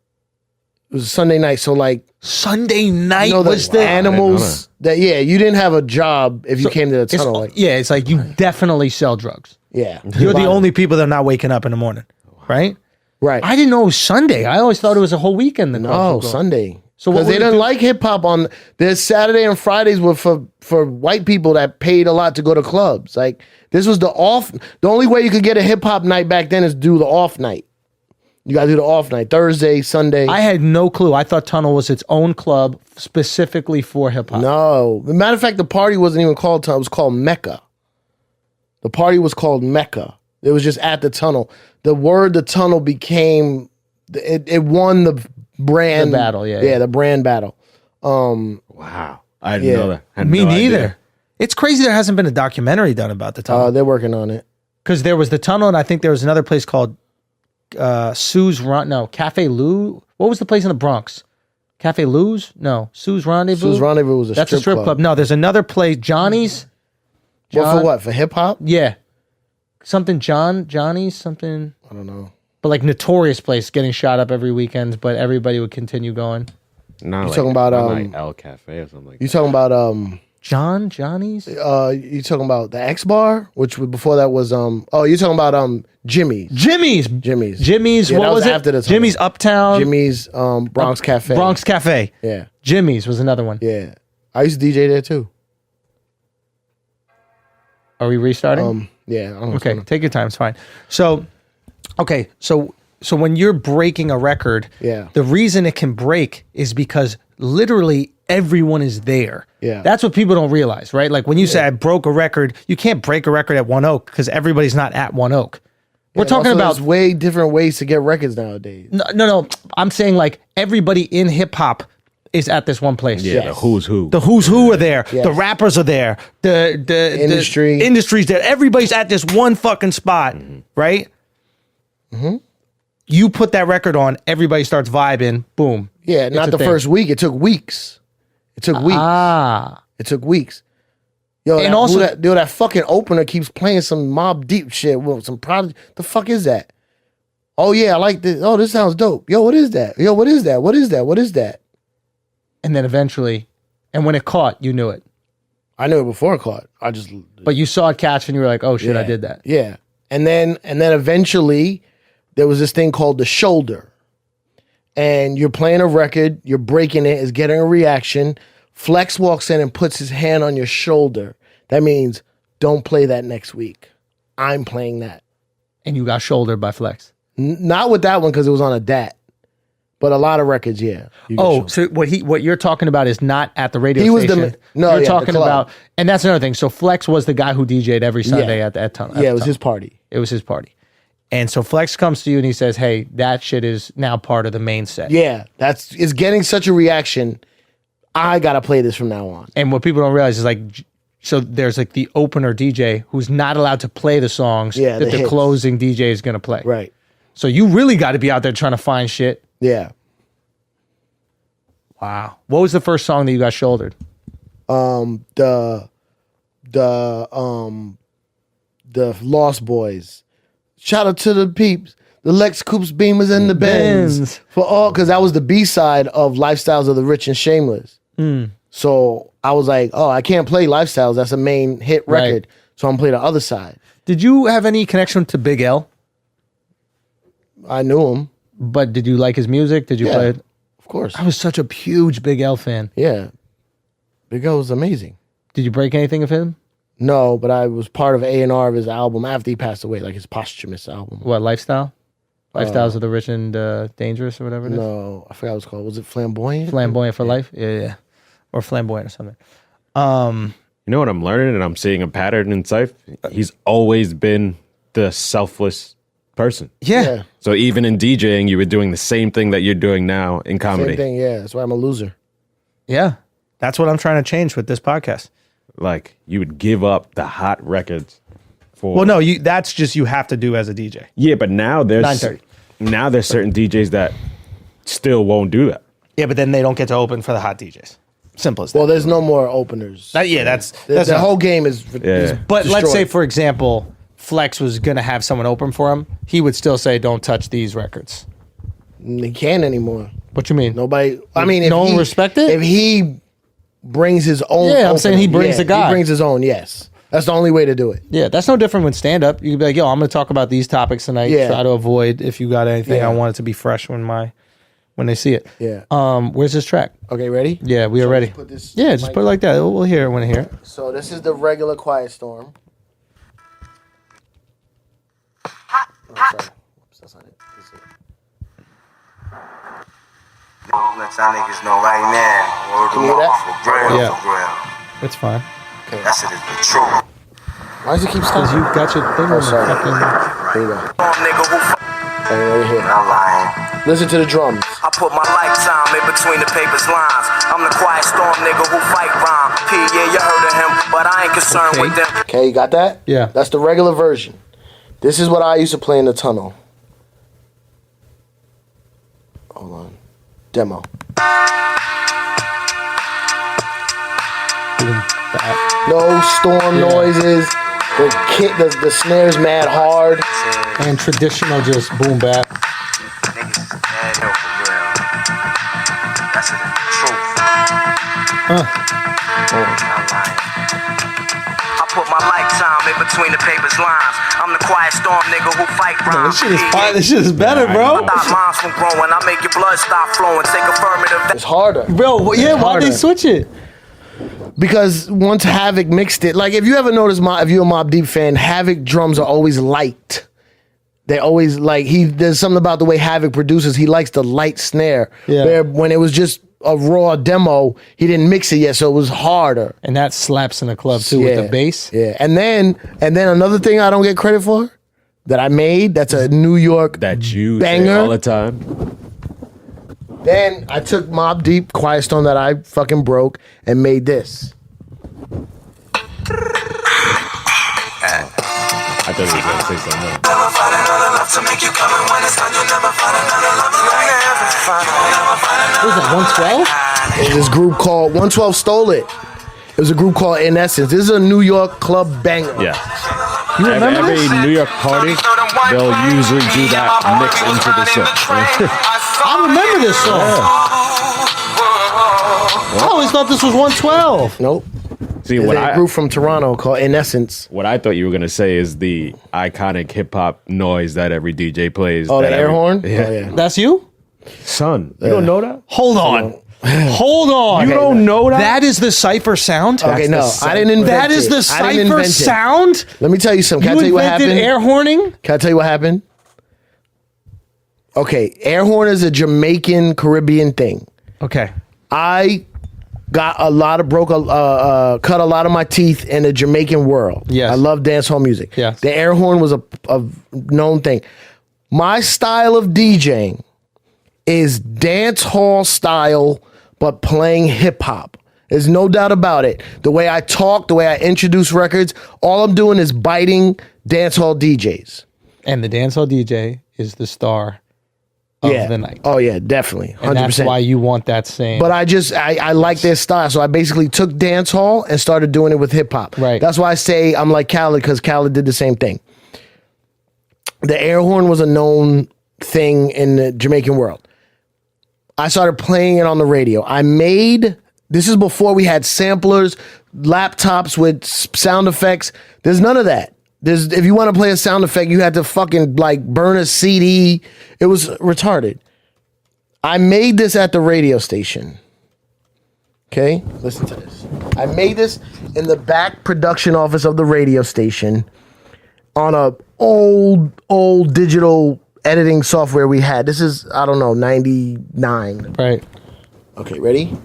So like Sunday night was the animals that you didn't have a job if you came to the tunnel. It's like you definitely sell drugs. Yeah. You're the only people that are not waking up in the morning. Right? Right. I didn't know it was Sunday. I always thought it was a whole weekend. No, Sunday. So because they didn't like hip hop on their Saturday and Fridays were for white people that paid a lot to go to clubs. Like this was the only way you could get a hip hop night back then is do the off night. You gotta do the off night, Thursday, Sunday. I had no clue. I thought Tunnel was its own club specifically for hip hop. No. As a matter of fact, the party wasn't even called Tunnel, it was called Mecca. The party was called Mecca. It was just at the tunnel. The tunnel became it won the brand battle, the brand battle. Wow, I didn't know that. Me neither. Idea. It's crazy there hasn't been a documentary done about the tunnel. They're working on it because there was the tunnel, and I think there was another place called Sue's Cafe Lou. What was the place in the Bronx? Cafe Lou's? No, Sue's Rendezvous. Sue's Rendezvous was a strip club. No, there's another place, Johnny's. For what? For hip hop? Yeah, something Johnny's something. I don't know. But like notorious place, getting shot up every weekend, but everybody would continue going. No, talking about like El Cafe or something. You talking about Johnny's? You talking about the X Bar, which before that was you talking about Jimmy's. Jimmy's. Yeah, what was it? After the Jimmy's Uptown. Jimmy's Bronx Cafe. Bronx Cafe. Yeah. Jimmy's was another one. Yeah, I used to DJ there too. Are we restarting? Yeah. Okay, take your time. It's fine. So. Okay, so when you're breaking a record, the reason it can break is because literally everyone is there. Yeah. That's what people don't realize, right? Like when you say I broke a record, you can't break a record at One Oak because everybody's not at One Oak. We're talking about way different ways to get records nowadays. No. I'm saying like everybody in hip hop is at this one place. Yeah, the who's who. The who's who are there. Yes. The rappers are there. The industry's there. Everybody's at this one fucking spot, right? Mm-hmm. you put that record on, everybody starts vibing, boom. Yeah, not the first week. It took weeks. It took weeks. Yo, and also that fucking opener keeps playing some Mobb Deep shit. Well, some Prodigy. The fuck is that? Oh yeah, I like this. Oh, this sounds dope. Yo, what is that? Yo, what is that? What is that? What is that? And then eventually, and when it caught, you knew it. I knew it before it caught. But you saw it catch and you were like, oh shit, yeah, I did that. Yeah. And then eventually there was this thing called the shoulder. And you're playing a record, you're breaking it, it's getting a reaction. Flex walks in and puts his hand on your shoulder. That means don't play that next week. I'm playing that. And you got shouldered by Flex. Not with that one because it was on a DAT. But a lot of records, yeah. So what you're talking about is not at the radio station. You're talking about, and that's another thing. So Flex was the guy who DJ'd every Sunday at Tunnel. Yeah, it was his party. It was his party. And so Flex comes to you and he says, hey, that shit is now part of the main set. Yeah, it's getting such a reaction. I got to play this from now on. And what people don't realize is like, so there's like the opener DJ who's not allowed to play the songs that the closing DJ is going to play. Right. So you really got to be out there trying to find shit. Yeah. Wow. What was the first song that you got shouldered? The Lost Boys. Shout out to the peeps. The Lex Coupes, Beamers, and the Benz. For all, because that was the B-side of Lifestyles of the Rich and Shameless. So I was like, oh, I can't play Lifestyles. That's a main hit record. So I'm playing the other side. Did you have any connection to Big L? I knew him. But did you like his music? Did you play it? Of course. I was such a huge Big L fan. Yeah. Big L was amazing. Did you break anything of him? No, but I was part of A&R of his album after he passed away, like his posthumous album. What, Lifestyle? Lifestyles of the Rich and Dangerous or whatever it is? No, I forgot what it's called. Was it Flamboyant? Flamboyant for Life? Yeah. Or Flamboyant or something. You know what I'm learning, and I'm seeing a pattern in Cipher? He's always been the selfless person. Yeah. So even in DJing, you were doing the same thing that you're doing now in comedy. Same thing, yeah. That's why I'm a loser. Yeah. That's what I'm trying to change with this podcast. Like, you would give up the hot records for... Well, no, that's just you have to do as a DJ. Yeah, but now there's... 9:30. Now there's certain DJs that still won't do that. Yeah, but then they don't get to open for the hot DJs. Simple as that. Well, there's no more openers. That's the whole game is But destroyed. let's say, for example, Flex was going to have someone open for him. He would still say, don't touch these records. He can't anymore. What you mean? Nobody... I mean, if no one respect it? If he brings his own... Yeah, I'm saying he brings the guy. He brings his own, yes. That's the only way to do it. Yeah, that's no different with stand-up. You could be like, yo, I'm going to talk about these topics tonight. Yeah. Try to avoid, if you got anything, I want it to be fresh when they see it. Yeah. Where's this track? Okay, ready? Yeah, we are ready. Just put it like that. We'll hear it when I hear it. So this is the regular Quiet Storm. Oh, sorry. Oops, that's not it. This is it. Let y'all niggas know right now. Word Can you hear that? for real, Yeah. for real. It's fine. Okay. That shit is the truth. Why does it keep Because stopping? you got your thing on the sorry. fucking... Here you go. Nigga who Okay, right here. I'm lying. Listen to the drums. I put my lifetime in between the paper's lines. I'm the quiet storm nigga who fight rhyme. P, yeah, you heard of him, but I ain't concerned with them. Okay, you got that? Yeah. That's the regular version. This is what I used to play in the tunnel. Hold on. Demo. No storm noises. The snare's mad hard. And traditional just boom bap. Niggas is bad hell for real. That shit is the truth. I'm lying. I put my lifetime in between the paper's lines. I'm the quiet storm nigga who fight rhyme. This shit is fine. This shit is better, bro. Stop minds from growing. I make your blood stop flowing. Take affirmative. It's harder. Bro, yeah, why'd they switch it? Because once Havoc mixed it, like if you ever notice, if you're a Mobb Deep fan, Havoc drums are always light. They always like there's something about the way Havoc produces. He likes the light snare. Yeah. Where when it was just a raw demo, he didn't mix it yet, so it was harder. And that slaps in the club too with the bass. Yeah, and then another thing I don't get credit for that I made. That's a New York That you banger say all the time. Then I took Mobb Deep, Quiet Storm that I fucking broke, and made this. I thought he was going to say something else. Never find another love to make you come, and when it's done, you'll never find another love like What was that, 112? There's this group called 112 Stole It. It was a group called In Essence. This is a New York club banger. Yeah. You remember Every this? New York party, they'll usually do that mix into the set. I remember this song. I always thought this was 112. Nope. See, There's what a group from Toronto called In Essence. what I thought you were going to say is the iconic hip-hop noise that every DJ plays. Oh, the that air horn? Yeah. Oh, yeah. That's you? Son, you don't know that? Hold on. Hold on. You don't know that? That is the Cipher sound? Okay, no, I didn't invent That is it. the I didn't Cipher invent it. sound? Let me tell you something. Can I tell you what invented happened? air horning? Can I tell you what happened? Okay, air horn is a Jamaican Caribbean thing. Okay. I got cut a lot of my teeth in the Jamaican world. Yes. I love dancehall music. Yes. The air horn was a known thing. My style of DJing is dancehall style, but playing hip hop. There's no doubt about it. The way I talk, the way I introduce records, all I'm doing is biting dancehall DJs. And the dancehall DJ is the star of the night. Oh yeah, definitely. 100%. And that's why you want that same. But I like their style. So I basically took dance hall and started doing it with hip hop. Right. That's why I say I'm like Khaled, because Khaled did the same thing. The air horn was a known thing in the Jamaican world. I started playing it on the radio. This is before we had samplers, laptops with sound effects. There's none of that. If you want to play a sound effect, you had to fucking like burn a CD. It was retarded. I made this at the radio station. Okay, listen to this. I made this in the back production office of the radio station on a old digital editing software we had. This is, I don't know, 99. Right. Okay, ready?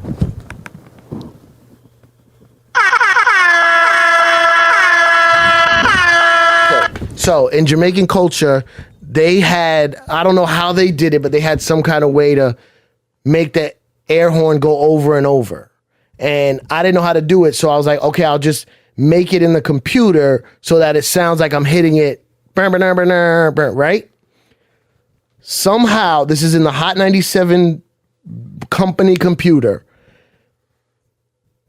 So in Jamaican culture, they had, I don't know how they did it, but they had some kind of way to make the air horn go over and over. And I didn't know how to do it. So I was like, okay, I'll just make it in the computer so that it sounds like I'm hitting it, right? Somehow, this is in the Hot 97 company computer.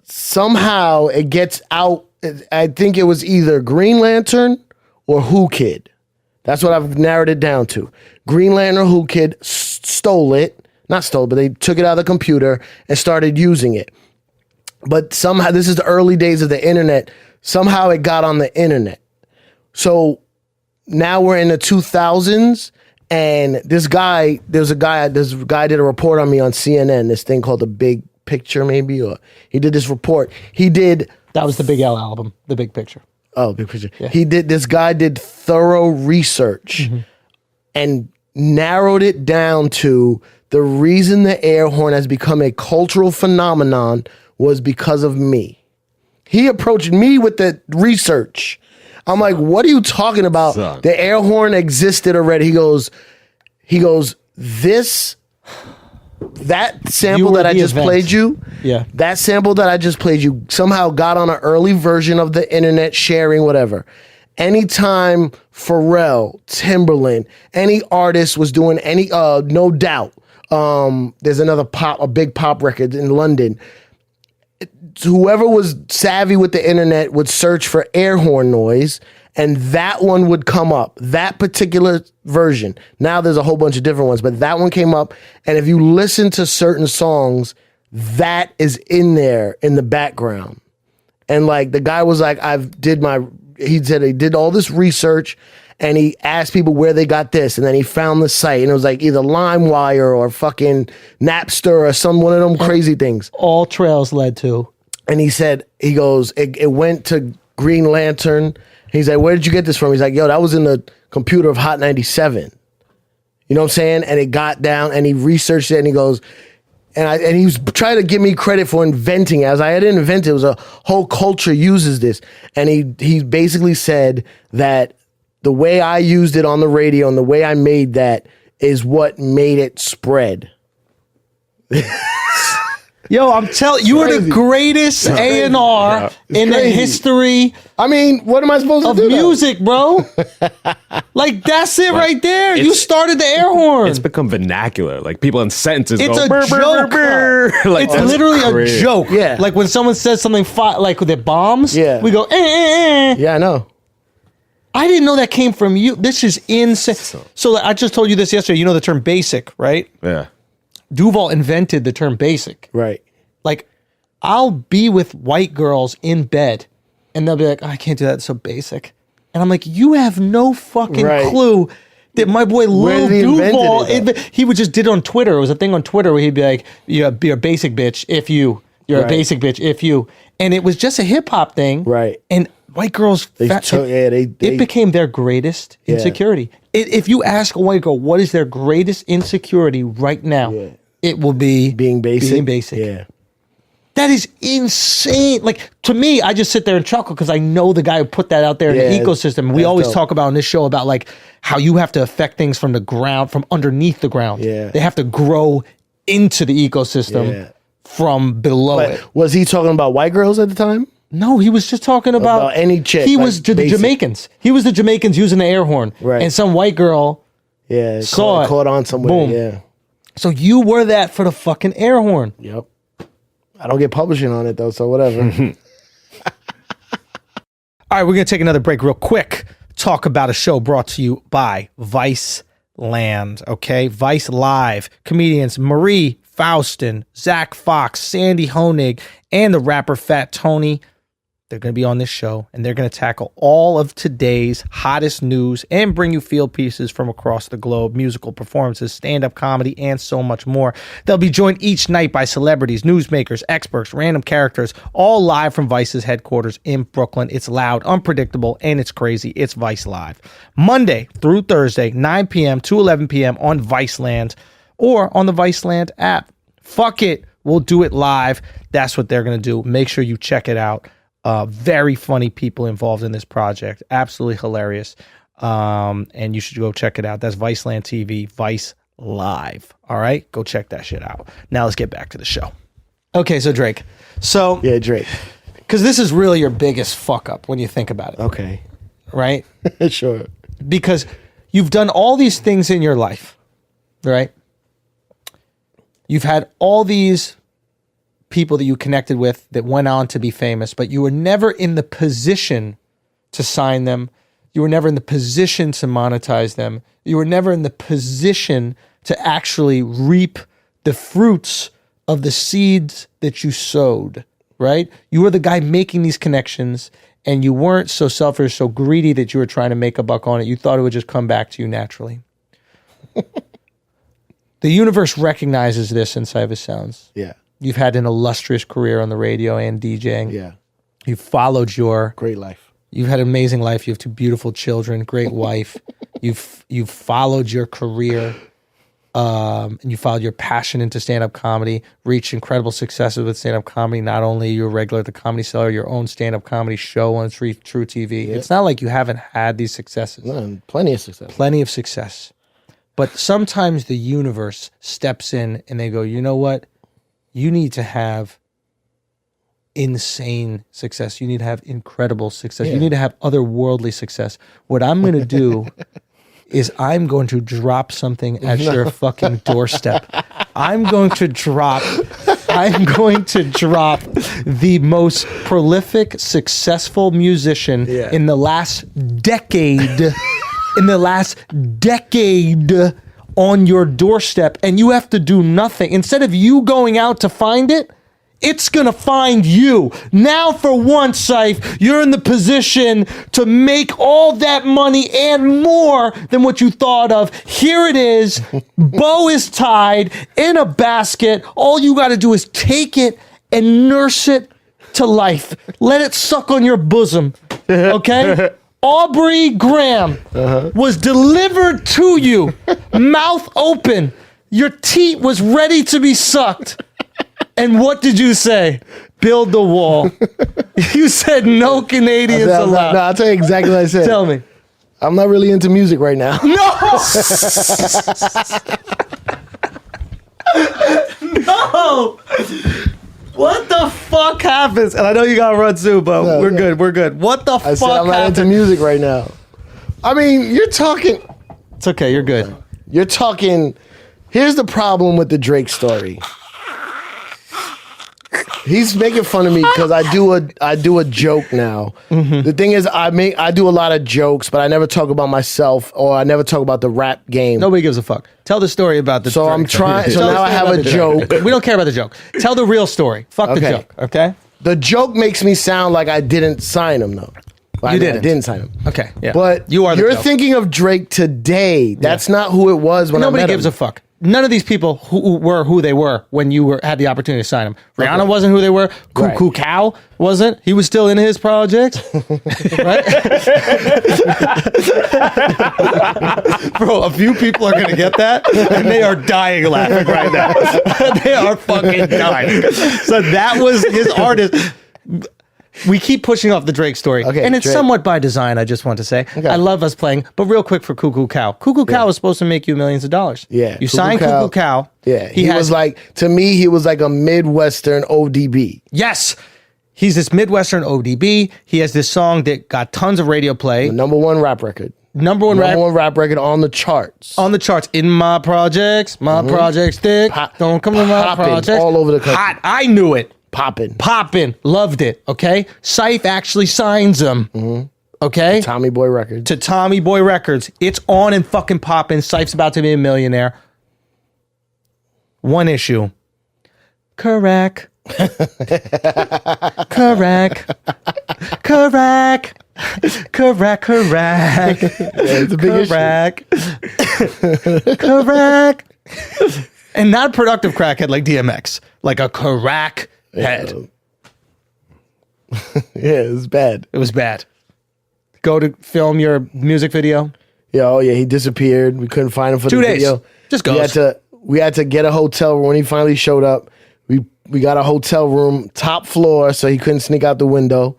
Somehow it gets out. I think it was either Green Lantern or Who Kid. That's what I've narrowed it down to. Green Lantern or Who Kid stole it. Not stole it, but they took it out of the computer and started using it. But somehow, this is the early days of the internet. Somehow it got on the internet. So now we're in the 2000s, and this guy did a report on me on CNN, this thing called The Big Picture, maybe, or he did this report. That was the Big L album, The Big Picture. Oh, Big Picture. Yeah. This guy did thorough research and narrowed it down to the reason the air horn has become a cultural phenomenon was because of me. He approached me with the research. I'm like, what are you talking about? Son. The air horn existed already. He goes, that sample that I just played you, that sample that I just played you somehow got on an early version of the internet sharing, whatever. Anytime Pharrell, Timberland, any artist was doing any, No Doubt, there's a big pop record in London. Whoever was savvy with the internet would search for air horn noise, and that one would come up, that particular version. Now there's a whole bunch of different ones, but that one came up, and if you listen to certain songs, that is in there in the background. And like the guy was like, he said he did all this research, and he asked people where they got this, and then he found the site, and it was like either LimeWire or fucking Napster or one of them crazy things. All trails led to. And he goes, it went to Green Lantern. He's like, where did you get this from? He's like, yo, that was in the computer of Hot 97. You know what I'm saying? And it got down, and he researched it, and he goes, and he was trying to give me credit for inventing it. I was like, I didn't invent it. It was a whole culture uses this. And he basically said that the way I used it on the radio and the way I made that is what made it spread. Yo, I'm telling you, were the greatest A&R in the history. I mean, what am I supposed to do? Of music, bro. Like, that's it right there. You started the air horn. It's become vernacular. Like, people in sentences It's go, a "Brr, brr, joke. brr, brr." Like, It's that's literally crazy. a joke. Yeah. Like when someone says something like with their bombs, Yeah. we go, Yeah, I know. I didn't know that came from you. This is insane. So I just told you this yesterday. You know the term basic, right? Yeah. Duval invented the term basic. Right. Like, I'll be with white girls in bed, and they'll be like, oh, I can't do that. It's so basic. And I'm like, you have no fucking clue that my boy Lil Duval, he would just did it on Twitter. It was a thing on Twitter where he'd be like, you're a basic bitch if you. You're a basic bitch if you. And it was just a hip hop thing. Right. And white girls, it became their greatest insecurity. If you ask a white girl, what is their greatest insecurity right now? Yeah. It will be being basic. Yeah. That is insane. Like, to me, I just sit there and chuckle because I know the guy who put that out there in the ecosystem. We always talk about on this show about like how you have to affect things from the ground, from underneath the ground. Yeah. They have to grow into the ecosystem from below it. Was he talking about white girls at the time? No, he was just talking about any chick. He was the Jamaicans. He was the Jamaicans using the air horn. Right. And some white girl saw it. Caught on somewhere. Boom. Yeah. So you were that for the fucking air horn. Yep. I don't get publishing on it though, so whatever. All right, we're going to take another break real quick. Talk about a show brought to you by Vice Land, okay? Vice Live. Comedians Marie Faustin, Zach Fox, Sandy Honig, and the rapper Fat Tony. They're going to be on this show, and they're going to tackle all of today's hottest news and bring you field pieces from across the globe, musical performances, stand-up comedy, and so much more. They'll be joined each night by celebrities, newsmakers, experts, random characters, all live from Vice's headquarters in Brooklyn. It's loud, unpredictable, and it's crazy. It's Vice Live. Monday through Thursday, 9 p.m. to 11 p.m. on Viceland or on the Viceland app. Fuck it. We'll do it live. That's what they're going to do. Make sure you check it out. Very funny people involved in this project. Absolutely hilarious. And you should go check it out. That's Viceland TV, Vice Live. All right? Go check that shit out. Now let's get back to the show. Okay, so Drake. So yeah, Drake. Because this is really your biggest fuck up when you think about it. Okay. Right? Sure. Because you've done all these things in your life, right? You've had all these people that you connected with that went on to be famous, but you were never in the position to sign them. You were never in the position to monetize them. You were never in the position to actually reap the fruits of the seeds that you sowed, right? You were the guy making these connections, and you weren't so selfish, so greedy that you were trying to make a buck on it. You thought it would just come back to you naturally. The universe recognizes this in Cipha Sounds. Yeah. You've had an illustrious career on the radio and DJing. Yeah. You've followed your great life. You've had an amazing life. You have 2 beautiful children, great wife. You've followed your career, and you followed your passion into stand-up comedy, reached incredible successes with stand-up comedy. Not only you're a regular at the Comedy Cellar, your own stand-up comedy show on True TV. Yeah. It's not like you haven't had these successes. No, plenty of success. Plenty of success. But sometimes the universe steps in and they go, you know what? You need to have insane success. You need to have incredible success. Yeah. You need to have otherworldly success. What I'm going to do is I'm going to drop something at your fucking doorstep. I'm going to drop the most prolific, successful musician in the last decade. In the last decade on your doorstep, and you have to do nothing. Instead of you going out to find it, it's gonna find you. Now for once, Ciph, you're in the position to make all that money and more than what you thought of. Here it is. Bow is tied in a basket. All you gotta do is take it and nurse it to life. Let it suck on your bosom, okay? Aubrey Graham was delivered to you, mouth open. Your teat was ready to be sucked. And what did you say? Build the wall. You said no Canadians allowed. No, I'll tell you exactly what I said. Tell me. I'm not really into music right now. No! No! What the fuck happens? And I know you got to run soon, but we're good. We're good. What the fuck said I'm not happens? into music right now. I mean, you're talking. It's okay. You're good. You're talking. Here's the problem with the Drake story. He's making fun of me because I do a joke now. Mm-hmm. The thing is, I do a lot of jokes, but I never talk about myself or I never talk about the rap game. Nobody gives a fuck. Tell the story about the. So Drake. I'm trying. So now I have a joke. We don't care about the joke. Tell the real story. Fuck the joke. Okay. The joke makes me sound like I didn't sign him though. You I didn't. didn't sign him. Okay. Yeah. But you're thinking of Drake today. That's not who it was when Nobody I met gives him. a fuck. None of these people who were who they were when you had the opportunity to sign them. Rihanna wasn't who they were. Cuckoo Cow wasn't. He was still in his projects. Right? Bro, a few people are going to get that, and they are dying laughing right now. They are fucking dying. So that was his artist. We keep pushing off the Drake story, and it's Drake. Somewhat by design, I just want to say. Okay. I love us playing, but real quick for Cuckoo Cow. Cuckoo Cow was supposed to make you millions of dollars. Yeah. You signed Cuckoo Cow. Yeah. He was like, to me, he was like a Midwestern ODB. Yes. He's this Midwestern ODB. He has this song that got tons of radio play. The number one rap record. Number one rap record on the charts. On the charts. In my projects. Projects thick. Don't come to my projects. All over the country. Hot. I knew it. Poppin'. Loved it. Okay. Cipher actually signs him. Mm-hmm. Okay. Tommy Boy Records. To Tommy Boy Records. It's on and fucking poppin'. Cipher's about to be a millionaire. One issue. Correct. Correct. Yeah, it's a big issue. Correct. And not a productive crackhead like DMX. Like a crack head. Yeah, it was bad. It was bad. Go to film your music video. Yeah, he disappeared. We couldn't find him for 2 the days. video. Just goes. We had to get a hotel room when he finally showed up. We got a hotel room, top floor, so he couldn't sneak out the window.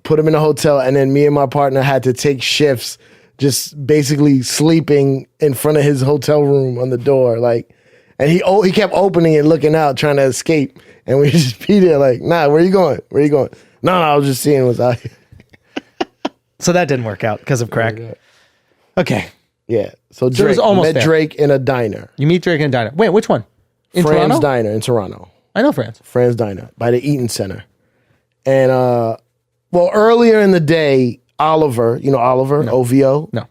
Put him in a hotel, and then me and my partner had to take shifts, just basically sleeping in front of his hotel room on the door, like. And he kept opening and looking out, trying to escape. And we just be there like, nah, where you going? Where you going? No, I was just seeing what's out here. So that didn't work out because of crack. Okay. Yeah. So it was almost met there. Drake in a diner. You meet Drake in a diner. Wait, which one? In Fran's Toronto? Diner in Toronto. I know France. Fran's Diner by the Eaton Center. And, well, earlier in the day, Oliver, you know Oliver, No. OVO? No.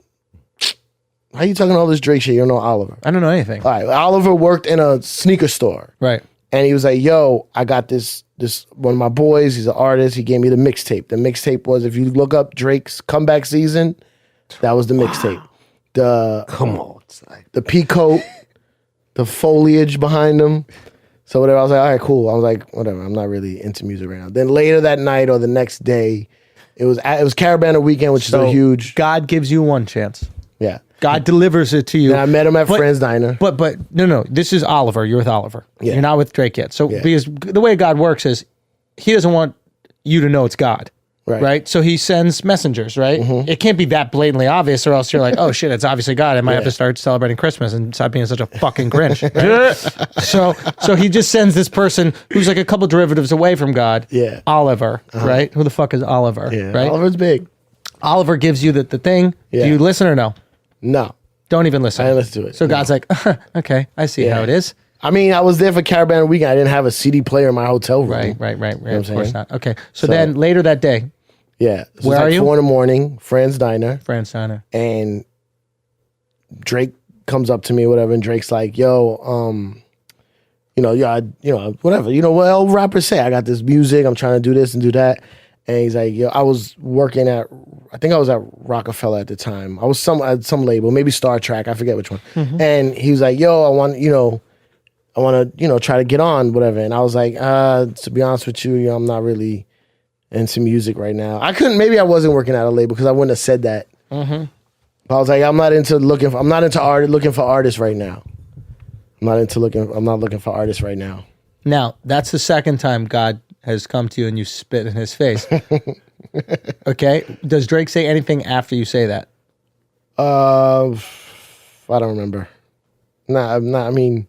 How you talking all this Drake shit? You don't know Oliver. I don't know anything. All right. Oliver worked in a sneaker store. Right. And he was like, yo, I got this one of my boys, he's an artist. He gave me the mixtape. The mixtape was, if you look up Drake's comeback season, that was the mixtape. Come on. The peacoat, the foliage behind him. So whatever. I was like, all right, cool. I was like, whatever. I'm not really into music right now. Then later that night or the next day, it was Caravana Weekend, which is a huge. God gives you one chance. Yeah. God delivers it to you. And I met him at Friend's Diner. But no. This is Oliver. You're with Oliver. Yeah. You're not with Drake yet. So because the way God works is he doesn't want you to know it's God. Right. So he sends messengers, right? Mm-hmm. It can't be that blatantly obvious, or else you're like, oh shit, it's obviously God. I might have to start celebrating Christmas and stop being such a fucking Grinch. Right? So he just sends this person who's like a couple derivatives away from God. Yeah. Oliver, right? Who the fuck is Oliver? Yeah. Right. Oliver's big. Oliver gives you the thing. Yeah. Do you listen or no? No. Don't even listen. I didn't listen to it. So God's like, okay, I see how it is. I mean, I was there for Caravana Weekend. I didn't have a CD player in my hotel room. Right. You know what I'm Of course saying? not. Okay. So then later that day, yeah. So Where it's are like you? 4 in, Fran's Diner. Fran's Diner. And Drake comes up to me, whatever, and Drake's like, yo, whatever. You know what all rappers say? I got this music, I'm trying to do this and do that. And he's like, yo, I was working at, I think I was at Rockefeller at the time. I was at some label, maybe Star Trek, I forget which one. Mm-hmm. And he was like, yo, I want to, try to get on, whatever. And I was like, to be honest with you, I'm not really into music right now. Maybe I wasn't working at a label because I wouldn't have said that. Mm-hmm. I was like, I'm not into art, looking for artists right now. I'm not looking for artists right now. Now, that's the second time God has come to you and you spit in his face. Okay? Does Drake say anything after you say that? I don't remember. Nah, I mean,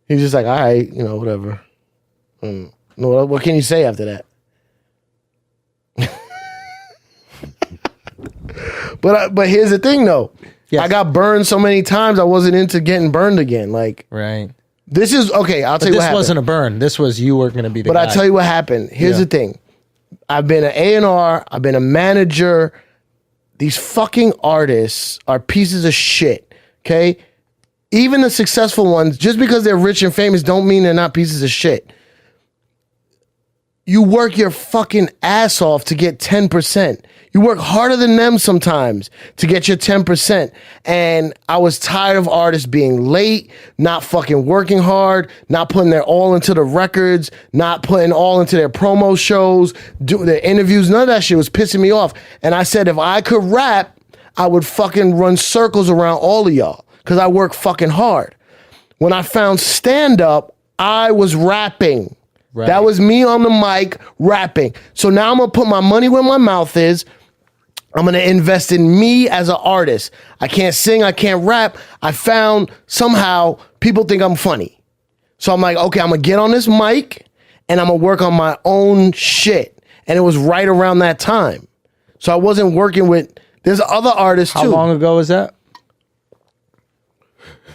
he's just like, all right, whatever. No, what can you say after that? But here's the thing though. Yes. I got burned so many times I wasn't into getting burned again. Like Right. this is okay, I'll tell you what This happened. wasn't a burn. This was you were going to be the But guy. I tell you what happened. Here's the thing. I've been an A&R, I've been a manager. These fucking artists are pieces of shit. Okay? Even the successful ones, just because they're rich and famous, don't mean they're not pieces of shit. You work your fucking ass off to get 10%. You work harder than them sometimes to get your 10%. And I was tired of artists being late, not fucking working hard, not putting their all into the records, not putting all into their promo shows, do their interviews. None of that shit was pissing me off. And I said, if I could rap, I would fucking run circles around all of y'all because I work fucking hard. When I found stand-up, I was rapping. Right. That was me on the mic rapping. So now I'm going to put my money where my mouth is. I'm going to invest in me as an artist. I can't sing. I can't rap. I found somehow people think I'm funny. So I'm like, okay, I'm going to get on this mic and I'm going to work on my own shit. And it was right around that time. So I wasn't working with, there's other artists too. How long ago was that?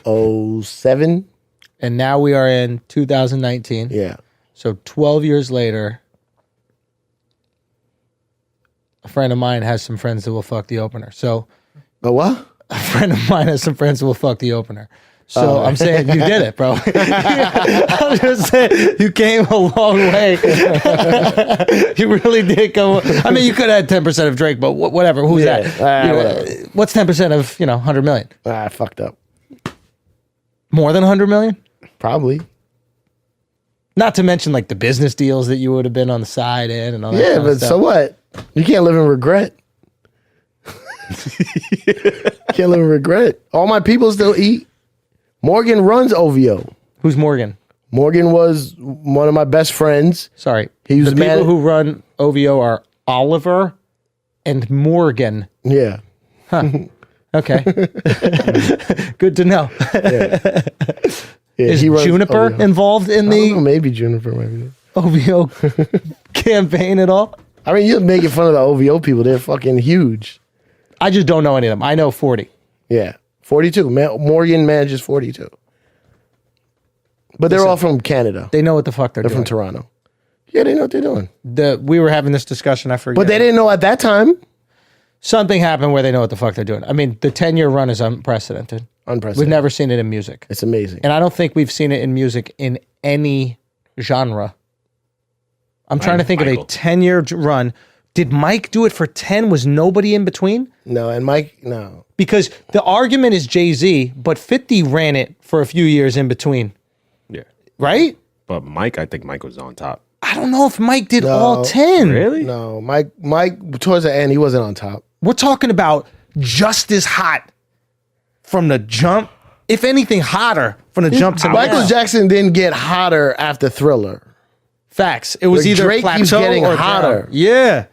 07? And now we are in 2019. Yeah. So 12 years later, a friend of mine has some friends that will fuck the opener. So A what? a friend of mine has some friends that will fuck the opener. So I'm saying you did it, bro. I'm just saying you came a long way. You really did go. I mean, you could have had 10% of Drake, but whatever. Who's that? Whatever. What's 10% of 100 million? I fucked up. More than 100 million? Probably. Not to mention like the business deals that you would have been on the side in and all that. Yeah, kind of but stuff. so what? You can't live in regret. Can't live in regret. All my people still eat. Morgan runs OVO. Who's Morgan? Morgan was one of my best friends. Sorry. He was the mad- people who run OVO are Oliver and Morgan. Yeah. Okay. Good to know. Yeah, Is he runs Juniper OVO. involved in I don't know, the maybe Juniper might be. OVO campaign at all? I mean, you're making fun of the OVO people. They're fucking huge. I just don't know any of them. I know 40. Yeah. 42. Morgan manages 42. But they're all from Canada. They know what the fuck they're They're doing. from Toronto. Yeah, they know what they're doing. We were having this discussion, I forget. But they didn't know at that time. Something happened where they know what the fuck they're doing. I mean, the 10-year run is unprecedented. Unprecedented. We've never seen it in music. It's amazing. And I don't think we've seen it in music in any genre. I'm trying to think of a Michael. 10-year run. Did Mike do it for 10? Was nobody in between? No, and Mike, no. Because the argument is Jay-Z, but 50 ran it for a few years in between, Yeah. right? But Mike, I think Mike was on top. I don't know if Mike did all 10. Really? No, Mike, towards the end, he wasn't on top. We're talking about just as hot from the jump. If anything, hotter from the jump to Michael now. Jackson didn't get hotter after Thriller. Facts. It was Like, either Drake keeps plateau getting or hotter. down. Yeah.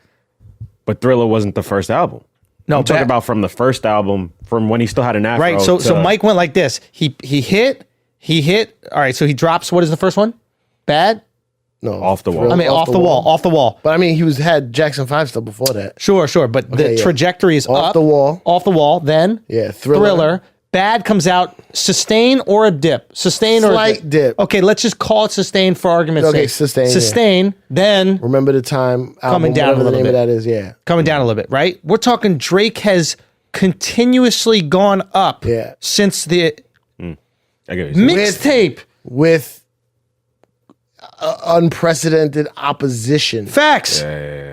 But Thriller wasn't the first album. No, I'm talking back- about from the first album, from when he still had an afro. Right. So to- Mike went like this. He hit. All right. So he drops. What is the first one? Bad. No, Off the wall. Thriller, I mean, off the wall. Off the wall. But I mean, he had Jackson 5 still before that. Sure. But the Okay, yeah. trajectory is Off up. the wall. Off the wall. Then Yeah, Thriller. Bad comes out. Sustain or a dip. Sustain or a Slight dip. Okay. Let's just call it sustain for argument's Okay, sake. sustain, yeah. Sustain. Then Remember the Time album, Coming down whatever a the little name bit. of that is, yeah. coming down a little bit. Right. We're talking Drake has continuously gone up. Yeah. Since the I get what you're saying. mixtape. With unprecedented opposition. Facts.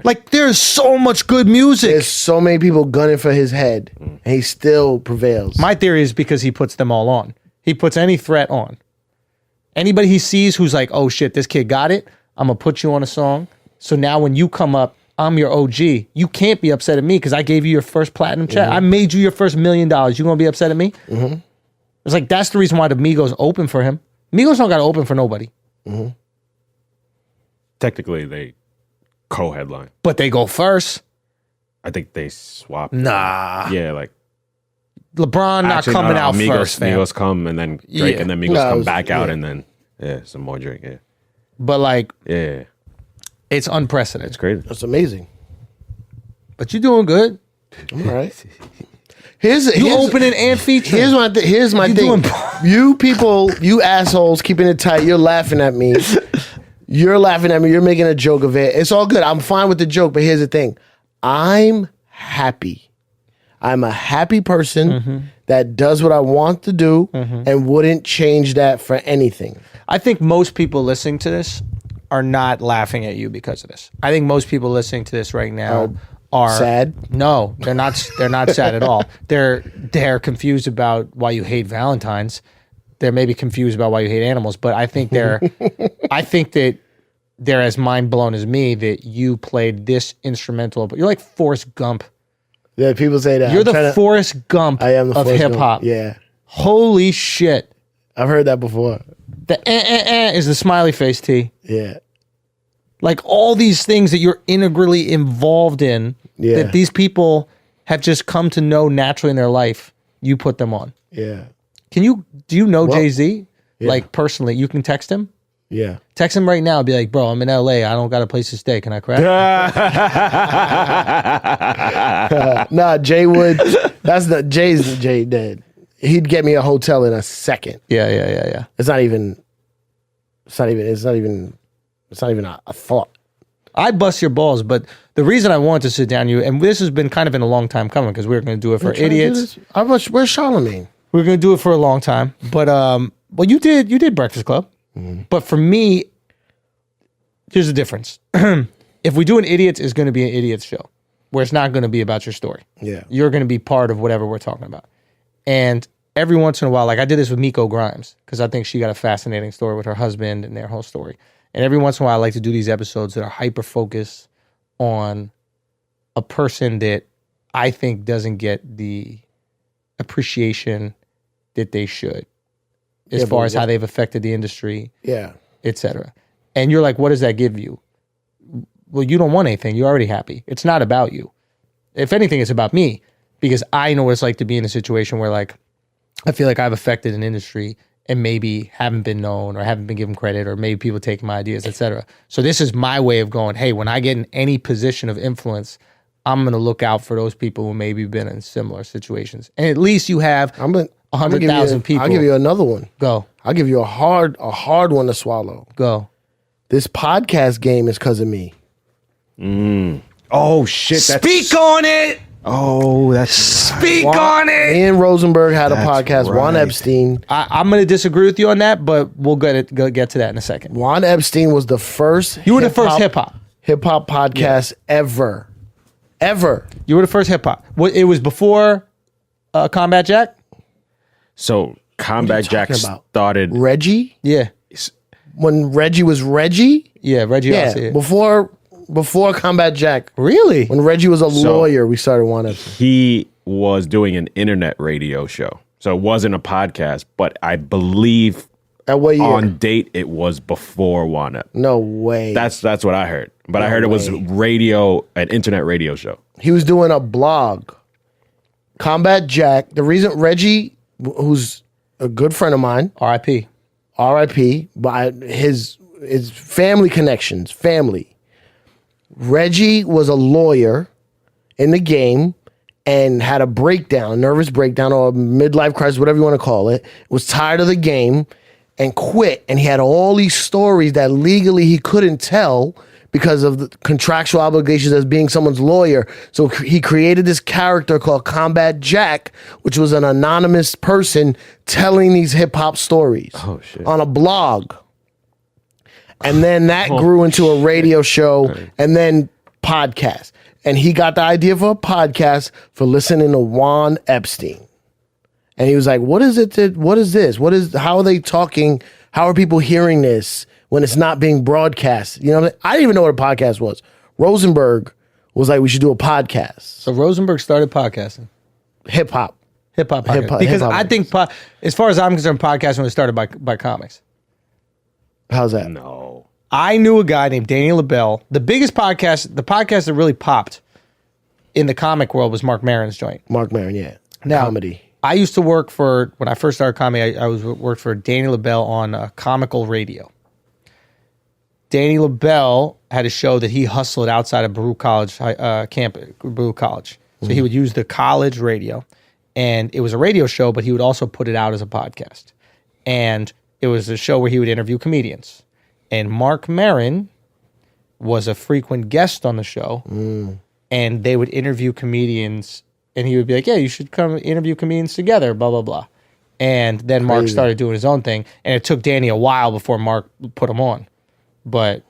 Like there's so much good music. There's so many people gunning for his head, and he still prevails. My theory is because he puts them all on. He puts any threat on. Anybody he sees who's like, oh shit, this kid got it. I'm gonna put you on a song. So now when you come up, I'm your OG. You can't be upset at me because I gave you your first platinum check. I made you your first $1 million. You gonna be upset at me? Mm-hmm. It's like that's the reason why the Migos open for him. Migos don't gotta open for nobody. Technically, they co-headline. But they go first. I think they swapped. Nah. Yeah, like LeBron not actually, coming no, out Migos, first, fam. Migos come and then Drake Yeah. and then Migos No, it come was- back out yeah. and then some more Drake. Yeah, but like, Yeah. it's unprecedented. It's crazy. That's amazing. But you're doing good. All right. You opening and featuring. Here's my thing. You people, you assholes, keeping it tight. You're laughing at me. You're laughing at me. You're making a joke of it. It's all good. I'm fine with the joke. But here's the thing. I'm happy. I'm a happy person that does what I want to do and wouldn't change that for anything. I think most people listening to this are not laughing at you because of this. I think most people listening to this right now are sad. No, they're not. They're not sad at all. They're confused about why you hate Valentine's. They're maybe confused about why you hate animals. But I think I think that they're as mind blown as me that you played this instrumental. But you're like Forrest Gump. Yeah, people say that. You're the Forrest Gump of hip hop. Yeah. Holy shit. I've heard that before. The is the smiley face T. Yeah. Like all these things that you're integrally involved in, that these people have just come to know naturally in their life, you put them on. Yeah. Do you know Jay-Z? Yeah. Like personally, you can text him? Yeah. Text him right now and be like, bro, I'm in LA. I don't got a place to stay. Can I crack? Nah, Jay would. That's the Jay dead. He'd get me a hotel in a second. Yeah. It's not even a thought. I'd bust your balls, but the reason I wanted to sit down you, and this has been kind of in a long time coming because we were going to do it for idiots. Where's Charlemagne? We were going to do it for a long time, but well, you did Breakfast Club, but for me, there's a difference. If we do an idiots, it's going to be an idiots show where it's not going to be about your story. Yeah, you're going to be part of whatever we're talking about, and every once in a while, like I did this with Miko Grimes because I think she got a fascinating story with her husband and their whole story. And every once in a while, I like to do these episodes that are hyper-focused on a person that I think doesn't get the appreciation that they should as far as how they've affected the industry, et cetera. And you're like, what does that give you? Well, you don't want anything. You're already happy. It's not about you. If anything, it's about me because I know what it's like to be in a situation where like I feel like I've affected an industry and maybe haven't been known or haven't been given credit or maybe people take my ideas, etc. So this is my way of going, hey, when I get in any position of influence, I'm going to look out for those people who maybe been in similar situations. And at least you have 100,000 people. I'll give you another one. Go. I'll give you a hard one to swallow. Go. This podcast game is because of me. Oh, shit. Speak on it. Oh, that's Speak on it. Ian Rosenberg had a podcast. Right. Juan Epstein. I'm going to disagree with you on that, but we'll get to that in a second. Juan Epstein was the first. You were the first hip hop podcast ever. You were the first hip hop. It was before Combat Jack. So Combat Jack started. Reggie. Yeah. When Reggie was Reggie. Yeah, Reggie. Yeah. Before Combat Jack. Really? When Reggie was a lawyer, we started Juan Epstein. He was doing an internet radio show. So it wasn't a podcast, but I believe at what year? On date it was before Juan Ep. No way. That's what I heard. But I heard it was an internet radio show. He was doing a blog. Combat Jack. The reason Reggie, who's a good friend of mine. R.I.P. But his family connections. Reggie was a lawyer in the game and had a nervous breakdown or a midlife crisis, whatever you want to call it, was tired of the game and quit. And he had all these stories that legally he couldn't tell because of the contractual obligations as being someone's lawyer. So he created this character called Combat Jack, which was an anonymous person telling these hip hop stories on a blog. And then that grew into a radio show and then podcast. And he got the idea for a podcast for listening to Juan Epstein. And he was like, what is this? How are they talking? How are people hearing this when it's not being broadcast? You know, I didn't even know what a podcast was. Rosenberg was like, we should do a podcast. So Rosenberg started podcasting. Hip hop. Because I think, as far as I'm concerned, podcasting was started by comics. How's that? No. I knew a guy named Daniel LaBelle. The podcast that really popped in the comic world was Mark Maron's joint. Mark Maron, yeah. Now, comedy. I used to work when I first started comedy, I worked for Daniel LaBelle on comical radio. Danny LaBelle had a show that he hustled outside of Baruch College Baruch College. So he would use the college radio, and it was a radio show, but he would also put it out as a podcast. And it was a show where he would interview comedians. And Mark Maron was a frequent guest on the show, and they would interview comedians, and he would be like, yeah, you should come interview comedians together, blah, blah, blah. And then Mark started doing his own thing, and it took Danny a while before Mark put him on,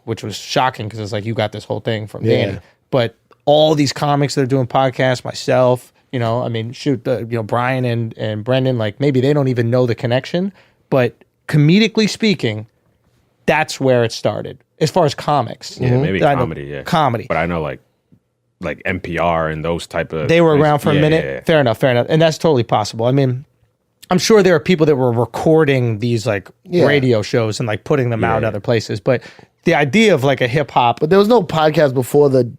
which was shocking because it's like, you got this whole thing from Danny. But all these comics that are doing podcasts, myself, you know, I mean, Brian and Brendan, like maybe they don't even know the connection, but comedically speaking, that's where it started. As far as comics. Yeah, maybe comedy, yeah. Comedy. But I know like NPR and those type of... They were around for a minute? Yeah. Fair enough. And that's totally possible. I mean, I'm sure there are people that were recording these like radio shows and like putting them out other places. But the idea of like a hip hop... But there was no podcast before the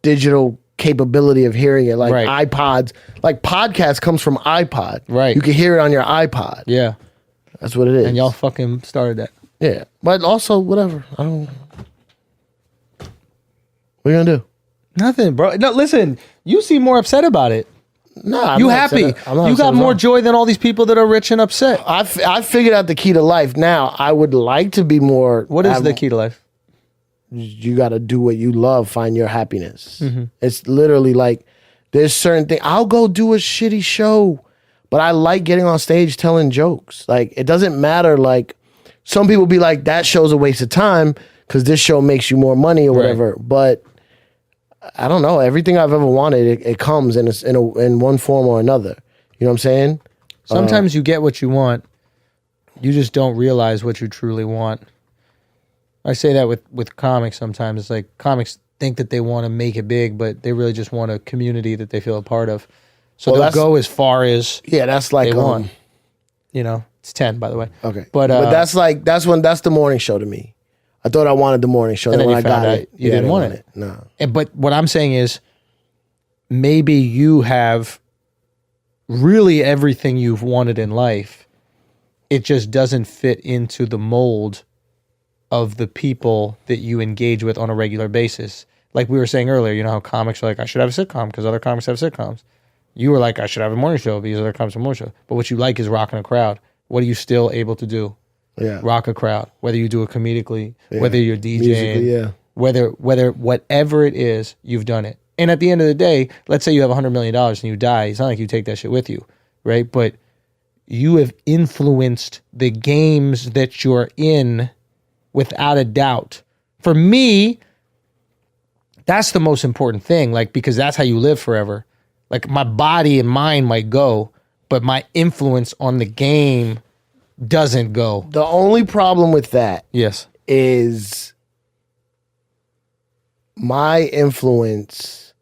digital capability of hearing it. Like iPods. Like podcast comes from iPod. Right. You can hear it on your iPod. Yeah. That's what it is. And y'all fucking started that. Yeah. But also, whatever. I don't... What are you going to do? Nothing, bro. No, listen, you seem more upset about it. No, I'm you not happy. upset. You got more joy than all these people that are rich and upset. I figured out the key to life. Now, I would like to be more... What is the key to life? You got to do what you love. Find your happiness. It's literally like, there's certain things. I'll go do a shitty show, but I like getting on stage telling jokes. Like, it doesn't matter. Like, some people be like, that show's a waste of time because this show makes you more money or whatever. But I don't know. Everything I've ever wanted, it comes in one form or another. You know what I'm saying? Sometimes you get what you want. You just don't realize what you truly want. I say that with comics sometimes. It's like comics think that they want to make it big, but they really just want a community that they feel a part of. So they'll go as far as that's like they want. You know, it's 10, by the way. Okay. But that's the morning show to me. I thought I wanted the morning show. And then when you I got found out it, you didn't want it. No. But what I'm saying is maybe you have really everything you've wanted in life. It just doesn't fit into the mold of the people that you engage with on a regular basis. Like we were saying earlier, you know how comics are like, I should have a sitcom because other comics have sitcoms. You were like, I should have a morning show because other comics have a morning show. But what you like is rocking a crowd. What are you still able to do? Yeah. Rock a crowd. Whether you do it comedically, whether you're DJing, whether whatever it is, you've done it. And at the end of the day, let's say you have $100 million and you die. It's not like you take that shit with you, right? But you have influenced the games that you're in without a doubt. For me, that's the most important thing, like, because that's how you live forever. Like, my body and mind might go, but my influence on the game doesn't go. The only problem with that is my influence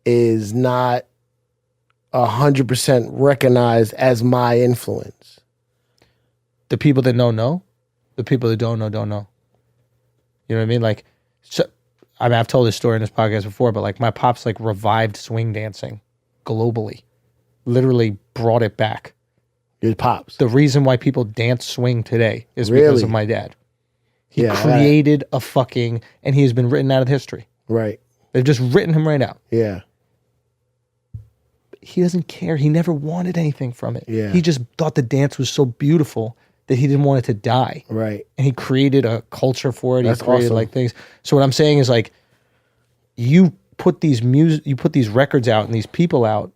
is not 100% recognized as my influence. The people that know. The people that don't know. You know what I mean? Like, so, I mean, I've told this story in this podcast before, but like my pops like revived swing dancing globally. Literally brought it back. Your pops. The reason why people dance swing today is because of my dad. He created a fucking, and he has been written out of history. Right. They've just written him right out. Yeah. He doesn't care. He never wanted anything from it. Yeah. He just thought the dance was so beautiful that he didn't want it to die. Right. And he created a culture for it. That's he created awesome. like things. So what I'm saying is like, you put these records out and these people out.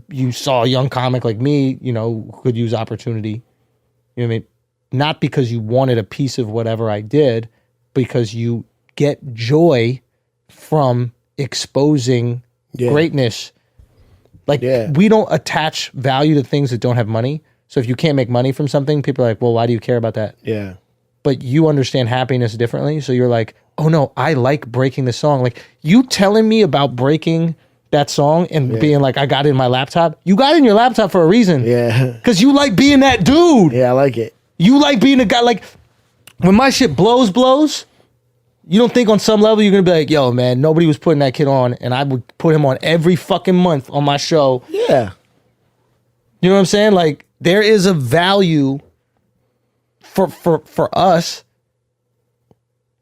You saw a young comic like me, you know, who could use opportunity. You know what I mean? Not because you wanted a piece of whatever I did, because you get joy from exposing greatness. Like, we don't attach value to things that don't have money. So if you can't make money from something, people are like, well, why do you care about that? Yeah. But you understand happiness differently. So you're like, oh no, I like breaking the song. Like, you telling me about breaking that song and being like, I got it in my laptop. You got it in your laptop for a reason. Yeah. Because you like being that dude. Yeah, I like it. You like being a guy. Like, when my shit blows, you don't think on some level you're going to be like, yo, man, nobody was putting that kid on, and I would put him on every fucking month on my show. Yeah. You know what I'm saying? Like, there is a value for us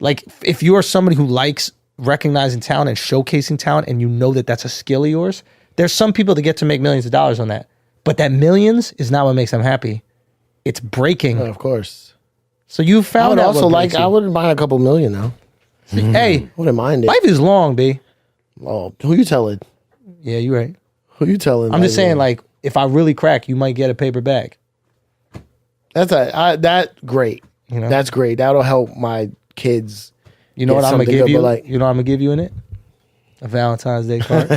Like, if you are somebody who likes recognizing talent and showcasing talent, and you know that that's a skill of yours, there's some people that get to make millions of dollars on that. But that millions is not what makes them happy. It's breaking. Of course. So you found I would out also what breaks I you. wouldn't mind a couple million though. Hey, Wouldn't mind it. life is long, B. Oh, who you telling? Yeah, you're right. Who you telling? I'm just saying, long? like, if I really crack, you might get a paper bag. That great. You know? That's great. That'll help my kids. You know get what I'm gonna something give good, you? but, like- You know what I'm gonna give you in it? A Valentine's Day card.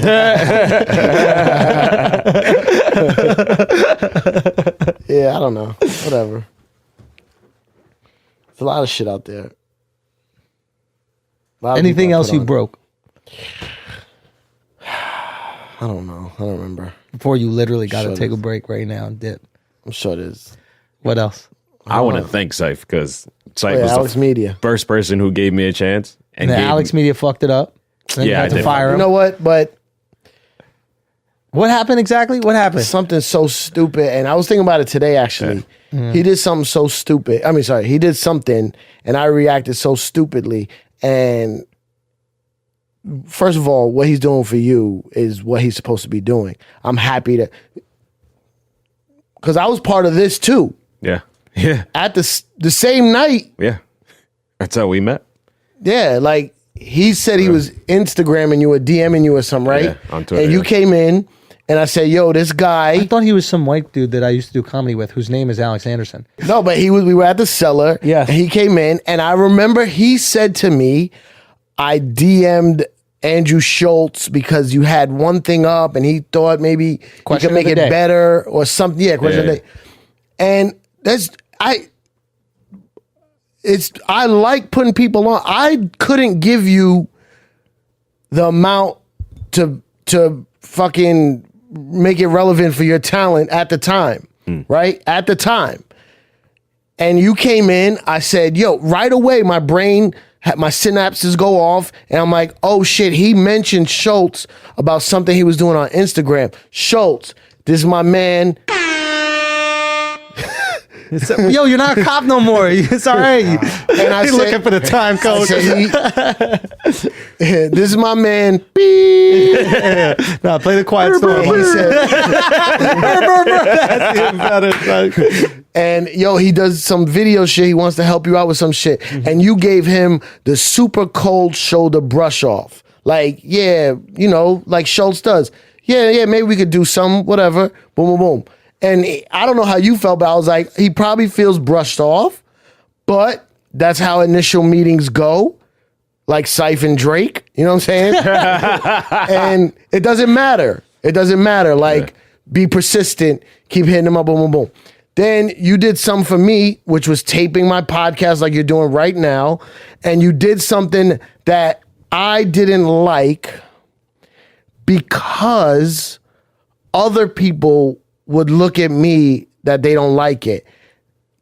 Yeah, I don't know. Whatever. There's a lot of shit out there. Anything else you broke I don't know. I don't remember. before you literally got to Sure take a is. break right now and dip? I'm sure it is. What else? I want to thank Cipher because Cipher Yeah, was Alexx the Media. first person who gave me a chance. And And gave Alexx Media fucked it up. Then you Yeah, had I to did. fire him. You know what? But What happened exactly? What happened? something so stupid, and I was thinking about it today actually. He did something so stupid. I mean, sorry, he did something and I reacted so stupidly. And first of all, what he's doing for you is what he's supposed to be doing. I'm happy to, because I was part of this too. Yeah. Yeah. At the same night, Yeah. That's how we met. yeah, like he said he was Instagramming you or DMing you or something, right? Yeah, on Twitter, and you yeah. came in and I said, yo, this guy. I thought he was some white dude that I used to do comedy with, whose name is Alex Anderson. No, but we were at the cellar. Yes. And he came in and I remember he said to me, I DM'd Andrew Schultz because you had one thing up and he thought maybe Question you could make of it the day. better or something. Yeah, question of the Yeah. day. And I like putting people on. I couldn't give you the amount to fucking make it relevant for your talent at the time, right? At the time. And you came in, I said, yo, right away, my brain, my synapses go off, and I'm like, oh shit, he mentioned Schultz about something he was doing on Instagram. Schultz, this is my man. Yo, you're not a cop no more. It's all right. And I He's said, looking for the time I code. said, this is my man. Beep. No, play the quiet storm. He said, That's even better, son. and yo, he does some video shit. He wants to help you out with some shit. And you gave him the super cold shoulder brush off. Like, yeah, you know, like Schultz does. Yeah, maybe we could do some, whatever. Boom, boom, boom. And I don't know how you felt, but I was like, he probably feels brushed off, but that's how initial meetings go. Like Cipher and Drake, you know what I'm saying? And it doesn't matter. It doesn't matter. Like, be persistent, keep hitting them up, boom, boom, boom. Then you did something for me, which was taping my podcast like you're doing right now. And you did something that I didn't like because other people would look at me that they don't like it.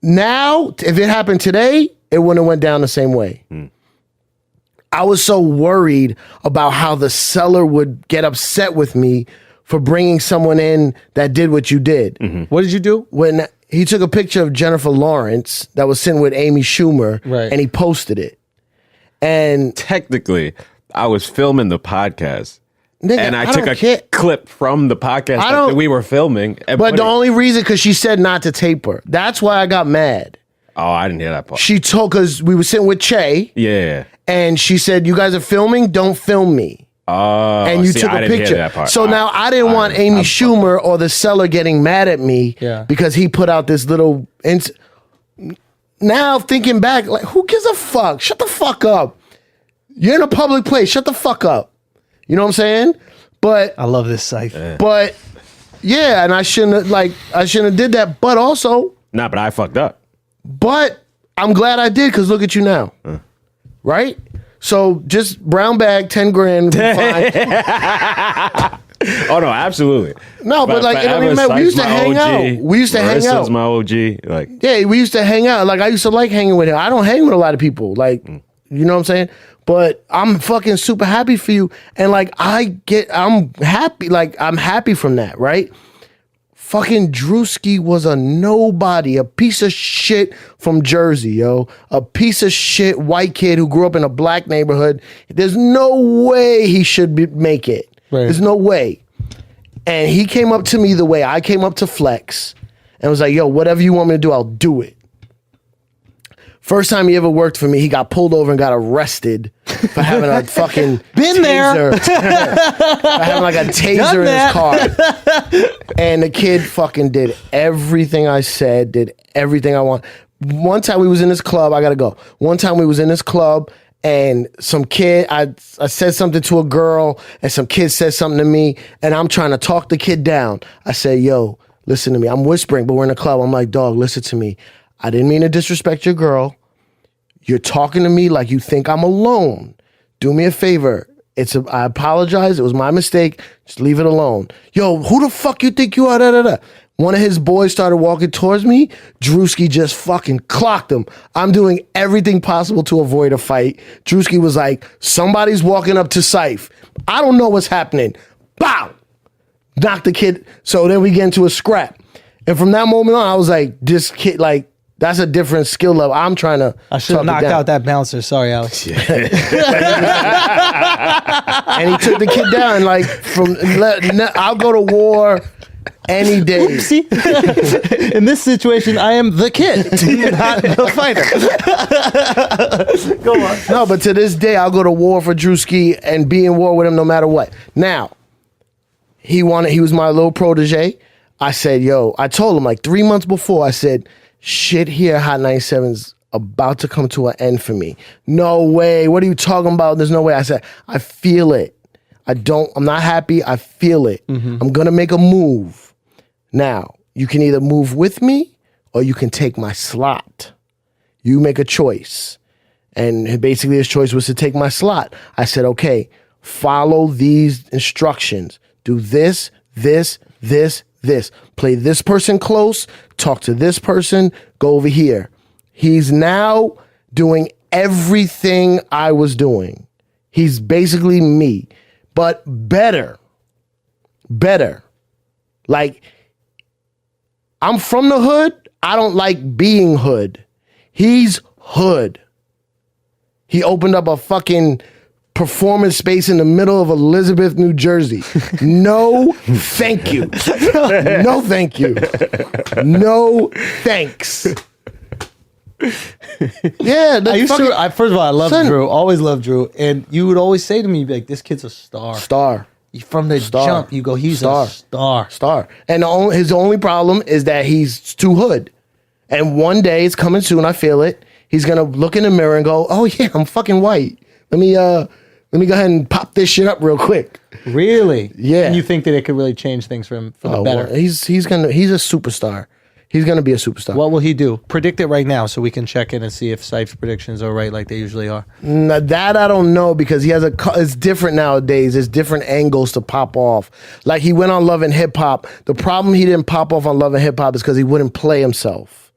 Now, if it happened today, it wouldn't have went down the same way. I was so worried about how the seller would get upset with me for bringing someone in that did what you did. What did you do? When he took a picture of Jennifer Lawrence that was sitting with Amy Schumer, Right. and he posted it. And Technically, I was filming the podcast. nigga, And I took don't a care. clip from the podcast that we were filming. And But put the it- only reason, because she said not to tape her. That's why I got mad. Oh, I didn't hear that part. She told, because we were sitting with Che, Yeah. and she said, you guys are filming, don't film me. Oh, And you see, took I a didn't picture. Hear that part. So now I didn't want Amy Schumer or the seller getting mad at me Yeah. because he put out this little. Now thinking back, like, who gives a fuck? Shut the fuck up. You're in a public place. Shut the fuck up. You know what I'm saying? But I love this cipher. but yeah, and I shouldn't have did that. But also, Nah, but I fucked up. but I'm glad I did because look at you now, right? So just brown bag, 10 grand, fine. Oh no, absolutely. No, but like it don't even matter. We used to hang out. We used to hang out. Marissa's my OG. Like, Yeah, we used to hang out. Like I used to like hanging with him. I don't hang with a lot of people. Like, you know what I'm saying? But I'm fucking super happy for you. And like I'm happy. Like I'm happy from that, right? Fucking Drewski was a nobody, a piece of shit from Jersey, yo. A piece of shit white kid who grew up in a black neighborhood. There's no way he should make it. Right. There's no way. And he came up to me the way I came up to Flex and was like, yo, whatever you want me to do, I'll do it. First time he ever worked for me, he got pulled over and got arrested for having a fucking taser. For having like a taser in his car. And the kid fucking did everything I said, did everything I want. One time we was in this club, I gotta go. One time we was in this club and some kid, I said something to a girl and some kid said something to me and I'm trying to talk the kid down. I said, yo, listen to me. I'm whispering, but we're in the club. I'm like, dog, listen to me. I didn't mean to disrespect your girl. You're talking to me like you think I'm alone. Do me a favor. I apologize. It was my mistake. Just leave it alone. Yo, who the fuck you think you are? Da, da, da. One of his boys started walking towards me. Drewski just fucking clocked him. I'm doing everything possible to avoid a fight. Drewski was like, somebody's walking up to Cipher. I don't know what's happening. Bow! Knocked the kid. So then we get into a scrap. And from that moment on, I was like, this kid, like, that's a different skill level. I'm trying to. I should have knocked out that bouncer. Sorry, Alex. And he took the kid down. Like, I'll go to war any day. Oopsie. In this situation, I am the kid, not the fighter. Go on. No, but to this day, I'll go to war for Drewski and be in war with him no matter what. Now, he was my little protege. I said, yo, I told him like 3 months before, I said, shit here, Hot 97's about to come to an end for me. No way. What are you talking about? There's no way. I said, I feel it. I'm not happy. I feel it. Mm-hmm. I'm going to make a move. Now, you can either move with me or you can take my slot. You make a choice. And basically his choice was to take my slot. I said, okay, follow these instructions. Do this, this, this, this. Play this person close, talk to this person, go over here. He's now doing everything I was doing. He's basically me, but better. Better. Like, I'm from the hood. I don't like being hood. He's hood. He opened up a fucking performance space in the middle of Elizabeth, New Jersey. No, thank you. No, thank you. No, thanks. Yeah, first of all, I love Drew. Always loved Drew, and you would always say to me, like, "This kid's a star." Star. From the jump, you go, "He's a star." Star. And his only problem is that he's too hood. And one day, it's coming soon. I feel it. He's gonna look in the mirror and go, "Oh yeah, I'm fucking white. Let me go ahead and pop this shit up real quick." Really? Yeah. And you think that it could really change things for him for the better? Well, he's a superstar. He's gonna be a superstar. What will he do? Predict it right now so we can check in and see if Cipher's predictions are right like they usually are. That I don't know because it's different nowadays. There's different angles to pop off. Like he went on Love and Hip Hop. The problem he didn't pop off on Love and Hip Hop is because he wouldn't play himself.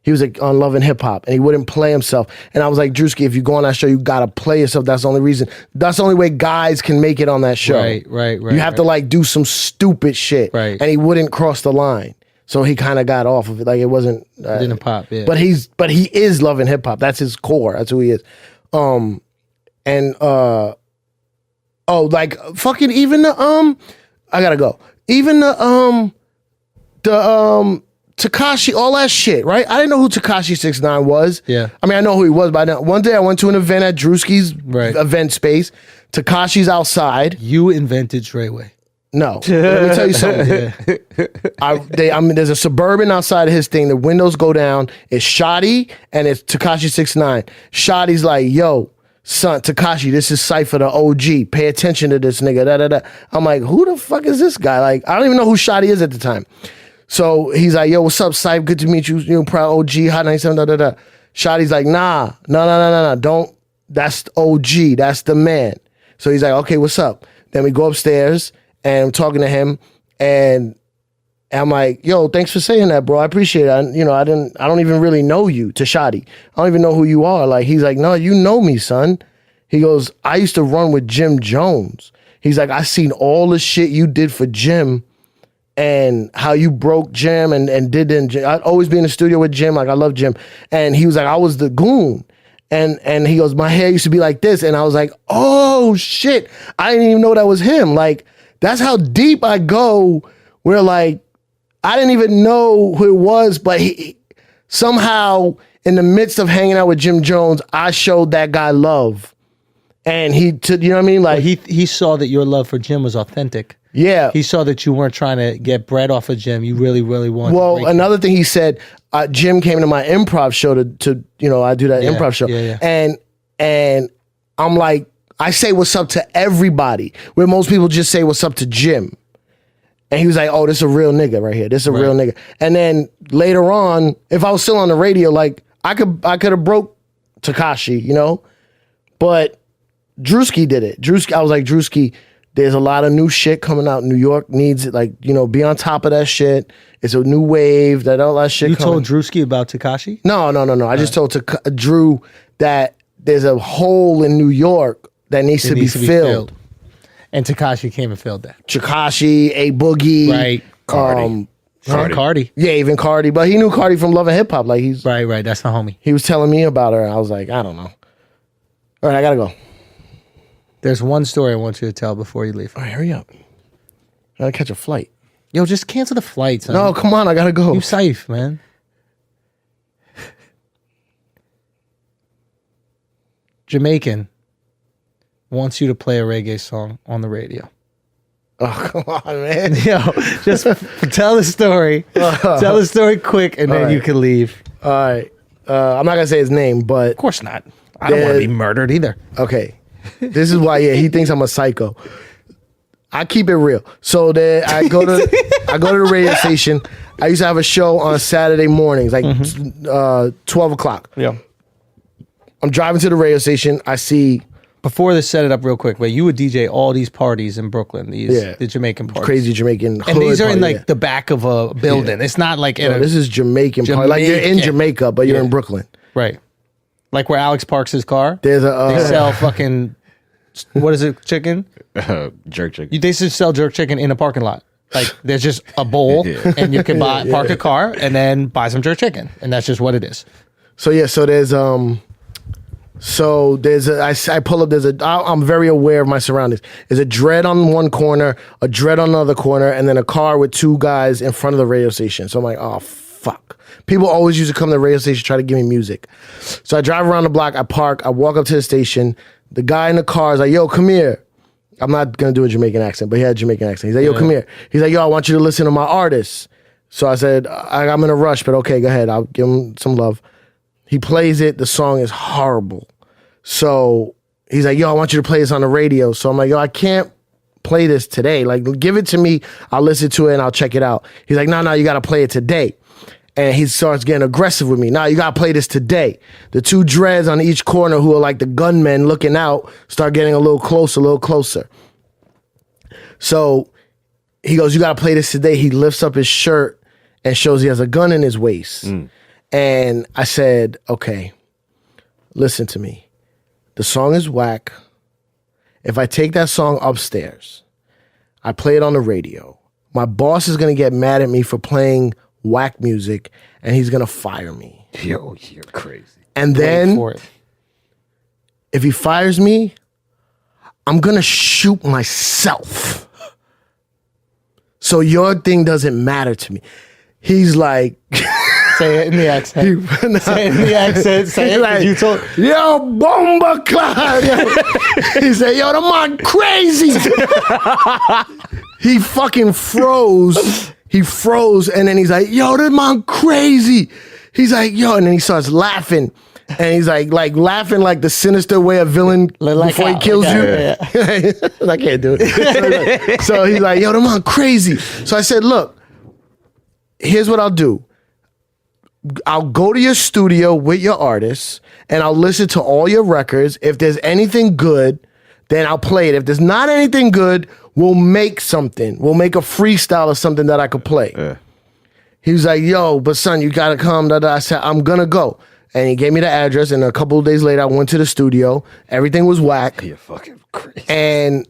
He was like on Love and Hip Hop and he wouldn't play himself. And I was like, Drewski, if you go on that show, you gotta play yourself. That's the only reason. That's the only way guys can make it on that show. Right. You have to like do some stupid shit. Right. And he wouldn't cross the line. So he kind of got off of it. Like it wasn't. It didn't pop, yeah. But he is Love and Hip Hop. That's his core. That's who he is. Like fucking even the I gotta go. Even the Tekashi, all that shit, right? I didn't know who Tekashi 6ix9ine was. Yeah. I mean, I know who he was by now. One day I went to an event at Drewski's event space. Tekashi's outside. You invented Treyway. No. Let me tell you something. There's a Suburban outside of his thing. The windows go down. It's Shotty and it's Tekashi 6ix9ine. Shotty's like, yo, son, Tekashi, this is Cipher the OG. Pay attention to this nigga. Da, da, da. I'm like, who the fuck is this guy? Like, I don't even know who Shotty is at the time. So he's like, yo, what's up, Cypher? Good to meet you. You know, proud OG, Hot 97, da, da, da. Shotty's like, nah, don't. That's the OG. That's the man. So he's like, okay, what's up? Then we go upstairs and I'm talking to him and I'm like, yo, thanks for saying that, bro. I appreciate it. I don't even really know you, to Shotty. I don't even know who you are. Like, he's like, no, you know me, son. He goes, I used to run with Jim Jones. He's like, I seen all the shit you did for Jim and how you broke Jim and did the, I'd always be in the studio with Jim. Like I love Jim. And he was like, I was the goon. And he goes, my hair used to be like this. And I was like, oh shit. I didn't even know that was him. Like, that's how deep I go, where like, I didn't even know who it was, but he somehow in the midst of hanging out with Jim Jones, I showed that guy love. And you know what I mean? Like he saw that your love for Jim was authentic. Yeah. He saw that you weren't trying to get bread off of Jim. You really, really wanted well, to break another thing he said, Jim came to my improv show to you know, I do that improv show. Yeah. And I'm like, I say what's up to everybody, where most people just say what's up to Jim. And he was like, oh, this is a real nigga right here. This is a real nigga. And then later on, if I was still on the radio, like I could have broke Tekashi, you know? But Drewski did it. I was like, Drewski, there's a lot of new shit coming out. New York needs it, like, you know, be on top of that shit. It's a new wave, that all that shit. You told Drewski about Tekashi? No. I just told Drew that there's a hole in New York that needs to be filled. And Tekashi came and filled that. Tekashi, A Boogie. Right. Cardi. Yeah, even Cardi. But he knew Cardi from Love and Hip Hop. Like he's Right. That's the homie. He was telling me about her. And I was like, I don't know. All right, I gotta go. There's one story I want you to tell before you leave. All right, hurry up. I gotta catch a flight. Yo, just cancel the flights. No, come on, I gotta go. You safe, man. Jamaican wants you to play a reggae song on the radio. Oh, come on, man. Yo, just tell the story. Tell the story quick, and then you can leave. All right. I'm not gonna say his name, but Of course not. I don't want to be murdered either. okay. This is why, he thinks I'm a psycho. I keep it real. So I go to the radio station. I used to have a show on Saturday mornings, like 12 o'clock. Yeah. I'm driving to the radio station. I see Before this, set it up real quick. But you would DJ all these parties in Brooklyn. The Jamaican parties. crazy Jamaican hood And these are in party, like the back of a building. It's not like in No, a, this is Jamaican party. Like you're in Jamaica, but you're in Brooklyn. right. Like where Alex parks his car. There's a They sell fucking, what is it, chicken? Jerk chicken. They should sell jerk chicken in a parking lot. Like there's just a bowl and you can park a car and then buy some jerk chicken. And that's just what it is. So there's I pull up, I'm very aware of my surroundings. There's a dread on one corner, a dread on another corner, and then a car with two guys in front of the radio station. So I'm like, oh fuck. People always used to come to the radio station, try to give me music. So I drive around the block, I park, I walk up to the station. The guy in the car is like, yo, come here. I'm not going to do a Jamaican accent, but he had a Jamaican accent. He's like, yo, come here. He's like, yo, I want you to listen to my artists. So I said, I'm in a rush, but okay, go ahead. I'll give him some love. He plays it. The song is horrible. So he's like, yo, I want you to play this on the radio. So I'm like, yo, I can't play this today. Like, give it to me. I'll listen to it and I'll check it out. He's like, no, you got to play it today. And he starts getting aggressive with me. Nah, you got to play this today. The two dreads on each corner who are like the gunmen looking out start getting a little closer. So he goes, you got to play this today. He lifts up his shirt and shows he has a gun in his waist. And I said, okay, listen to me. The song is whack. If I take that song upstairs, I play it on the radio, my boss is going to get mad at me for playing whack music and he's going to fire me. Yo, you're crazy. And then if he fires me, I'm going to shoot myself. So your thing doesn't matter to me. He's like... Say it in the accent. Say it in the accent. Say it like, you told... Yo, bomba cloud. He said, yo, the man crazy. He fucking froze. He froze, and then he's like, yo, the man crazy. He's like, yo, and then he starts laughing. And he's like laughing like the sinister way a villain before he kills you. Yeah. I can't do it. So he's like, yo, the man crazy. So I said, look, here's what I'll do. I'll go to your studio with your artists and I'll listen to all your records. If there's anything good, then I'll play it. If there's not anything good, we'll make something. We'll make a freestyle or something that I could play. Yeah. He was like, yo, but son, you gotta come. I said, I'm gonna go. And he gave me the address, and a couple of days later, I went to the studio. Everything was whack. You're fucking crazy. And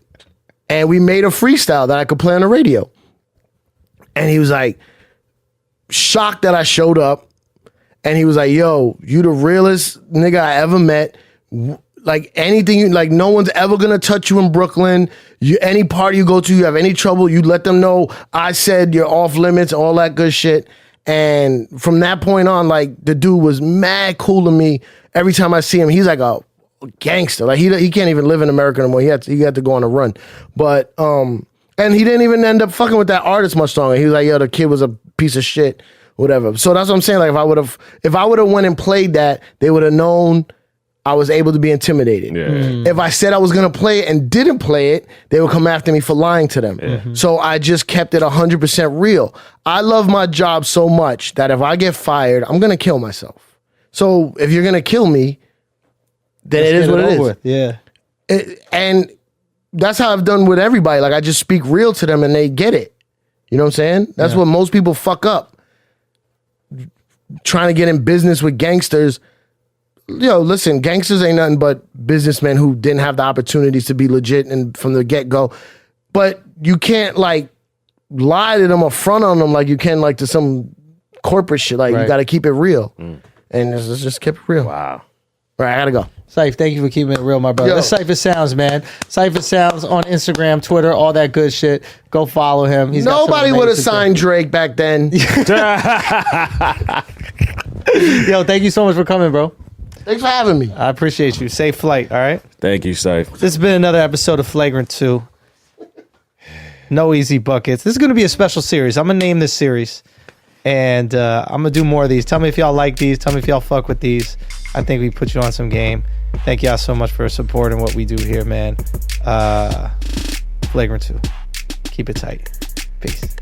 we made a freestyle that I could play on the radio. And he was like, shocked that I showed up. And he was like, yo, you the realest nigga I ever met. Like anything, like no one's ever gonna touch you in Brooklyn. Any party you go to, you have any trouble, you let them know I said you're off limits, all that good shit. And from that point on, like the dude was mad cool to me. Every time I see him, he's like a gangster. Like he can't even live in America anymore. He had to go on a run. But and he didn't even end up fucking with that artist much longer. He was like, yo, the kid was a piece of shit, whatever. So that's what I'm saying. Like if I would have went and played that, they would have known I was able to be intimidated. Yeah. If I said I was gonna play it and didn't play it, they would come after me for lying to them. Yeah. So I just kept it 100% real. I love my job so much that if I get fired, I'm gonna kill myself. So if you're gonna kill me, then it is what it is. With. Yeah. And that's how I've done with everybody. Like I just speak real to them and they get it. You know what I'm saying? That's what most people fuck up. Trying to get in business with gangsters. Yo, listen, gangsters ain't nothing but businessmen who didn't have the opportunities to be legit and from the get-go. But you can't like lie to them or front on them like you can like to some corporate shit. Like you got to keep it real. And let's just keep it real. Wow. All right, I gotta go. Cipha, thank you for keeping it real, my brother. That's Cipha Sounds, man. Cipha Sounds on Instagram, Twitter, all that good shit. Go follow him. Nobody would have signed Drake back then. Yo, thank you so much for coming, bro. Thanks for having me. I appreciate you. Safe flight, all right? Thank you, Cipha. This has been another episode of Flagrant 2. No easy buckets. This is going to be a special series. I'm going to name this series. And I'm going to do more of these. Tell me if y'all like these. Tell me if y'all fuck with these. I think we put you on some game. Thank y'all so much for supporting what we do here, man. Flagrant 2. Keep it tight. Peace.